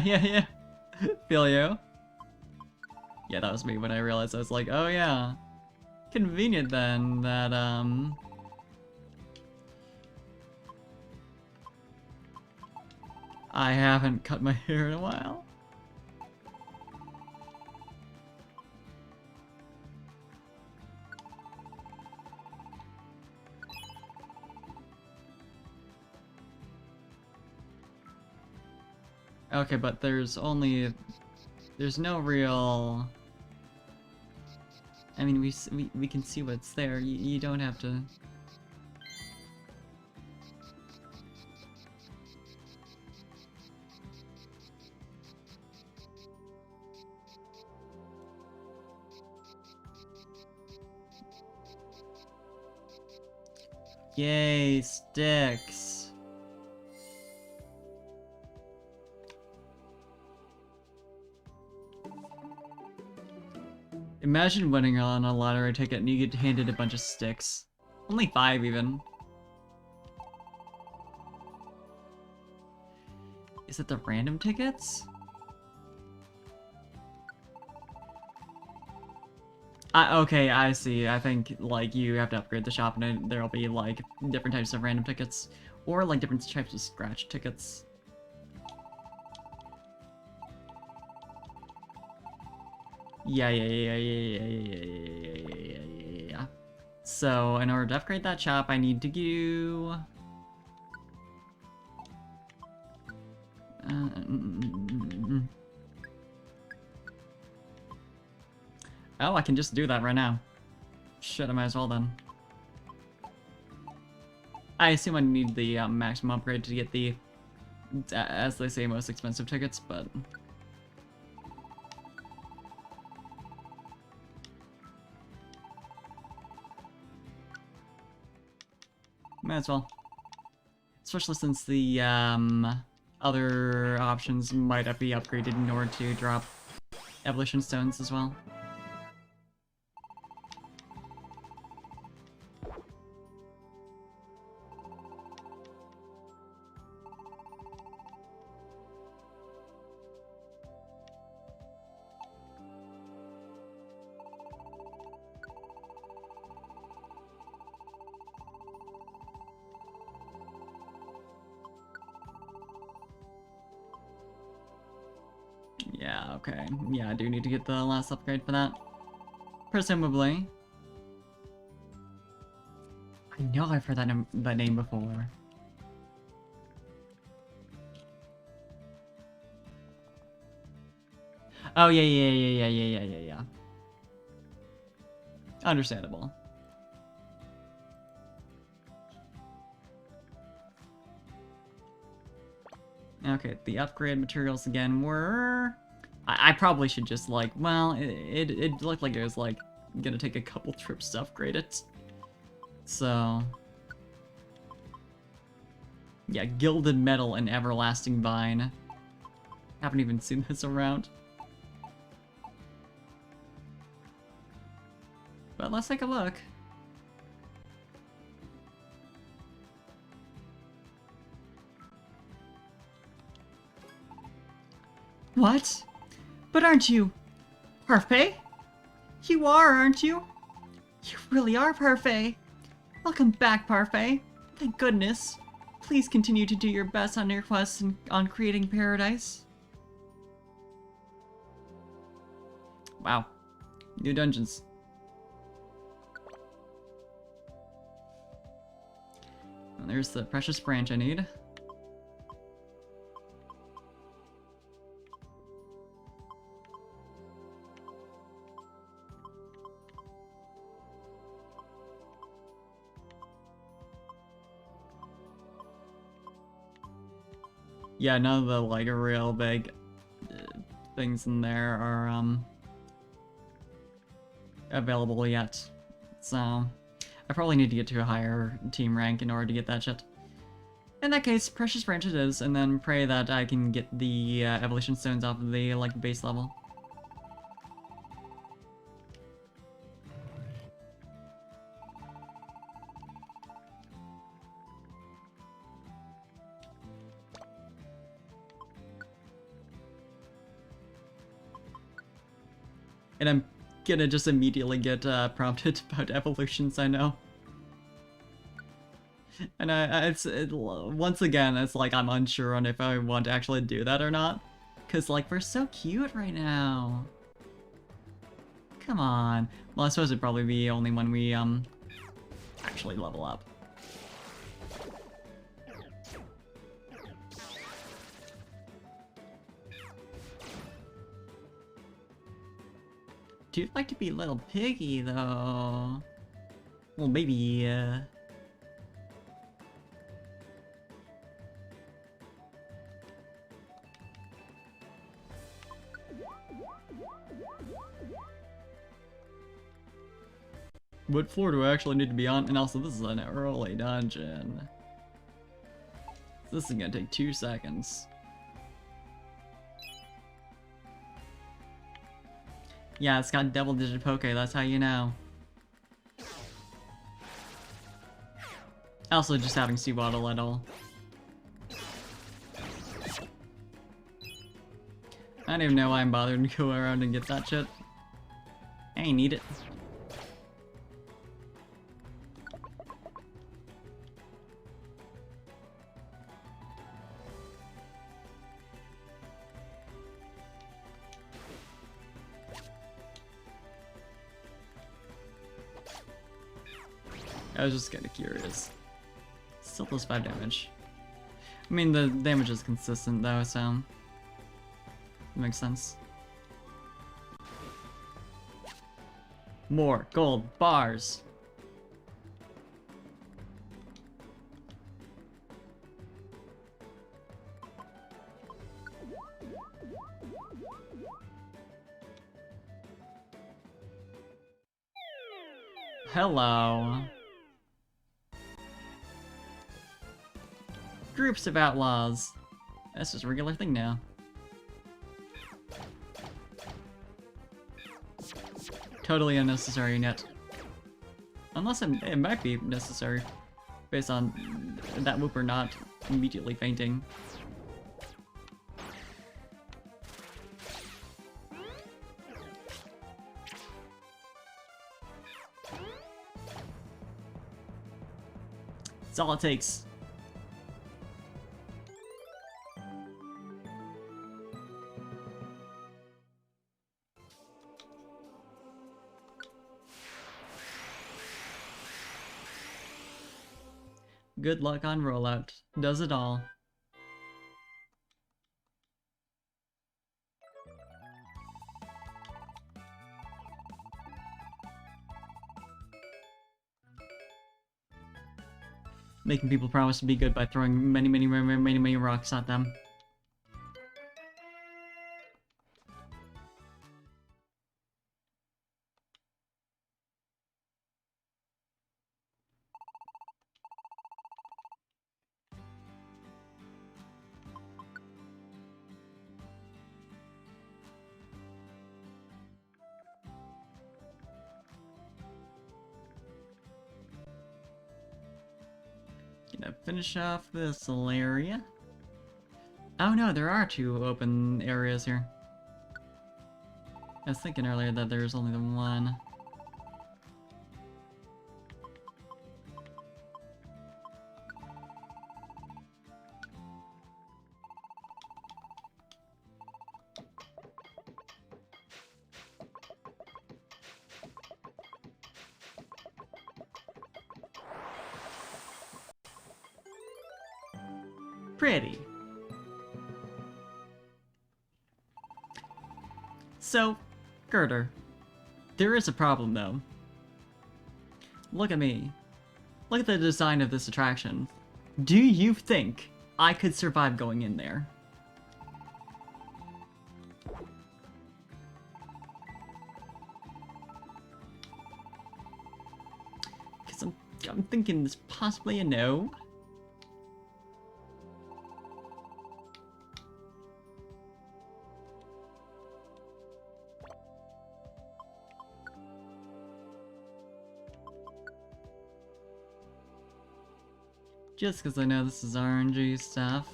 Yeah. Feel you. Yeah, that was me when I realized. I was like, oh yeah. Convenient then that, I haven't cut my hair in a while. Okay, but there's no real... I mean, we can see what's there. You don't have to... Yay, sticks! Imagine winning on a lottery ticket and you get handed a bunch of sticks. Only 5 even. Is it the random tickets? Okay, I see. I think, like, you have to upgrade the shop and there'll be, like, different types of random tickets. Or, like, different types of scratch tickets. Yeah. So, in order to upgrade that shop, I need to do... Oh, I can just do that right now. Shit, I might as well then. I assume I need the maximum upgrade to get the, as they say, most expensive tickets, but... Might as well. Especially since the other options might have to be upgraded in order to drop evolution stones as well. Yeah, okay. Yeah, I do need to get the last upgrade for that. Presumably. I know I've heard that name before. Oh, yeah. Understandable. Okay, the upgrade materials again were... I probably should just, like, well, it looked like it was, like, gonna take a couple trips to upgrade it. So... yeah, Gilded Metal and Everlasting Vine. Haven't even seen this around. But let's take a look. What? But aren't you... Parfait? You are, aren't you? You really are Parfait. Welcome back, Parfait. Thank goodness. Please continue to do your best on your quest on creating paradise. Wow. New dungeons. And there's the precious branch I need. Yeah, none of the, like, real big things in there are, available yet. So, I probably need to get to a higher team rank in order to get that shit. In that case, Precious Branch it is, and then pray that I can get the evolution stones off of the, like, base level. And I'm gonna just immediately get prompted about evolutions, I know. And once again, it's like I'm unsure on if I want to actually do that or not. Because, like, we're so cute right now. Come on. Well, I suppose it'd probably be only when we, actually level up. Do you like to be little piggy, though? Well, maybe, what floor do I actually need to be on? And also, this is an early dungeon. This is gonna take 2 seconds. Yeah, it's got double-digit poke, that's how you know. Also, just having Seawaddle at all. I don't even know why I'm bothering to go around and get that shit. I ain't need it. I was just kinda curious. Still does 5 damage. I mean, the damage is consistent though, so... it makes sense. More gold bars! Hello. Groups of outlaws. That's just a regular thing now. totally unnecessary yet. Unless it might be necessary, based on that Whooper not immediately fainting. That's all it takes. Good luck on rollout. Does it all. Making people promise to be good by throwing many rocks at them. Gonna finish off this little area. Oh no, there are 2 open areas here. I was thinking earlier that there's only the one. Pretty. So, Girder, there is a problem though. Look at me. Look at the design of this attraction. Do you think I could survive going in there? Because I'm thinking this possibly a no. Just because I know this is RNG stuff.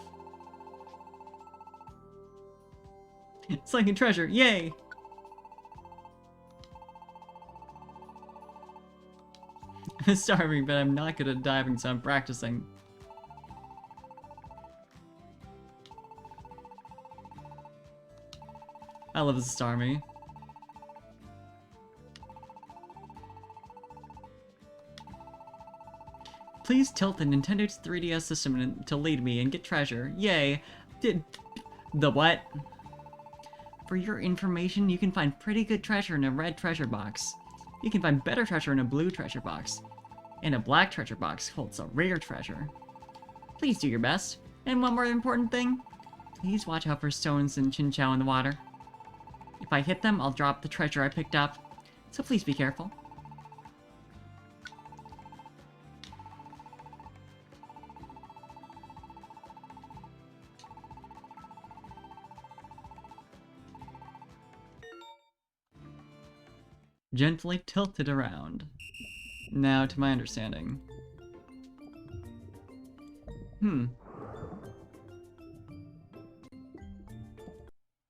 Sunken treasure, yay! I'm starving, but I'm not good at diving, so I'm practicing. I love this Starmie. Please tilt the Nintendo 3DS system to lead me and get treasure. Yay. The what? For your information, you can find pretty good treasure in a red treasure box. You can find better treasure in a blue treasure box. And a black treasure box holds a rare treasure. Please do your best. And one more important thing. Please watch out for stones and chinchou in the water. If I hit them, I'll drop the treasure I picked up. So please be careful. Gently tilted around. Now, to my understanding.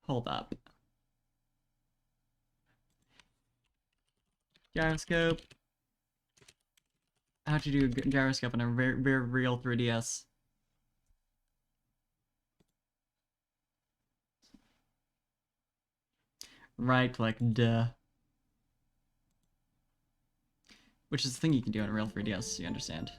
Hold up. Gyroscope. How'd you do a gyroscope on a very real 3DS? Right click, duh. Which is the thing you can do on a real 3DS, you understand.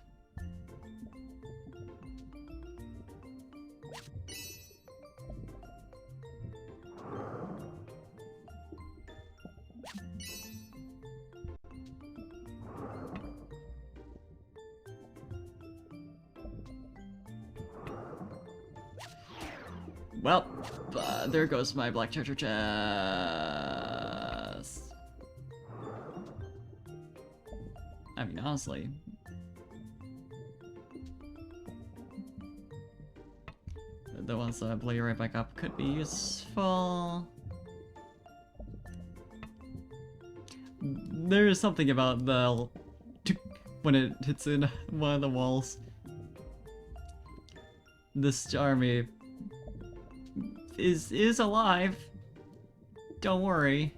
Well, there goes my black treasure chest. I mean, honestly. The ones that I blow you right back up could be useful. there is something about the when it hits in one of the walls. This army is alive. Don't worry.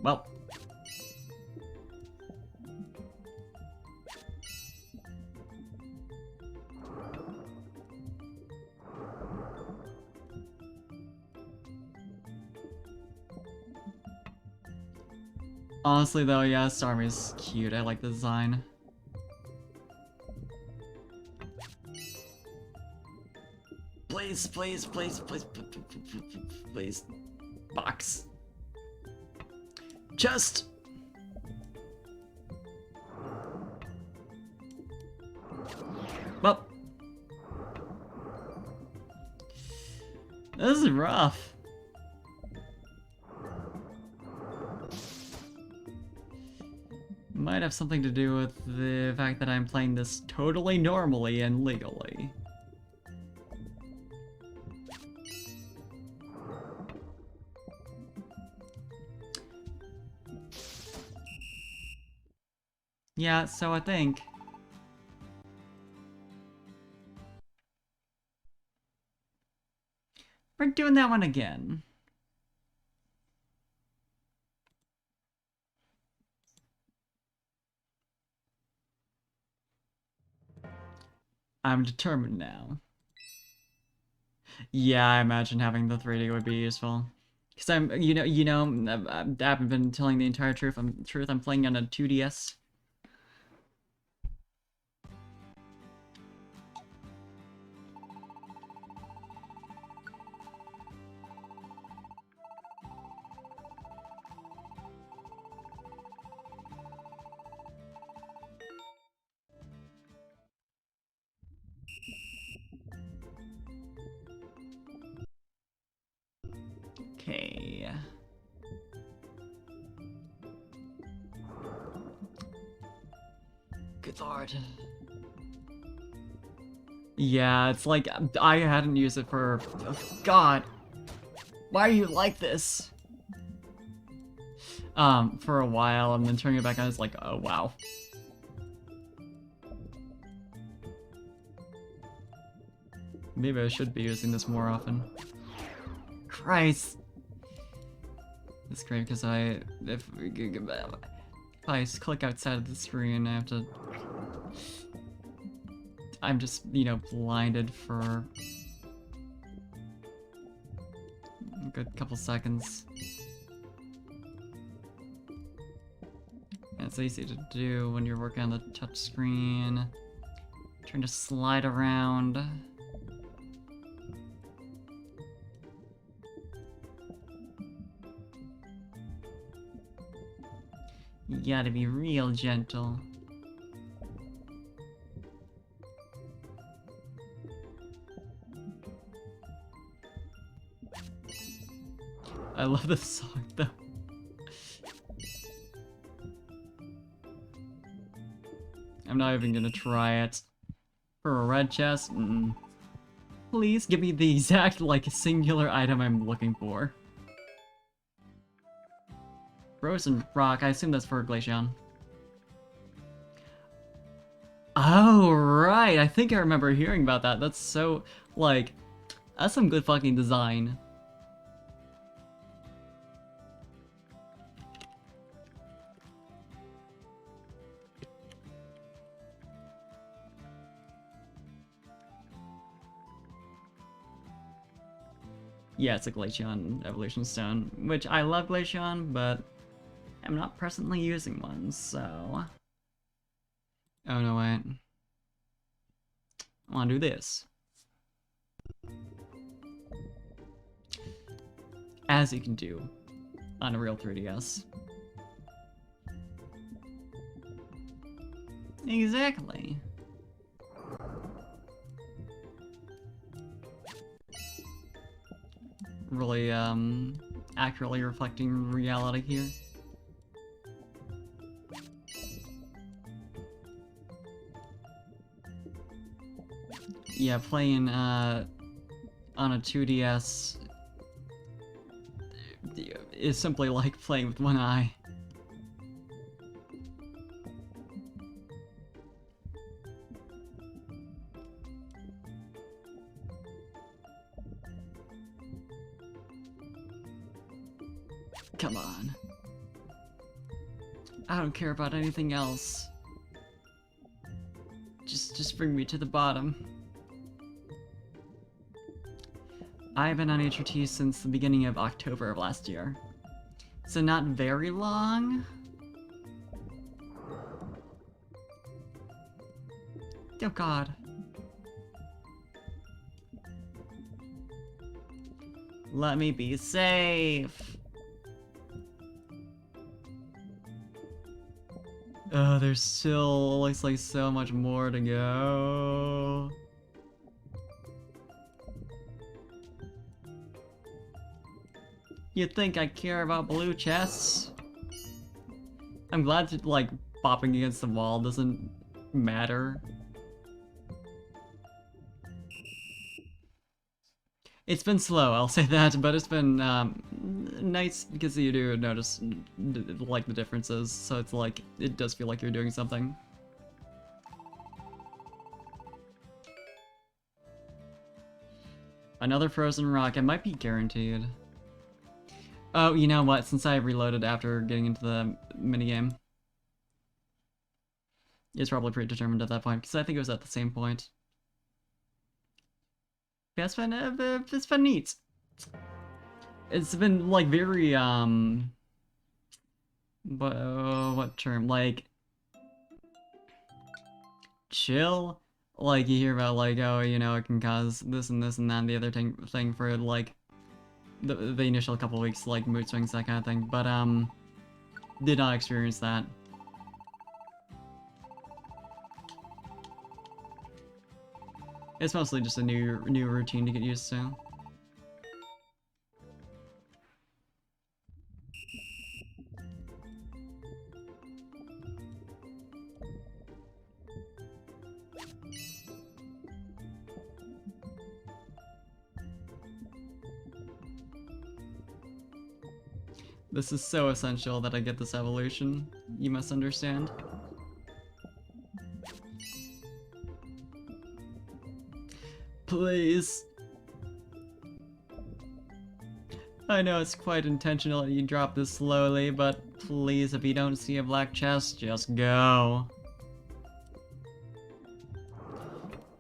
Well. Honestly though, yeah, this army is cute. I like the design. Please, please, please, please, please. Box. Just. Well. This is rough. Might have something to do with the fact that I'm playing this totally normally and legally. Yeah, so I think we're doing that one again. I'm determined now. Yeah, I imagine having the 3D would be useful. Cause I'm, I haven't been telling the entire truth. I'm playing on a 2DS. Okay. Good lord. Yeah, it's like, I hadn't used it for... God! Why are you like this? For a while, and then turning it back on, it's like, oh wow. Maybe I should be using this more often. Christ! It's great because if I click outside of the screen, I have to... I'm just, blinded for a good couple seconds. And it's easy to do when you're working on the touch screen. Trying to slide around. You gotta be real gentle. I love this song though. I'm not even gonna try it. For a red chest? Please give me the exact, singular item I'm looking for. Frozen rock, I assume that's for Glaceon. Oh, right, I think I remember hearing about that. That's so, that's some good fucking design. Yeah, it's a Glaceon Evolution Stone, which I love Glaceon, but I'm not presently using one, so... Oh no, wait. I wanna do this. As you can do on a real 3DS. Exactly. Really, accurately reflecting reality here. Yeah, playing on a 2DS is simply like playing with one eye. Come on. I don't care about anything else. Just bring me to the bottom. I've been on HRT since the beginning of October of last year. So not very long. Oh god. Let me be safe. Oh, there's still looks like so much more to go. You'd think I care about blue chests? I'm glad that, like, bopping against the wall doesn't matter. It's been slow, I'll say that, but it's been nice because you do notice like the differences, so it's like it does feel like you're doing something. Another frozen rock, it might be guaranteed. Oh, you know what, since I reloaded after getting into the minigame, it's probably predetermined at that point, because I think it was at the same point. Yeah, it's been neat. It's been like very what term, like chill. Like you hear about like, oh, you know, it can cause this and this and that and the other thing for like the initial couple weeks, like mood swings, that kind of thing. But did not experience that. It's mostly just a new routine to get used to. This is so essential that I get this evolution. You must understand. Please. I know it's quite intentional that you drop this slowly, but please, if you don't see a black chest, just go.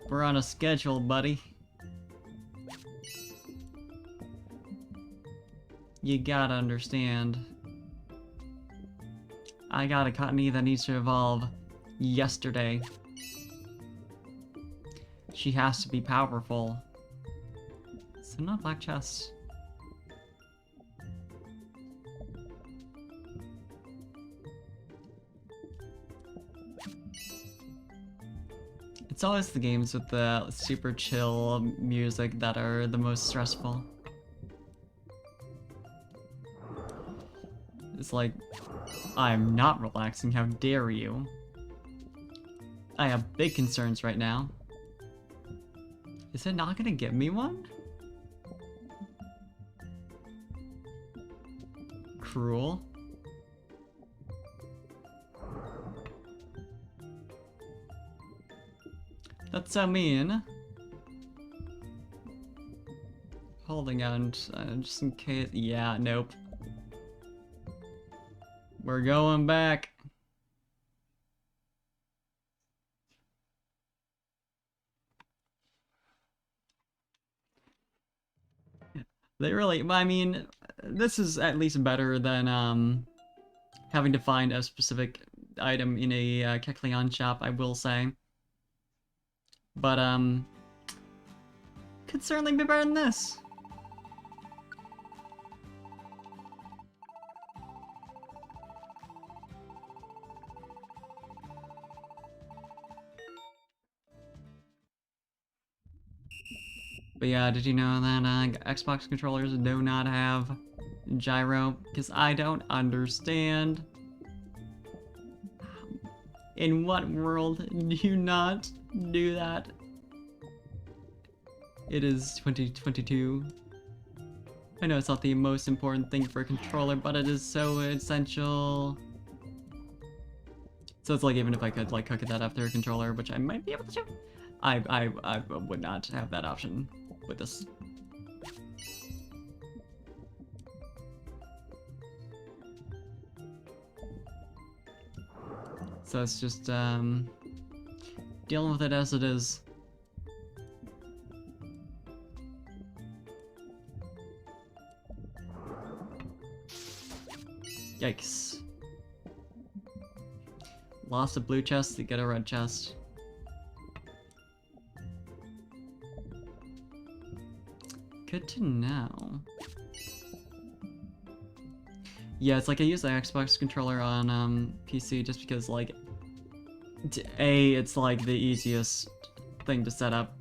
We're on a schedule, buddy. You gotta understand. I got a Cottony that needs to evolve yesterday. She has to be powerful. So not black chests. It's always the games with the super chill music that are the most stressful. It's like, I'm not relaxing, how dare you? I have big concerns right now. Is it not gonna give me one? Cruel. That's so mean. Holding on just in case. Yeah, nope. We're going back. They really, I mean, this is at least better than having to find a specific item in a Kecleon shop, I will say. But could certainly be better than this. But yeah, did you know that Xbox controllers do not have gyro? Because I don't understand. In what world do you not do that? It is 2022. I know it's not the most important thing for a controller, but it is so essential. So it's like, even if I could like hook that up through a controller, which I might be able to do, I would not have that option with this. So it's just dealing with it as it is. Yikes. Lost a blue chest to get a red chest. Good to know. Yeah, it's like I use the Xbox controller on PC just because, like, A, it's like the easiest thing to set up,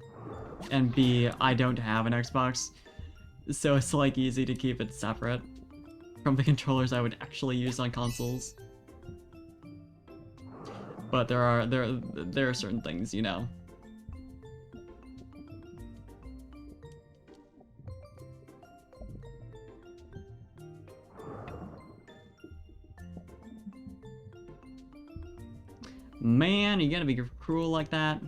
and B, I don't have an Xbox, so it's like easy to keep it separate from the controllers I would actually use on consoles. But there are certain things, you know. Man, you gotta be cruel like that.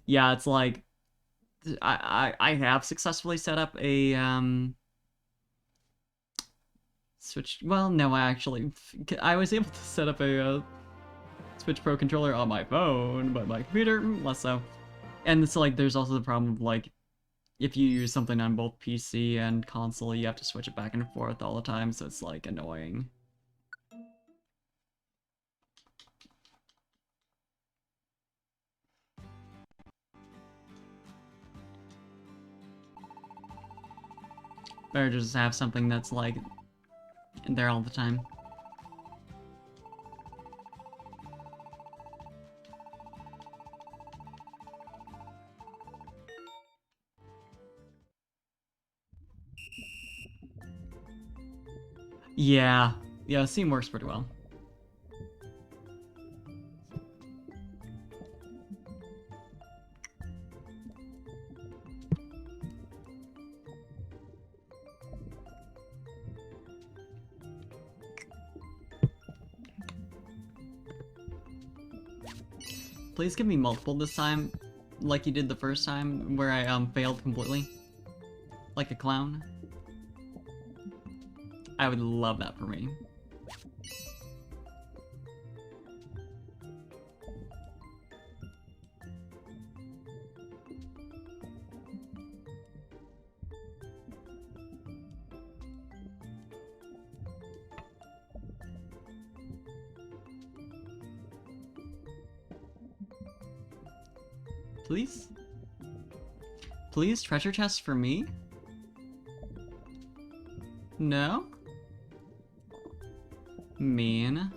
Yeah, it's like I have successfully set up a Switch. Well, no, I was able to set up a Switch Pro controller on my phone, but my computer less so. And it's like there's also the problem of like if you use something on both PC and console, you have to switch it back and forth all the time, so it's like annoying. Better just have something that's like there all the time. Yeah, Steam works pretty well. Please give me multiple this time, like you did the first time, where I failed completely. Like a clown. I would love that for me. Please? Please, treasure chest for me? No? Mean.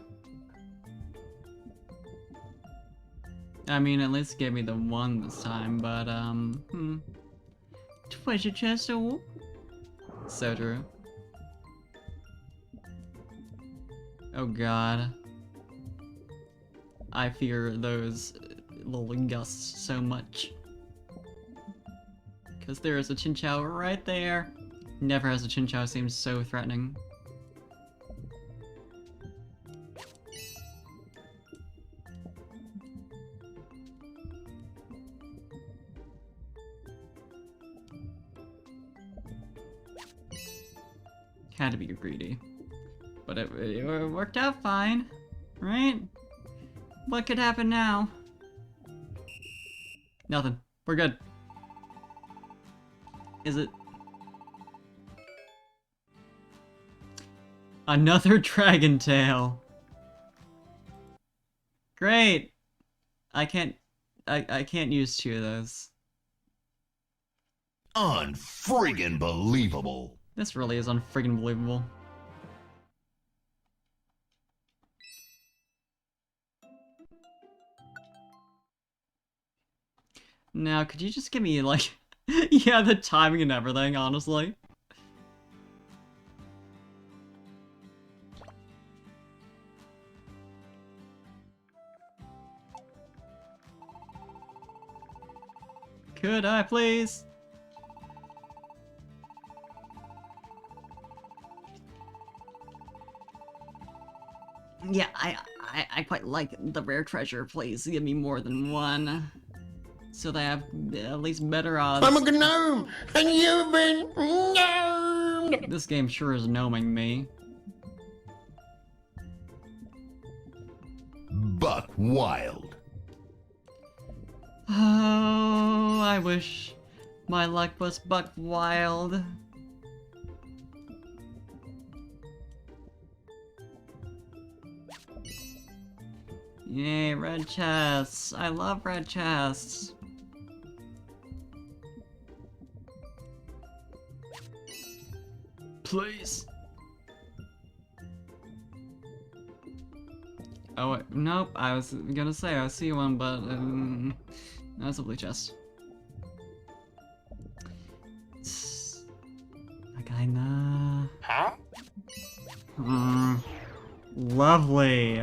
I mean, at least give me the one this time, but, treasure chest, oh? So true. Oh god. I fear those little gusts so much. Because there is a Chinchou right there. Never has a Chinchou seemed so threatening. Had to be greedy. But it worked out fine, right? What could happen now? Nothing. We're good. Is it? Another dragon tail. Great. I can't use two of those. Unfriggin' believable. This really is unfriggin' believable. Now, could you just give me, like, yeah, the timing and everything, honestly? Could I please? Yeah, I quite like the rare treasure. Please give me more than one, so they have at least better odds. I'm a gnome, and you've been gnomed. This game sure is gnoming me. Buck Wild. Oh, I wish my luck was Buck Wild. Yay, red chests. I love red chests. Please. Oh, wait, nope. I was gonna say I see one, but that's a blue chest. Kinda. Huh? Lovely.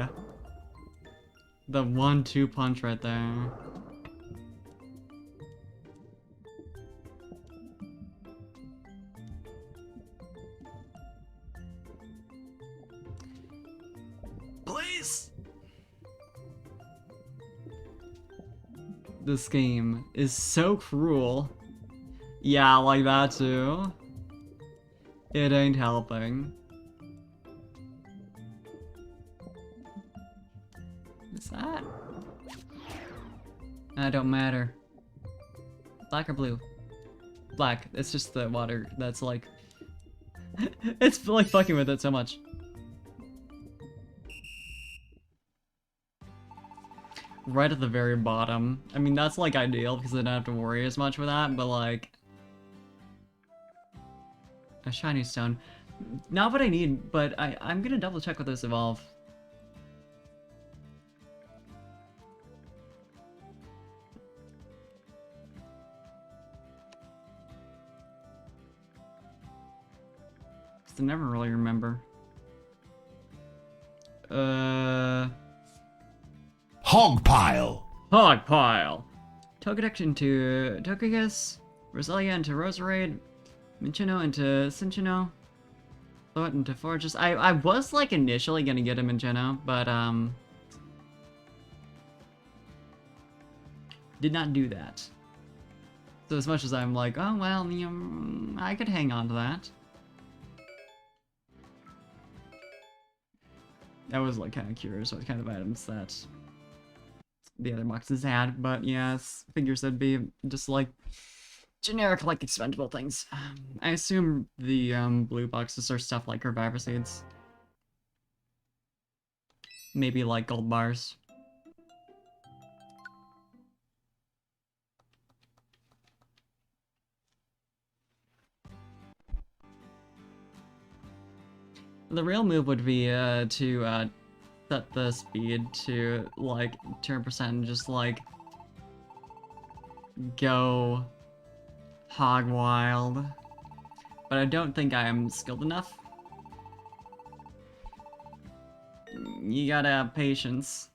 The 1-2 punch right there. Please. This game is so cruel. Yeah, like that too. It ain't helping. What's that? That don't matter. Black or blue? Black. It's just the water that's like... it's like fucking with it so much. Right at the very bottom. I mean, that's like ideal because I don't have to worry as much with that, but like... a shiny stone. Not what I need, but I'm gonna double check with this evolve. I never really remember. Hog pile. Hog pile. Togetic into Togekiss. Roselia into Roserade. Minchino into Cinchino. Thought into Fortress. I was like initially gonna get a Minchino, but did not do that. So as much as I'm like, oh well, I could hang on to that. I was like kind of curious what kind of items that the other boxes had, but yes, figures that'd be just like generic, like expendable things. I assume the blue boxes are stuff like Reviver Seeds. Maybe like gold bars. The real move would be to set the speed to like 10% and just like go hog wild. But I don't think I am skilled enough. You gotta have patience.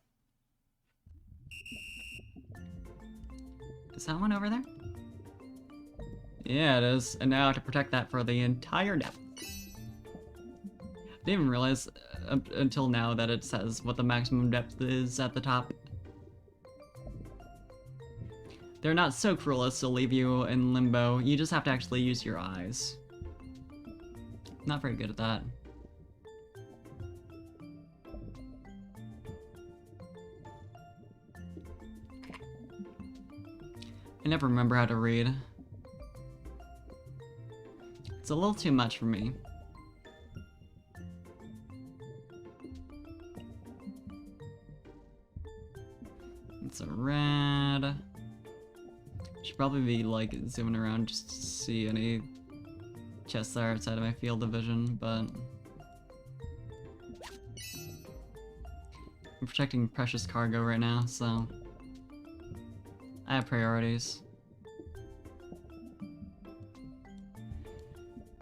Is that one over there? Yeah, it is. And now I have to protect that for the entire depth. I didn't even realize until now that it says what the maximum depth is at the top. They're not so cruel as to leave you in limbo. You just have to actually use your eyes. Not very good at that. I never remember how to read. It's a little too much for me. It's a red. Should probably be like zooming around just to see any chests that are outside of my field of vision, but I'm protecting precious cargo right now, so I have priorities.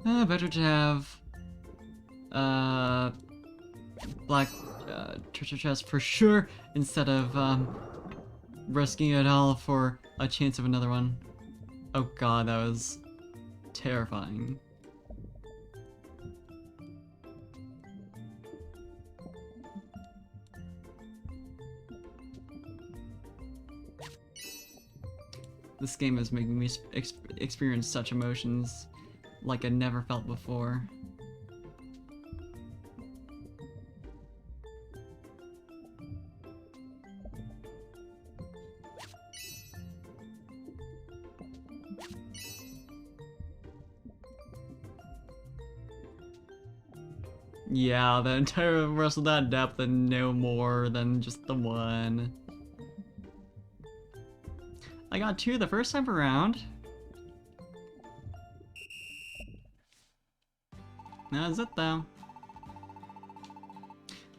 Better to have black treasure chest for sure instead of risking it all for a chance of another one. Oh god, that was terrifying. This game is making me experience such emotions like I never felt before. Yeah, the entire rest of that depth and no more than just the one. I got 2 the first time around. That's it though.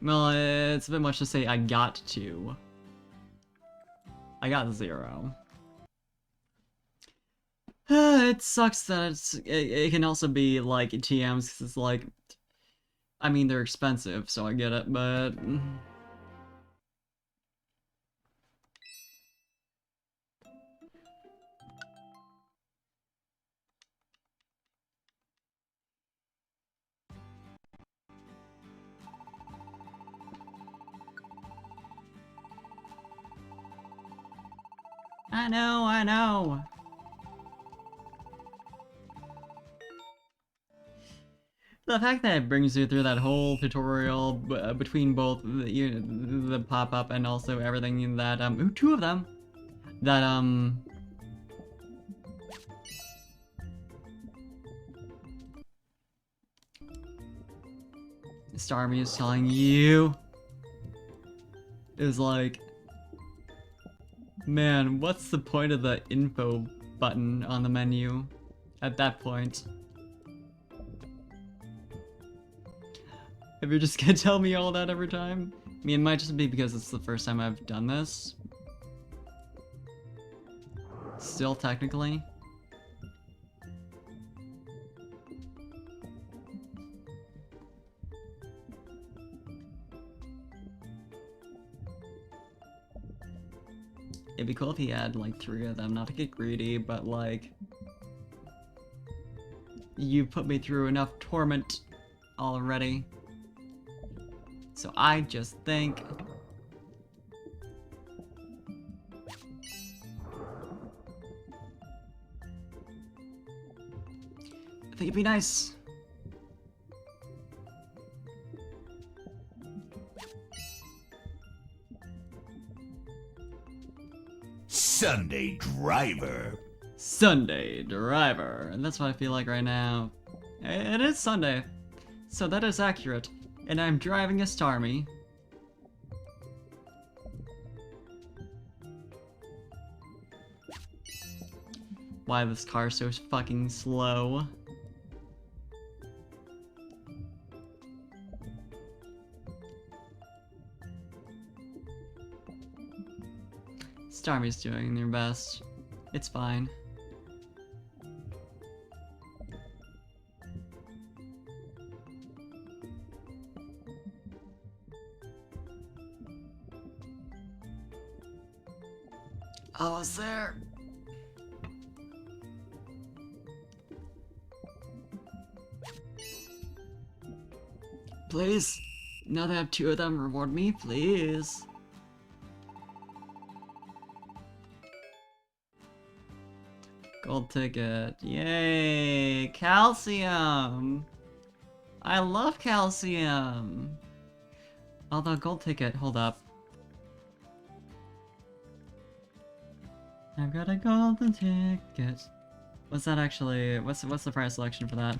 Well, it's a bit much to say I got 2. I got 0. It sucks that it can also be like TMs, because it's like, I mean, they're expensive, so I get it, but I know. The fact that it brings you through that whole tutorial between both the pop-up and also everything that, ooh, 2 of them, that, Starmie is telling you is like, man, what's the point of the info button on the menu at that point? If you're just gonna tell me all that every time? I mean, it might just be because it's the first time I've done this. Still, technically. It'd be cool if he had like 3 of them, not to get greedy, but like, you put me through enough torment already. So I just think it'd be nice. Sunday driver. Sunday driver, and that's what I feel like right now. It is Sunday, so that is accurate, and I'm driving a Starmie. Why this car so fucking slow? Starmie's doing their best. It's fine. Almost there. Please, now that I have 2 of them, reward me, please. Gold ticket. Yay! Calcium! I love calcium! Although gold ticket, hold up. I've got a golden ticket. What's that actually? What's the price selection for that?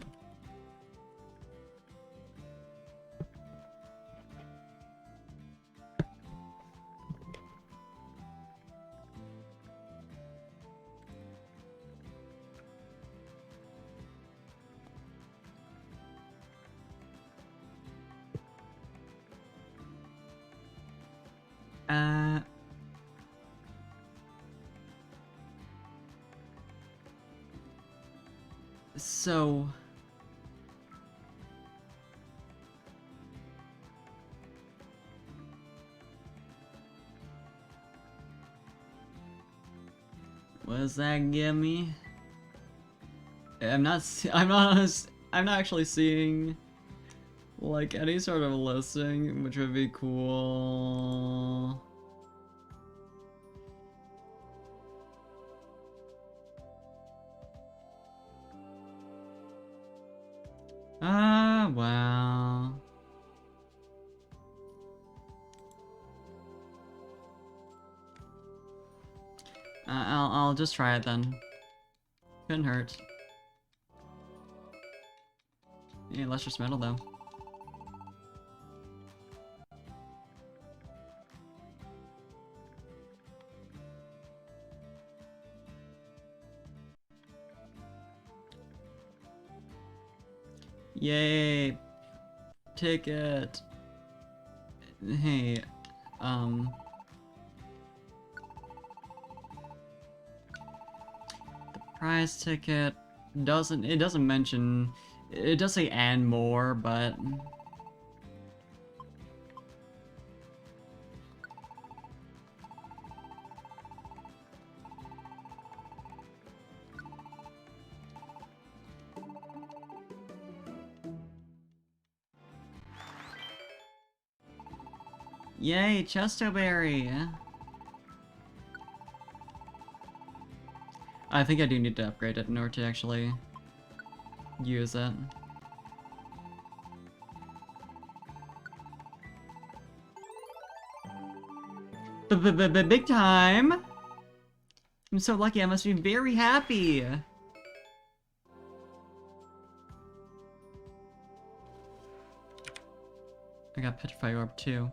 So... what does that give me? I'm not actually seeing like any sort of listing, which would be cool. Ah, wow. I'll just try it then. Couldn't hurt. Yeah, lustrous metal though. Yay! Ticket! Hey, um... the prize ticket doesn't mention... It does say and more, but... Yay, Chestoberry! I think I do need to upgrade it in order to actually use it. Big time! I'm so lucky, I must be very happy! I got Petrify Orb too.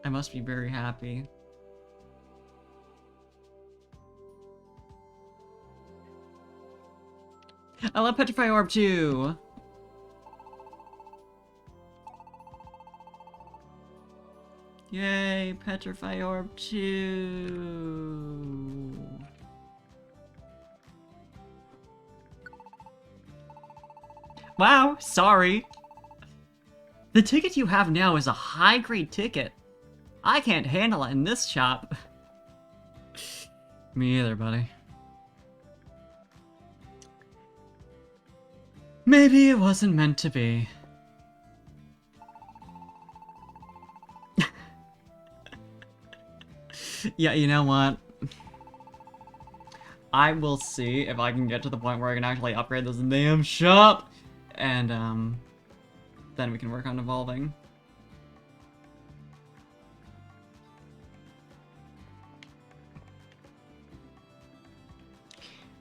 I must be very happy. I love Petrify Orb too! Yay, Petrify Orb 2! Wow, sorry! The ticket you have now is a high-grade ticket. I can't handle it in this shop. Me either, buddy. Maybe it wasn't meant to be. Yeah, you know what? I will see if I can get to the point where I can actually upgrade this damn shop, and then we can work on evolving.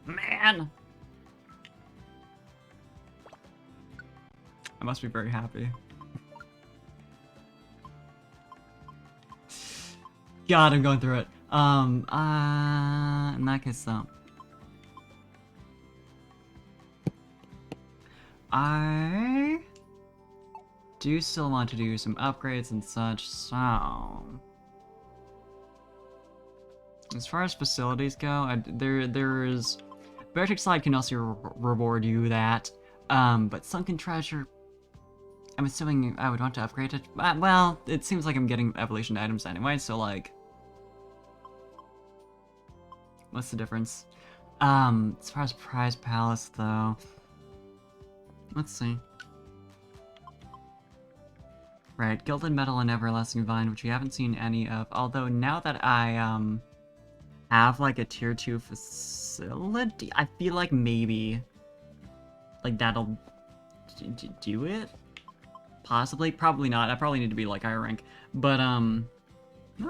Man! I must be very happy. God, I'm going through it. In that case, though. I do still want to do some upgrades and such, so... As far as facilities go, there's... Vertex Slide can also reward you that, but Sunken Treasure... I'm assuming I would want to upgrade it. Well, it seems like I'm getting evolution items anyway, so like... What's the difference? As far as Prize Palace, though... Let's see. Right, Gilded Metal and Everlasting Vine, which we haven't seen any of. Although now that I, have, like, a Tier 2 facility, I feel like maybe, like, that'll do it? Possibly? Probably not. I probably need to be, like, higher rank. But, I'll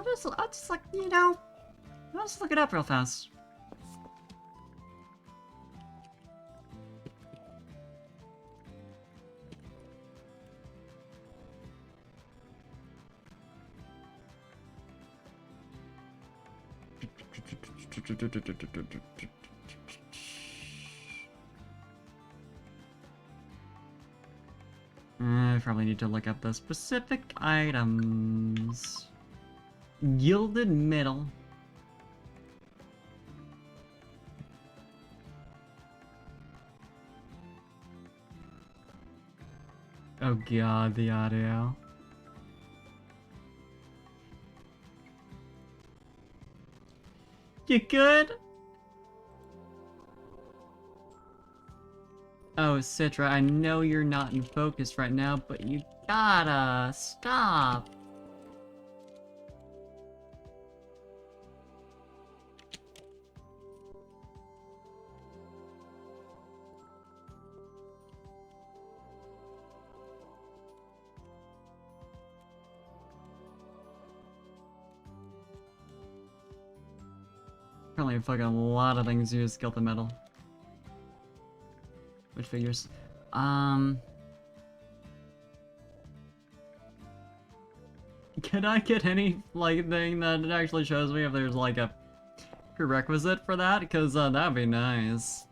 just like, you know, I'll just look it up real fast. I probably need to look up the specific items. Gilded Metal. Oh god, the audio. You good? Oh, Citra, I know you're not in focus right now, but you gotta stop. Probably fucking a lot of things use skeleton metal. Which figures? Can I get any, like, thing that actually shows me if there's, like, a prerequisite for that? Because, that'd be nice.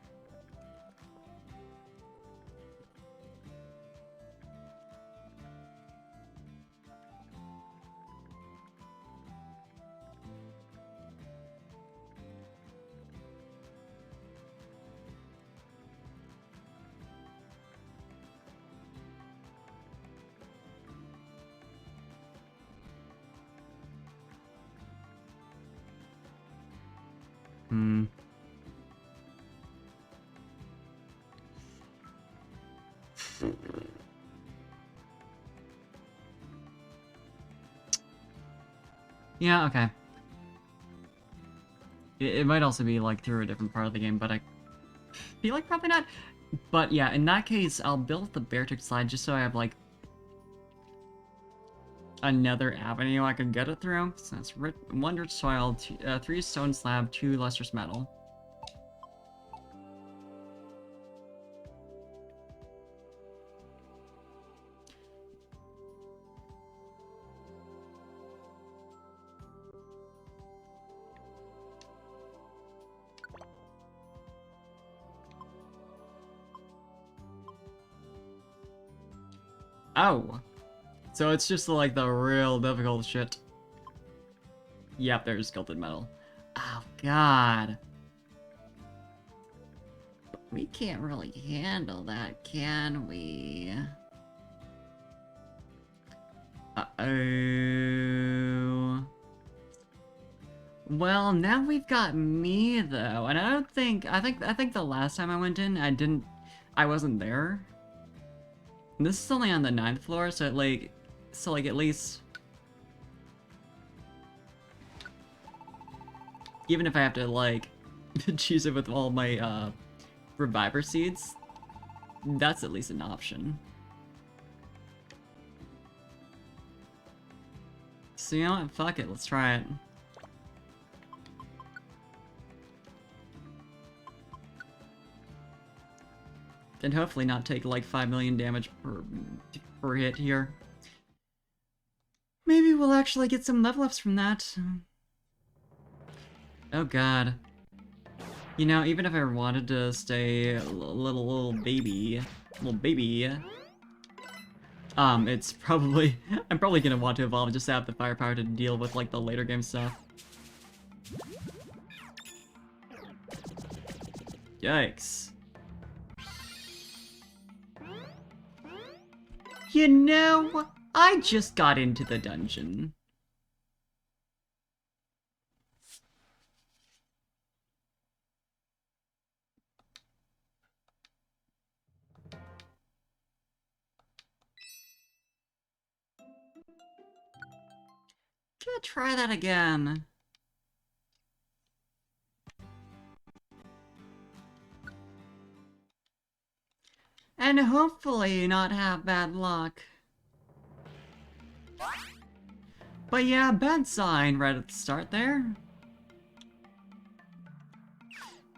Hmm. Yeah, okay. It might also be, like, through a different part of the game, but I feel like probably not. But yeah, in that case, I'll build the bear tick slide just so I have, like, another avenue I can get it through. So that's 1 rich soil, 3 stone slab, 2 lustrous metal. Oh! So it's just like the real difficult shit. Yep, there's skeleton metal. Oh god. We can't really handle that, can we? Uh-oh. Well, now we've got me though, and I think the last time I went in, I wasn't there. And this is only on the 9th floor, so like at least, even if I have to like choose it with all my reviver seeds, that's at least an option. So you know what? Fuck it, let's try it. And hopefully not take like 5 million damage per hit here. Maybe we'll actually get some level ups from that. Oh god. You know, even if I wanted to stay a little baby, it's probably, I'm probably gonna want to evolve just to have the firepower to deal with like the later game stuff. Yikes. You know, I just got into the dungeon. Gonna try that again. And hopefully not have bad luck. But yeah, bad sign right at the start there.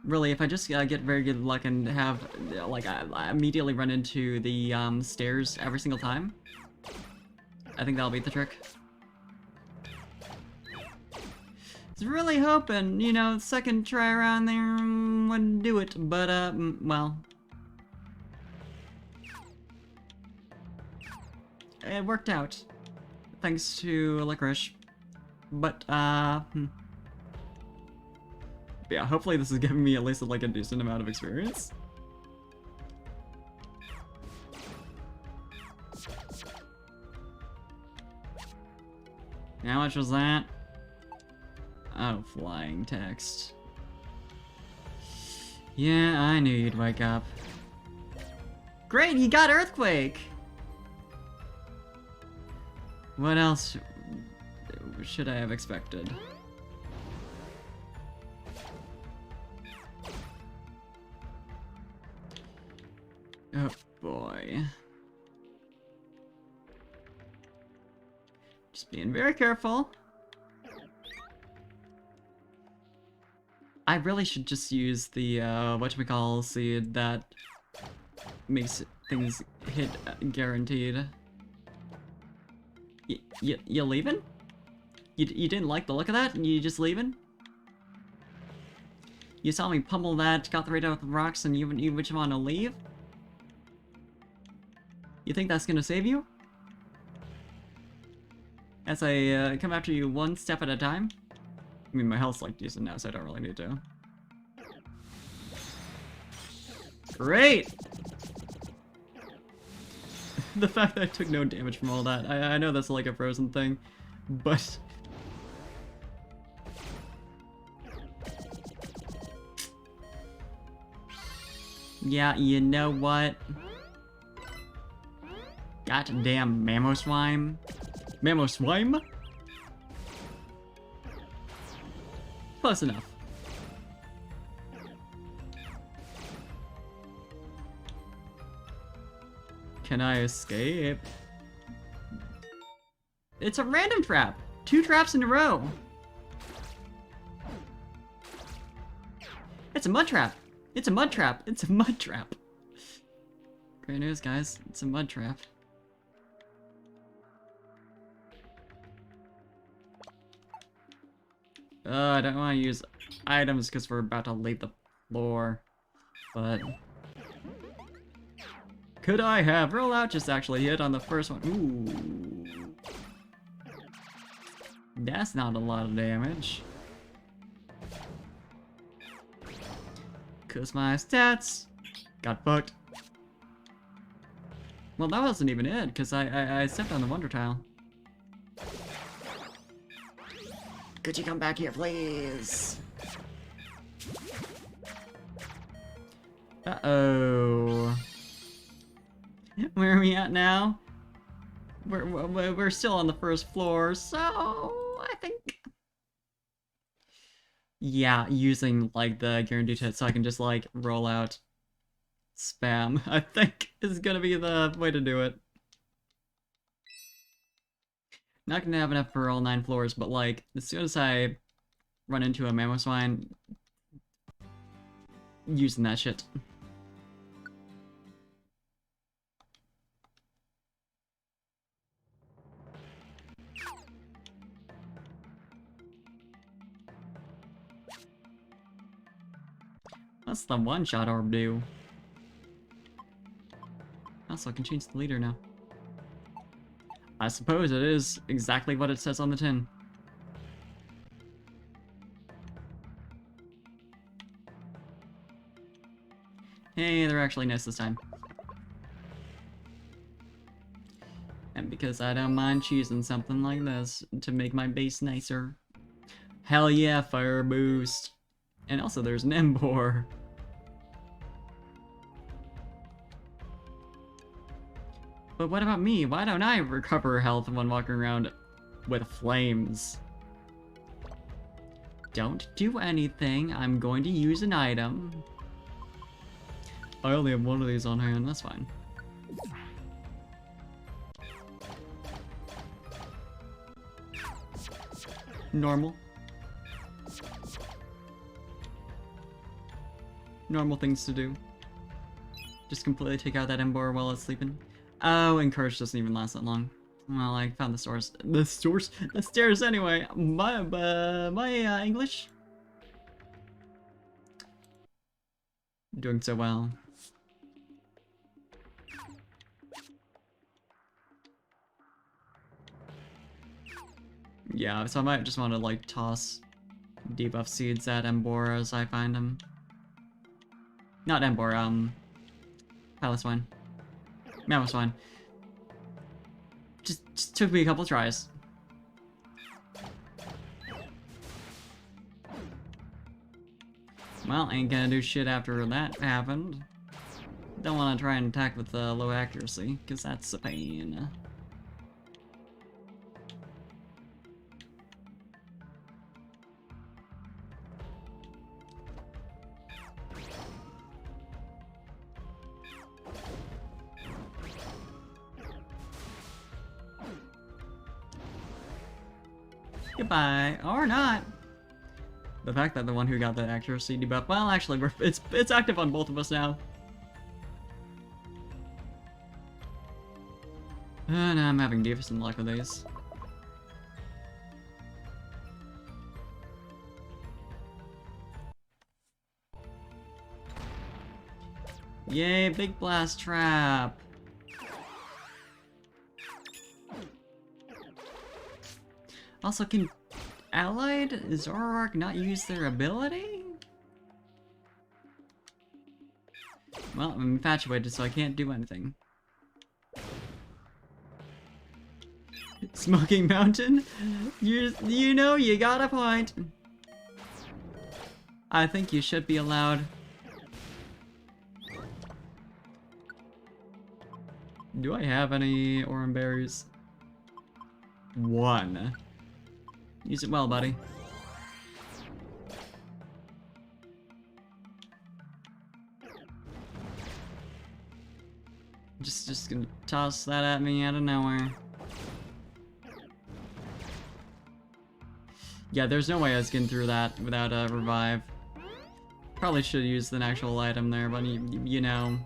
Really, if I just get very good luck and have, like, I immediately run into the stairs every single time, I think that'll beat the trick. I was really hoping, you know, second try around there wouldn't do it, but, well. It worked out. Thanks to Licorice. But, yeah, hopefully this is giving me at least, like, a decent amount of experience. How much was that? Oh, flying text. Yeah, I knew you'd wake up. Great, he got Earthquake! What else should I have expected? Oh boy. Just being very careful. I really should just use the, whatchamacall seed that makes things hit guaranteed. You leaving? You didn't like the look of that and you just leaving? You saw me pummel that, got the radar with the rocks, and you just want to leave? You think that's gonna save you? As I come after you one step at a time? I mean, my health's like decent now, so I don't really need to. Great! The fact that I took no damage from all that, I know that's like a frozen thing, but... Yeah, you know what? Goddamn Mamoswine. Mamoswine? Close enough. Can I escape? It's a random trap! 2 traps in a row! It's a mud trap! It's a mud trap! It's a mud trap! Great news, guys. It's a mud trap. I don't want to use items because we're about to leave the floor. But... could I have? Rollout just actually hit on the first one. Ooh. That's not a lot of damage. Cause my stats got fucked. Well, that wasn't even it, because I stepped on the Wonder Tile. Could you come back here, please? Uh-oh. Where are we at now? We're still on the first floor, so I think... yeah, using, like, the guaranteed hit so I can just, like, roll out spam, I think, is gonna be the way to do it. Not gonna have enough for all 9 floors, but, like, as soon as I run into a Mamoswine, using that shit. What's the one-shot orb do? Also, I can change the leader now. I suppose it is exactly what it says on the tin. Hey, they're actually nice this time. And because I don't mind choosing something like this to make my base nicer. Hell yeah, fire boost! And also there's an Embor. But what about me? Why don't I recover health when walking around with flames? Don't do anything. I'm going to use an item. I only have one of these on hand. That's fine. Normal. Normal things to do. Just completely take out that Embor while it's sleeping. Oh, and Courage doesn't even last that long. Well, I found the stores. The stairs anyway. My English? Doing so well. Yeah, so I might just want to, like, toss debuff seeds at Embor as I find them. Not Embor, Palestine. Mamoswine. Just took me a couple tries. Well, ain't gonna do shit after that happened. Don't want to try and attack with low accuracy, because that's a pain. Goodbye, or not. The fact that the one who got the accuracy debuff, well, actually, it's active on both of us now. And I'm having decent luck with these. Yay, big blast trap. Also, can allied Zoroark not use their ability? Well, I'm infatuated, so I can't do anything. Smoking Mountain? You know, you got a point. I think you should be allowed. Do I have any Oran berries? One. Use it well, buddy. Just gonna toss that at me out of nowhere. Yeah, there's no way I was getting through that without a revive. Probably should use the actual item there, but you know.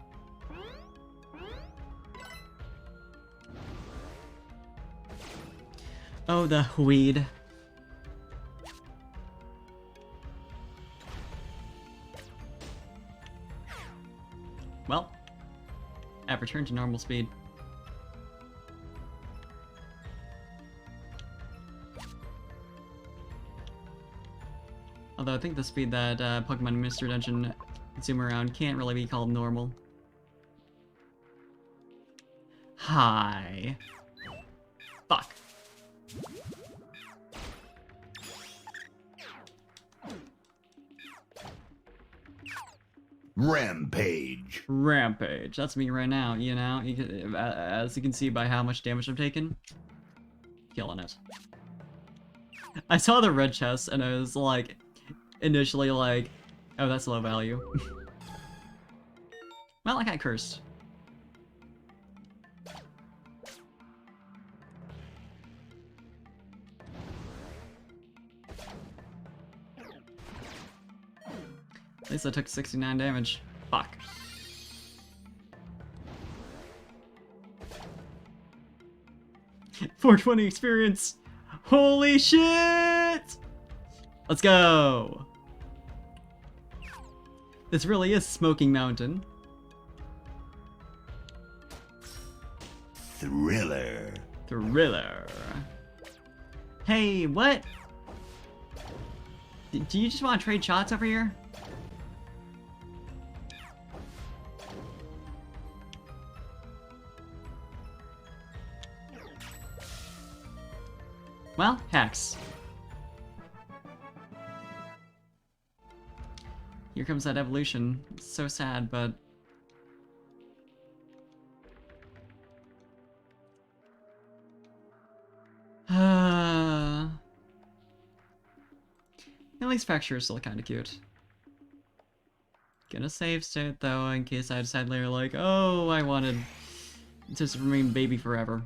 Oh, the weed. Well, I've returned to normal speed. Although I think the speed that Pokemon Mystery Dungeon zoom around can't really be called normal. Hi. Fuck. Rampage. Rampage. That's me right now, you know? As you can see by how much damage I've taken. Killing it. I saw the red chest and I was like, initially like, oh, that's low value. Well, I got cursed. At least I took 69 damage. Fuck. $420 experience! Holy shit! Let's go! This really is Smoking Mountain. Thriller. Thriller. Hey, what? Do you just want to trade shots over here? Well, Hex. Here comes that evolution. It's so sad, but... At least Fracture is still kinda cute. Gonna save state though, in case I decide later like, oh, I wanted to remain baby forever.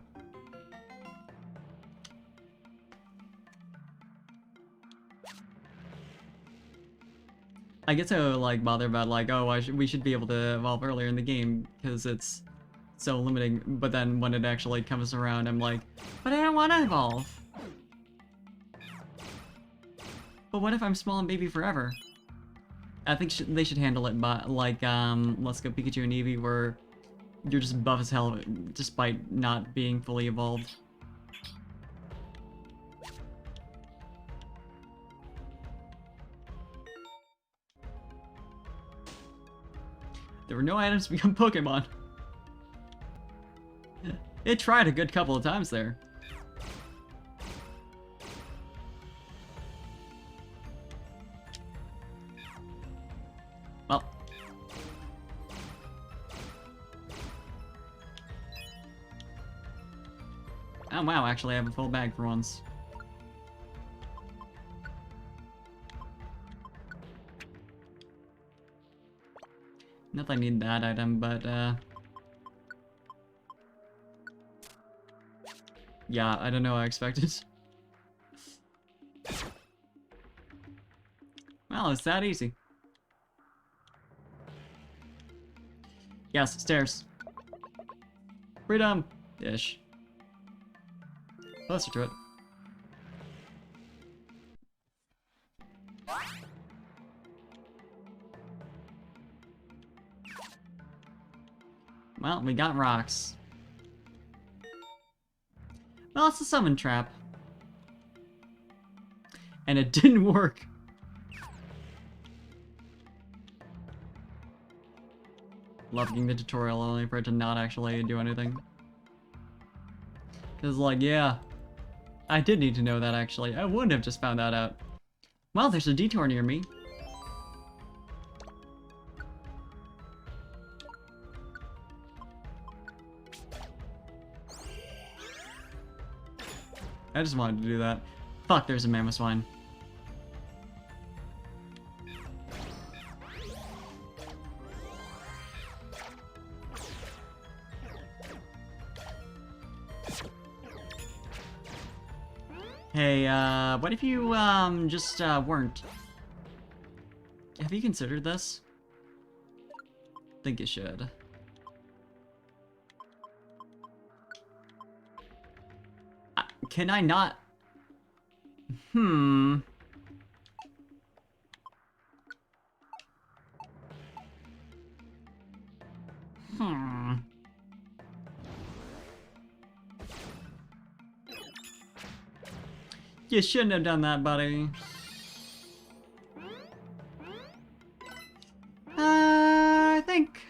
I get so like bothered about like, oh, we should be able to evolve earlier in the game because it's so limiting. But then when it actually comes around, I'm like, but I don't want to evolve. But what if I'm small and baby forever? I think they should handle it by like Let's Go Pikachu and Eevee, where you're just buff as hell despite not being fully evolved. There were no items to become Pokemon. It tried a good couple of times there. Well. Oh wow, actually I have a full bag for once. Not that I need that item, but yeah, I don't know what I expected. Well, it's that easy. Yes, stairs. Freedom! Ish. Closer to it. Well, we got rocks. Well, it's a summon trap. And it didn't work. Loving the tutorial only for it to not actually do anything. Cause like, yeah, I did need to know that actually. I wouldn't have just found that out. Well, there's a detour near me. I just wanted to do that. Fuck, there's a mammoth swine. Hey, what if you, just, weren't? Have you considered this? Think you should. Can I not? Hmm. You shouldn't have done that, buddy. I think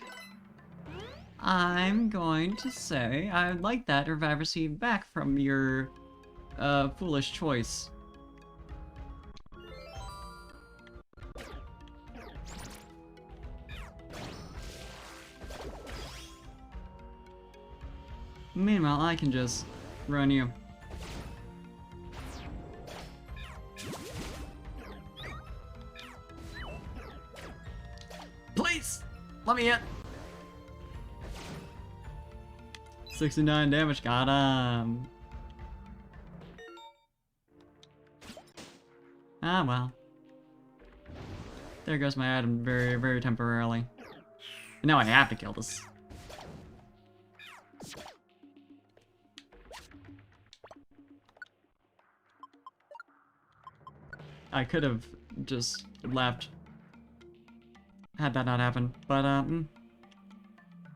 I'm going to say I'd like that if I received back from your foolish choice. Meanwhile, I can just run you. Please! Let me in! 69 damage, got him! Ah, well. There goes my item very, very temporarily. And now I have to kill this. I could have just left had that not happened, but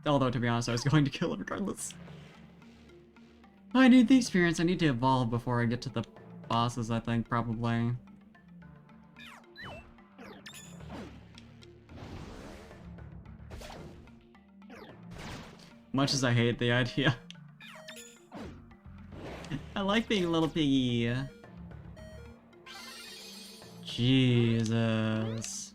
although to be honest, I was going to kill it regardless. I need the experience. I need to evolve before I get to the bosses, I think, probably. Much as I hate the idea. I like being a little piggy. Jesus.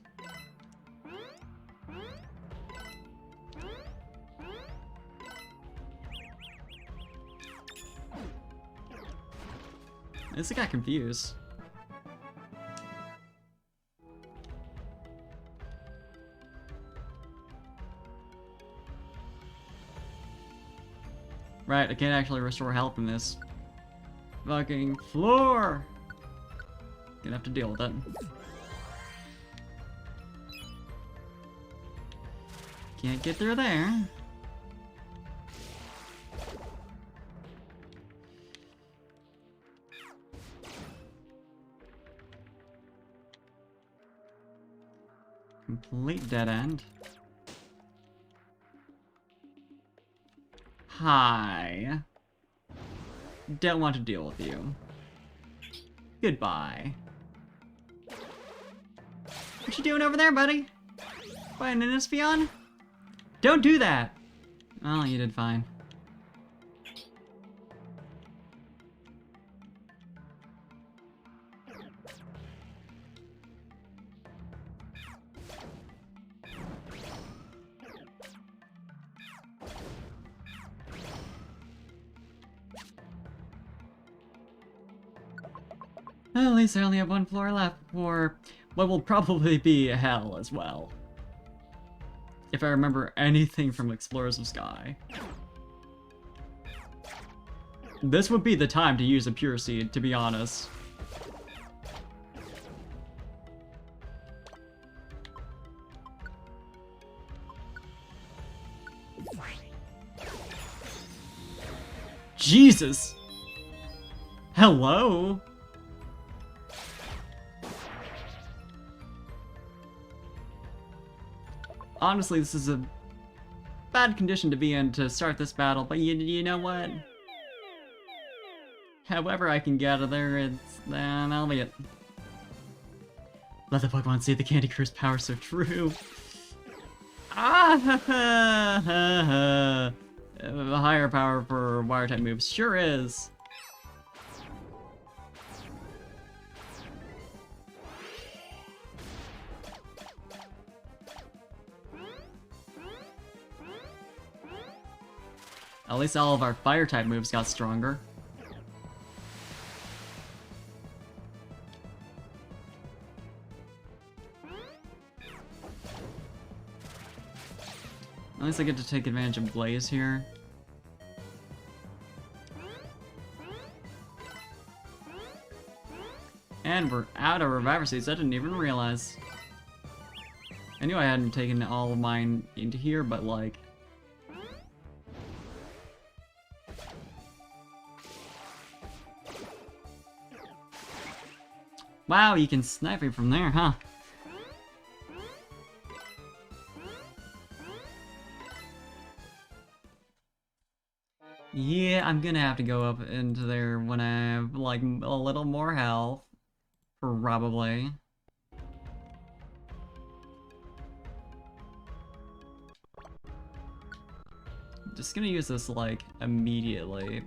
This got confused. Right, I can't actually restore health in this. Fucking floor! Gonna have to deal with it. Can't get through there. Complete dead end. Hi. Don't want to deal with you. Goodbye. What you doing over there, buddy? Buying an Espion? Don't do that! Oh, you did fine. At least I only have one floor left for what will probably be hell as well. If I remember anything from Explorers of Sky. This would be the time to use a Pure Seed, to be honest. Jesus! Hello? Honestly, this is a bad condition to be in to start this battle, but you know what? However I can get out of there, then that'll be it. Let the Pokemon see the Candy Crush power so true. Ah ha ha ha ha. A higher power for Water type moves sure is. At least all of our Fire type moves got stronger. At least I get to take advantage of Blaze here. And we're out of Reviver Seeds. I didn't even realize. I knew I hadn't taken all of mine into here, but like... Wow, you can snipe me from there, huh? Yeah, I'm gonna have to go up into there when I have, like, a little more health. Probably. Just gonna use this, like, immediately.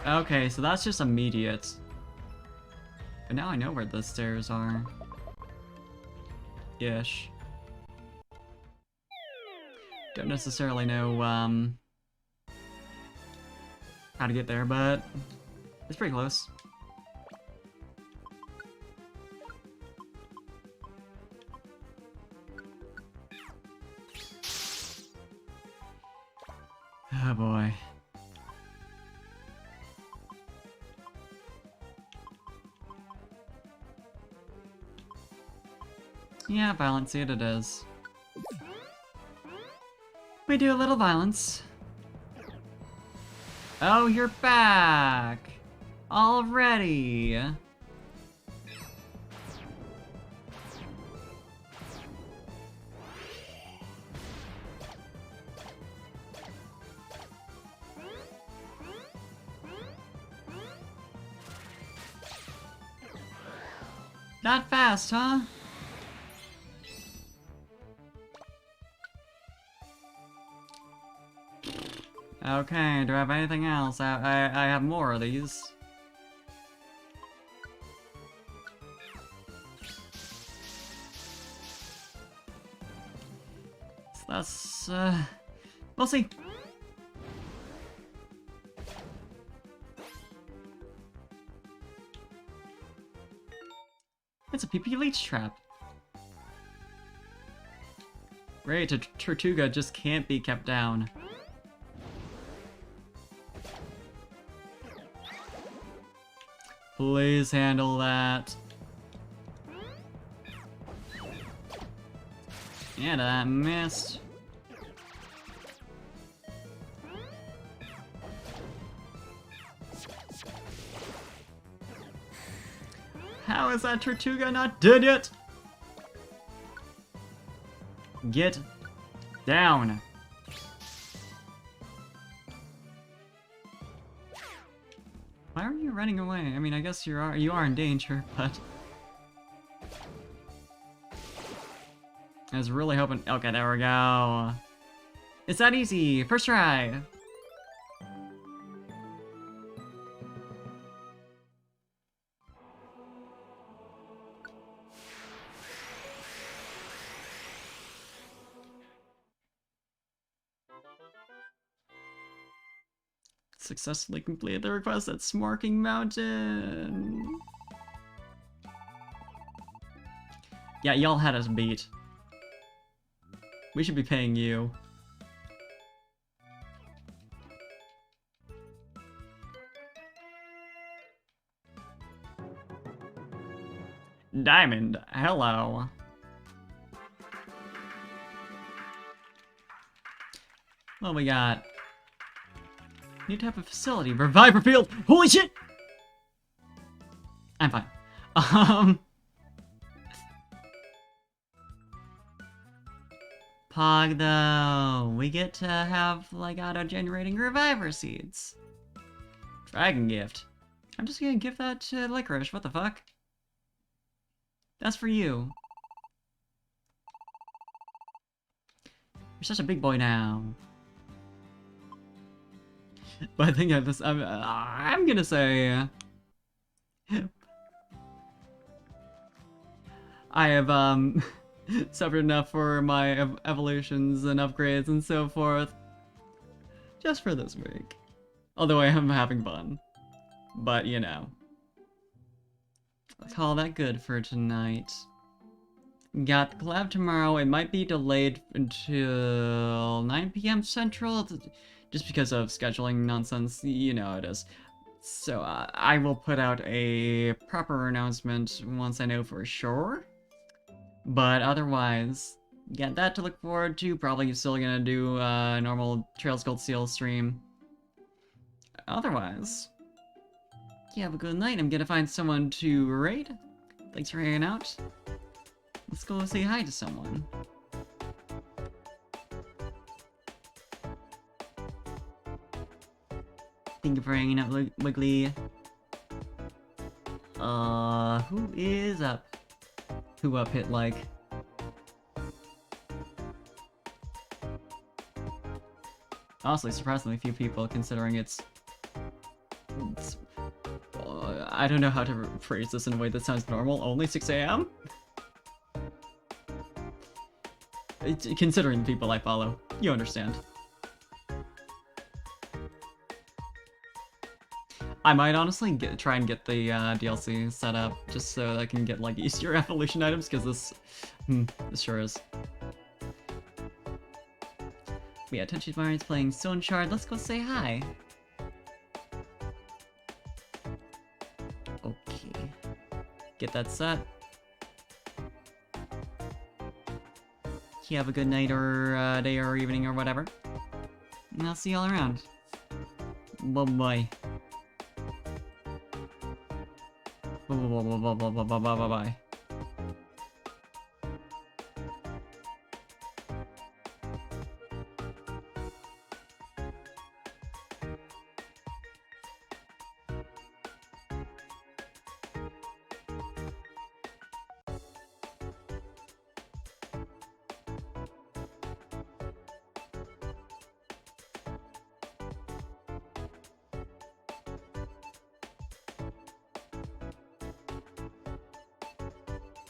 Okay, so that's just immediate. But now I know where the stairs are. Ish. Don't necessarily know, how to get there, but it's pretty close. Oh boy. Yeah, violence, see it is. We do a little violence. Oh, you're back! Already! Not fast, huh? Okay, do I have anything else? I have more of these. So that's, we'll see. It's a PP leech trap. Great, a Tortuga just can't be kept down. Please handle that. Yeah, that missed. How is that Tortuga not dead yet? Get down. Why are you running away? I mean, I guess you are in danger, but I was really hoping. Okay, there we go. It's that easy. First try. Successfully completed the request at Smarking Mountain. Yeah, y'all had us beat. We should be paying you. Diamond, hello. What we got? New type of facility, Reviver Field. Holy shit! I'm fine. Pog though, we get to have like auto-generating Reviver seeds. Dragon gift. I'm just gonna give that to Licorice. What the fuck? That's for you. You're such a big boy now. But I think I'm gonna say I have suffered enough for my evolutions and upgrades and so forth. Just for this week. Although I am having fun. But you know. I'll call that good for tonight. Got the collab tomorrow. It might be delayed until 9 p.m. Central, just because of scheduling nonsense. You know how it is. So I will put out a proper announcement once I know for sure. But otherwise, got that to look forward to. Probably still gonna do a normal Trails Gold Seal stream. Otherwise, you have a good night. I'm gonna find someone to raid. Thanks for hanging out. Let's go say hi to someone. Thank you for hanging out, Wiggly. Who is up? Who up hit like? Honestly, surprisingly few people, considering it's I don't know how to phrase this in a way that sounds normal. Only 6 a.m.? Considering the people I follow. You understand. I might honestly try and get the DLC set up, just so that I can get like Easter evolution items, because this sure is. Yeah, Touchy Mario is playing Stone Shard. Let's go say hi. Okay. Get that set. You have a good night or day or evening or whatever. And I'll see y'all around. Bye-bye. Bye-bye.